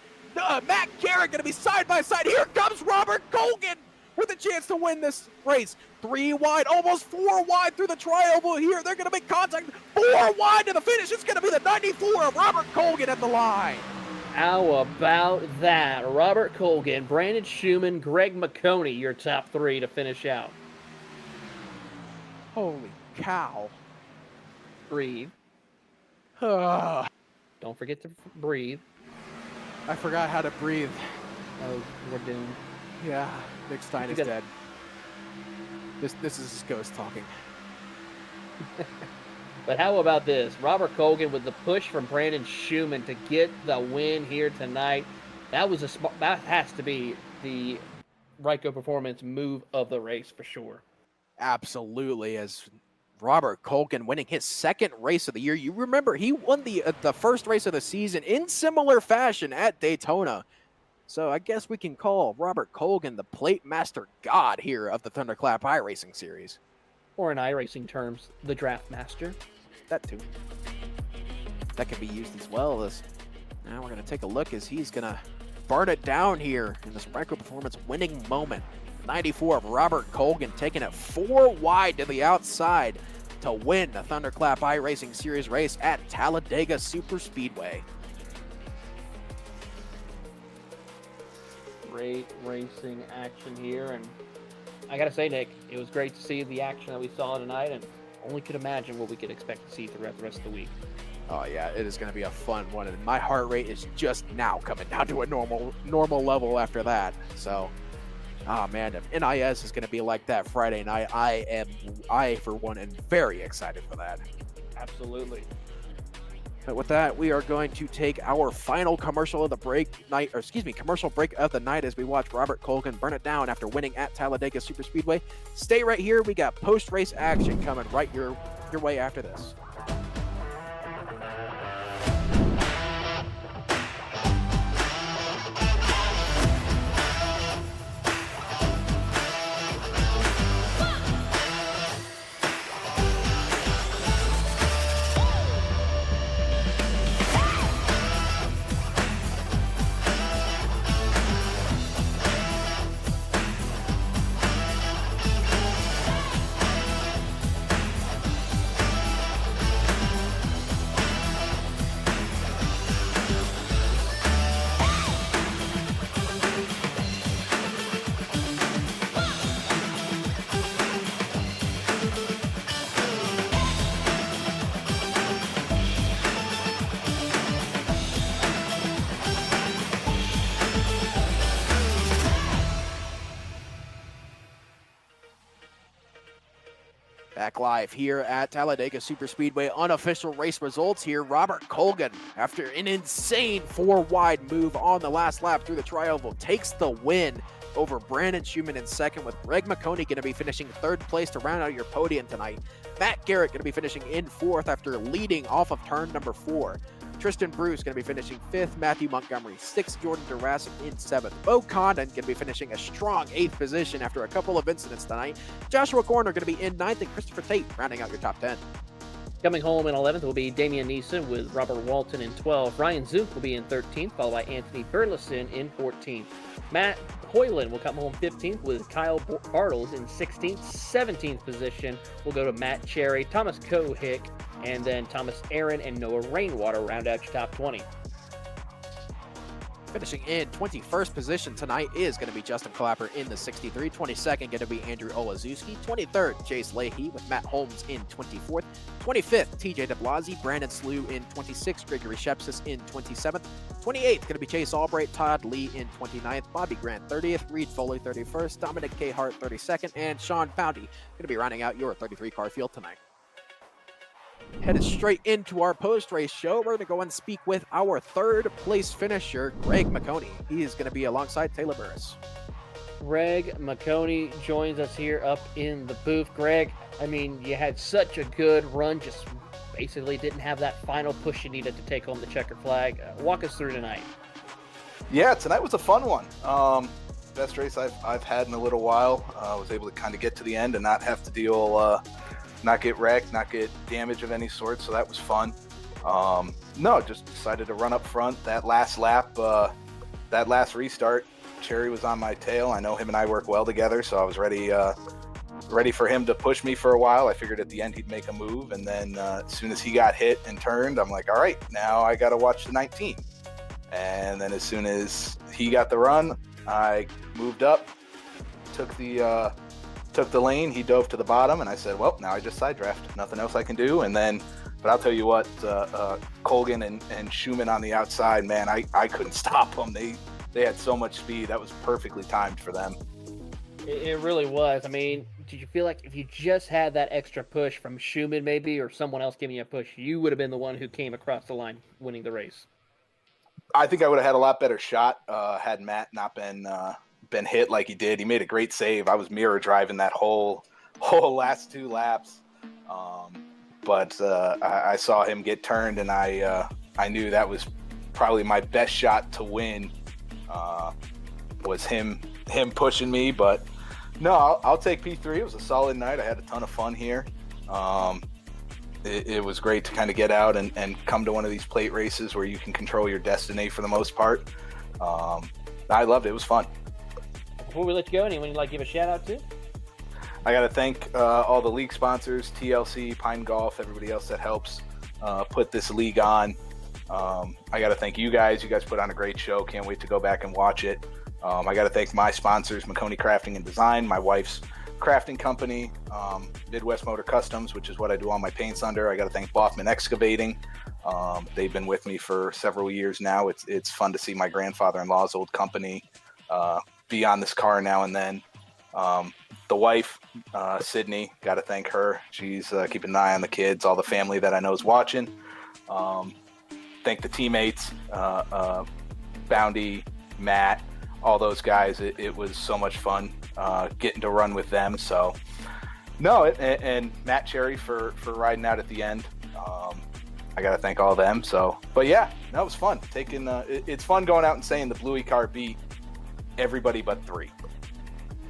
Matt Garrett going to be side by side. Here comes Robert Colgan with a chance to win this race. 3 wide, almost 4 wide through the tri-oval here. They're going to make contact. 4 wide to the finish. It's going to be the 94 of Robert Colgan at the line. How about that? Robert Colgan, Brandon Schumann, Greg McConey, your top 3 to finish out. Holy cow. Breathe. Don't forget to breathe. I forgot how to breathe. Oh, we're doomed. Yeah, Nick Stein is dead. This is his ghost talking. But how about this? Robert Colgan with the push from Brandon Schumann to get the win here tonight. That has to be the Ryko Performance move of the race for sure. Absolutely, as Robert Colgan winning his 2nd race of the year. You remember he won the first race of the season in similar fashion at Daytona. So I guess we can call Robert Colgan the plate master god here of the Thunderclap iRacing series. Or in iRacing terms, the draft master. That too. That can be used as well. As now we're going to take a look as he's going to burn it down here in this Ryko Performance winning moment. 94 of Robert Colgan taking it 4 wide to the outside to win the Thunderclap iRacing Series race at Talladega Superspeedway. Great racing action here, and I gotta say, Nick, it was great to see the action that we saw tonight, and only could imagine what we could expect to see throughout the rest of the week. Oh yeah, it is going to be a fun one, and my heart rate is just now coming down to a normal level after that. So, oh man, if NIS is going to be like that Friday night, I for one am very excited for that. Absolutely. But with that, we are going to take our final commercial of the commercial break of the night as we watch Robert Colgan burn it down after winning at Talladega Superspeedway. Stay right here. We got post-race action coming right your way after this. Back live here at Talladega Superspeedway. Unofficial race results here. Robert Colgan, after an insane 4-wide move on the last lap through the tri-oval, takes the win over Brandon Schumann in 2nd, with Greg McConey going to be finishing 3rd place to round out your podium tonight. Matt Garrett going to be finishing in 4th after leading off of turn number 4. Tristan Bruce going to be finishing 5th, Matthew Montgomery 6th, Jordan Durasic in 7th. Bo Condon going to be finishing a strong 8th position after a couple of incidents tonight. Joshua Corner going to be in 9th, and Christopher Tate rounding out your top 10. Coming home in 11th will be Damian Neeson with Robert Walton in 12th. Ryan Zook will be in 13th, followed by Anthony Burleson in 14th. Matt Hoyland will come home 15th with Kyle Bartles in 16th. 17th position will go to Matt Cherry, Thomas Kohick, and then Thomas Aaron and Noah Rainwater round out your top 20. Finishing in 21st position tonight is going to be Justin Clapper in the 63. 22nd going to be Andrew Olazewski. 23rd, Chase Leahy with Matt Holmes in 24th. 25th, TJ DeBlasi, Brandon Slew in 26th, Gregory Shepsis in 27th. 28th going to be Chase Albright, Todd Lee in 29th, Bobby Grant 30th, Reed Foley 31st, Dominic K. Hart 32nd, and Sean Foundy going to be rounding out your 33-car field tonight. Headed straight into our post-race show, we're going to go and speak with our third place finisher, Greg McConey. He is going to be alongside Taylor Burris. Greg McConey joins us here up in the booth. Greg, I mean, you had such a good run, just basically didn't have that final push you needed to take home the checker flag. Walk us through tonight. Yeah, tonight was a fun one. Best race I've had in a little while. I was able to kind of get to the end and not have to deal not get wrecked, not get damage of any sort, so that was fun. No, just decided to run up front. That last lap, that last restart, Cherry was on my tail. I know him and I work well together, so I was ready for him to push me for a while. I figured at the end he'd make a move, and then as soon as he got hit and turned, I'm like, all right, now I got to watch the 19. And then as soon as he got the run, I moved up, took the lane, he dove to the bottom, and I said, well, now I just side draft. Nothing else I can do. And then, but I'll tell you what, Colgan and Schumann on the outside, man, I couldn't stop them. They had so much speed. That was perfectly timed for them. It really was. I mean, did you feel like if you just had that extra push from Schumann maybe, or someone else giving you a push, you would have been the one who came across the line winning the race? I think I would have had a lot better shot had Matt not been hit like he did. He made a great save. I was mirror driving that whole last two laps, but I saw him get turned, and I knew that was probably my best shot to win. Was him pushing me, but no, I'll take P3. It was a solid night. I had a ton of fun here. It was great to kind of get out and come to one of these plate races where you can control your destiny for the most part. I loved it. It was fun. Before we let you go, anyone you'd like to give a shout out to? I got to thank all the league sponsors, TLC, Pine Golf, everybody else that helps put this league on. I got to thank you guys. You guys put on a great show. Can't wait to go back and watch it. I got to thank my sponsors, McConey Crafting and Design, my wife's crafting company, Midwest Motor Customs, which is what I do all my paints under. I got to thank Boffman Excavating. They've been with me for several years now. It's fun to see my grandfather-in-law's old company be on this car now and then. The wife, Sydney, got to thank her. She's keeping an eye on the kids, all the family that I know is watching. Thank the teammates, Boundy, Matt, all those guys. It was so much fun getting to run with them. So, no, and Matt Cherry for riding out at the end. I got to thank all of them. So, but yeah, that was fun. It's fun going out and saying the Bluey car beat everybody but three.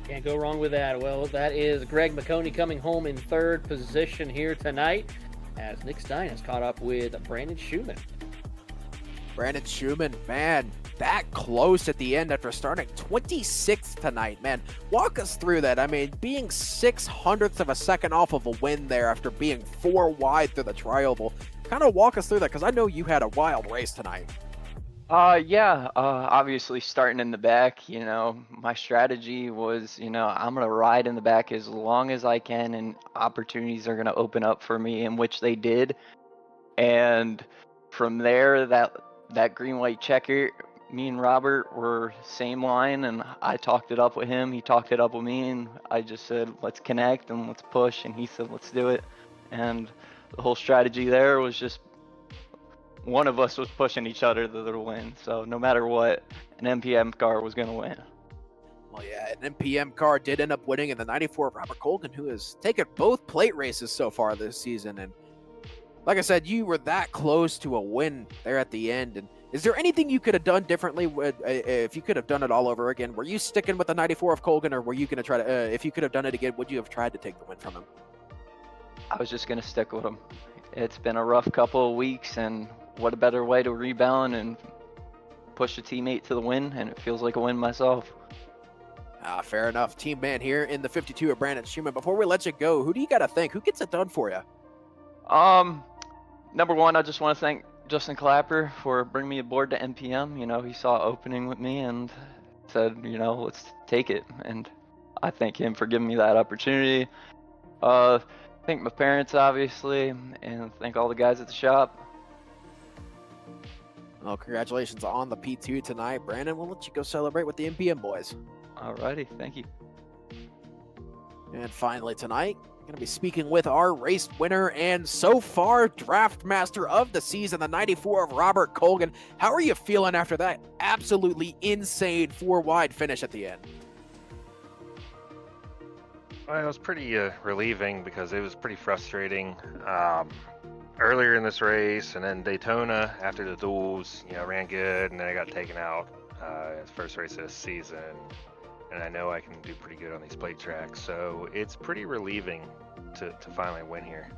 Can't go wrong with that. Well, that is Greg McConey coming home in third position here tonight as Nick Stein has caught up with Brandon Schumann. Brandon Schumann, man, that close at the end after starting 26th tonight, man. Walk us through that. I mean, being 0.06 of a second off of a win there after being 4 wide through the tri-oval. Kind of walk us through that, because I know you had a wild race tonight. Obviously starting in the back, my strategy was, I'm going to ride in the back as long as I can, and opportunities are going to open up for me, in which they did. And from there, that green-white checker, me and Robert were same line, and I talked it up with him. He talked it up with me, and I just said, let's connect and let's push. And he said, let's do it. And the whole strategy there was just one of us was pushing each other to the win. So no matter what, an MPM car was going to win. Well, yeah, an MPM car did end up winning in the 94 of Robert Colgan, who has taken both plate races so far this season. And like I said, you were that close to a win there at the end. And is there anything you could have done differently if you could have done it all over again? Were you sticking with the 94 of Colgan, or were you going to try to, if you could have done it again, would you have tried to take the win from him? I was just going to stick with him. It's been a rough couple of weeks, and what a better way to rebound and push a teammate to the win, and it feels like a win myself. Fair enough. Team man here in the 52 of Brandon Schumann. Before we let you go, who do you got to thank? Who gets it done for you? Number one, I just want to thank Justin Clapper for bringing me aboard to NPM. You know, he saw opening with me and said, you know, let's take it. And I thank him for giving me that opportunity. Thank my parents, obviously, and thank all the guys at the shop. Well, congratulations on the P2 tonight. Brandon, we'll let you go celebrate with the NPM boys. Alrighty, thank you. And finally tonight, we're going to be speaking with our race winner and so far draft master of the season, the 94 of Robert Colgan. How are you feeling after that absolutely insane 4-wide finish at the end? Well, it was pretty relieving because it was pretty frustrating earlier in this race, and then Daytona after the duels, you know, ran good, and then I got taken out as first race of the season. And I know I can do pretty good on these plate tracks, so it's pretty relieving to finally win here.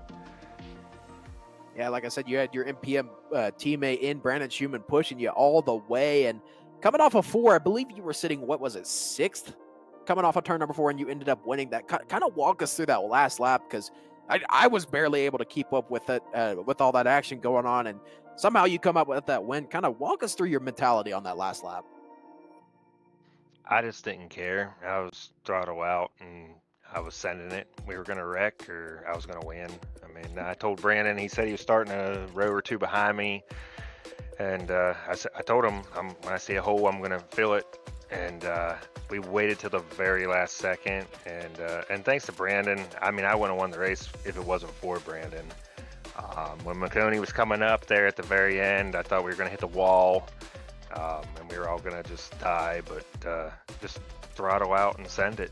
Yeah, like I said, you had your NPM teammate in Brandon Schumann pushing you all the way, and coming off of 4, I believe you were sitting, what was it, 6th? Coming off of turn number 4, and you ended up winning that. Kind of walk us through that last lap, because I was barely able to keep up with it, with all that action going on, and somehow you come up with that win. Kind of walk us through your mentality on that last lap. I just didn't care. I was throttle out, and I was sending it. We were going to wreck, or I was going to win. I mean, I told Brandon, he said he was starting a row or two behind me, and I told him, when I see a hole, I'm going to fill it. And we waited till the very last second, and thanks to Brandon, I mean, I wouldn't have won the race if it wasn't for Brandon. When McConey was coming up there at the very end, I thought we were going to hit the wall, and we were all going to just die, but just throttle out and send it.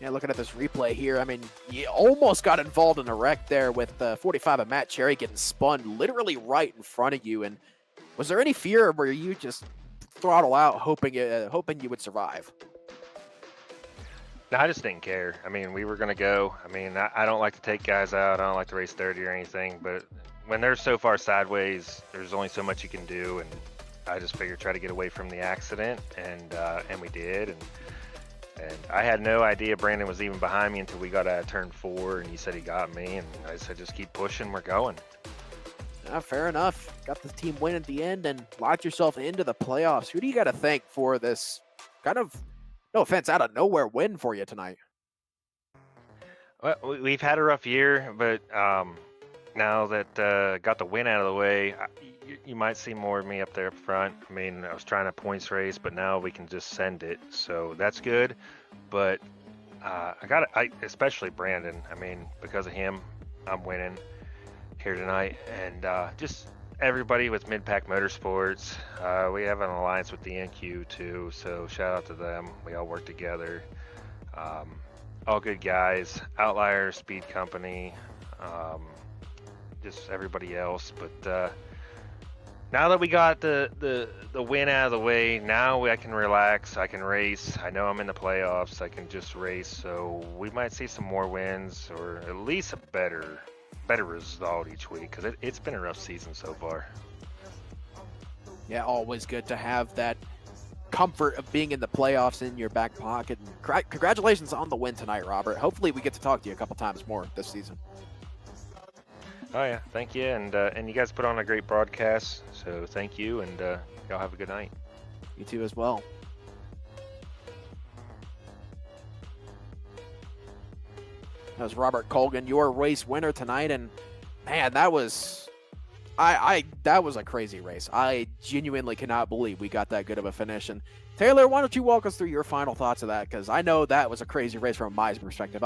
Yeah, looking at this replay here, I mean, you almost got involved in a wreck there with 45 of Matt Cherry getting spun literally right in front of you. And was there any fear where you just throttle out, hoping you would survive? No, I just didn't care. I mean, we were going to go. I mean, I don't like to take guys out. I don't like to race dirty or anything. But when they're so far sideways, there's only so much you can do. And I just figured try to get away from the accident. And we did. And I had no idea Brandon was even behind me until we got out of turn 4. And he said he got me. And I said, just keep pushing. We're going. Fair enough. Got the team win at the end and locked yourself into the playoffs. Who do you got to thank for this kind of, no offense, out of nowhere win for you tonight? Well, we've had a rough year, but now that got the win out of the way, you might see more of me up there up front. I mean, I was trying to points race, but now we can just send it, so that's good. But especially Brandon. I mean, because of him, I'm winning here tonight, and just everybody with Midpack Motorsports. We have an alliance with the NQ too, so shout out to them. We all work together. All good guys. Outlier Speed Company, just everybody else. But now that we got the win out of the way, now I can relax. I can race. I know I'm in the playoffs. I can just race. So we might see some more wins, or at least a better result each week, because it's been a rough season so far. Yeah, always good to have that comfort of being in the playoffs in your back pocket. And congratulations on the win tonight, Robert. Hopefully we get to talk to you a couple times more this season. Oh yeah, thank you, and you guys put on a great broadcast, so thank you, and y'all have a good night. You too as well. That was Robert Colgan, your race winner tonight, and man, that was that was a crazy race. I genuinely cannot believe we got that good of a finish. And Taylor, why don't you walk us through your final thoughts of that? Because I know that was a crazy race from my perspective.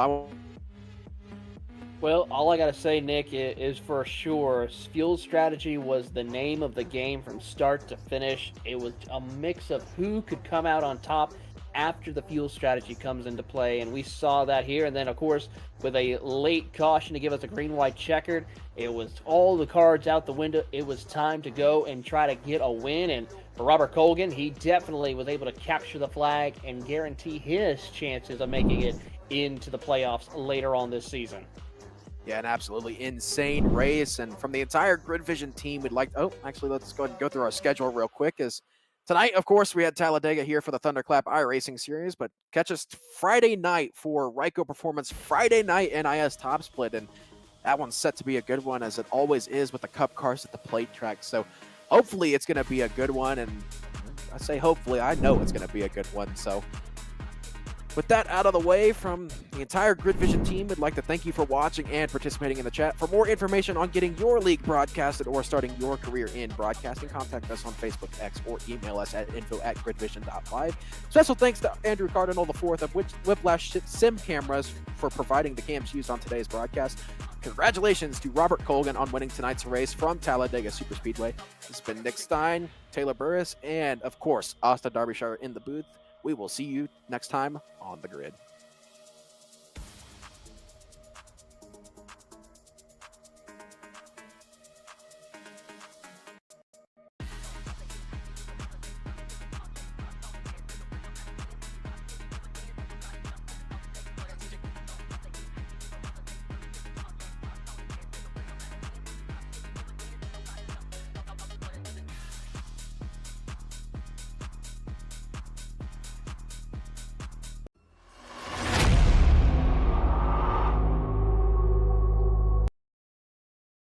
Well, all I got to say, Nick, is for sure, fuel strategy was the name of the game from start to finish. It was a mix of who could come out on top after the fuel strategy comes into play, and we saw that here. And then, of course, with a late caution to give us a green-white checkered, it was all the cards out the window. It was time to go and try to get a win. And for Robert Colgan, he definitely was able to capture the flag and guarantee his chances of making it into the playoffs later on this season. Yeah, an absolutely insane race. And from the entire Grid Vision team, we'd like, let's go ahead and go through our schedule real quick, as Tonight, of course, we had Talladega here for the Thunderclap iRacing Series, but catch us Friday night for Ryko Performance Friday Night NIS Top Split, and that one's set to be a good one, as it always is with the Cup cars at the plate track. So hopefully it's going to be a good one, and I say hopefully, I know it's going to be a good one. So with that out of the way, from the entire Grid Vision team, we'd like to thank you for watching and participating in the chat. For more information on getting your league broadcasted or starting your career in broadcasting, contact us on Facebook, X, or email us at info@gridvision.live. Special thanks to Andrew Cardinal IV of Whiplash Sim Cameras for providing the cams used on today's broadcast. Congratulations to Robert Colgan on winning tonight's race from Talladega Superspeedway. This has been Nick Stein, Taylor Burris, and of course, Asta Derbyshire in the booth. We will see you next time on the grid.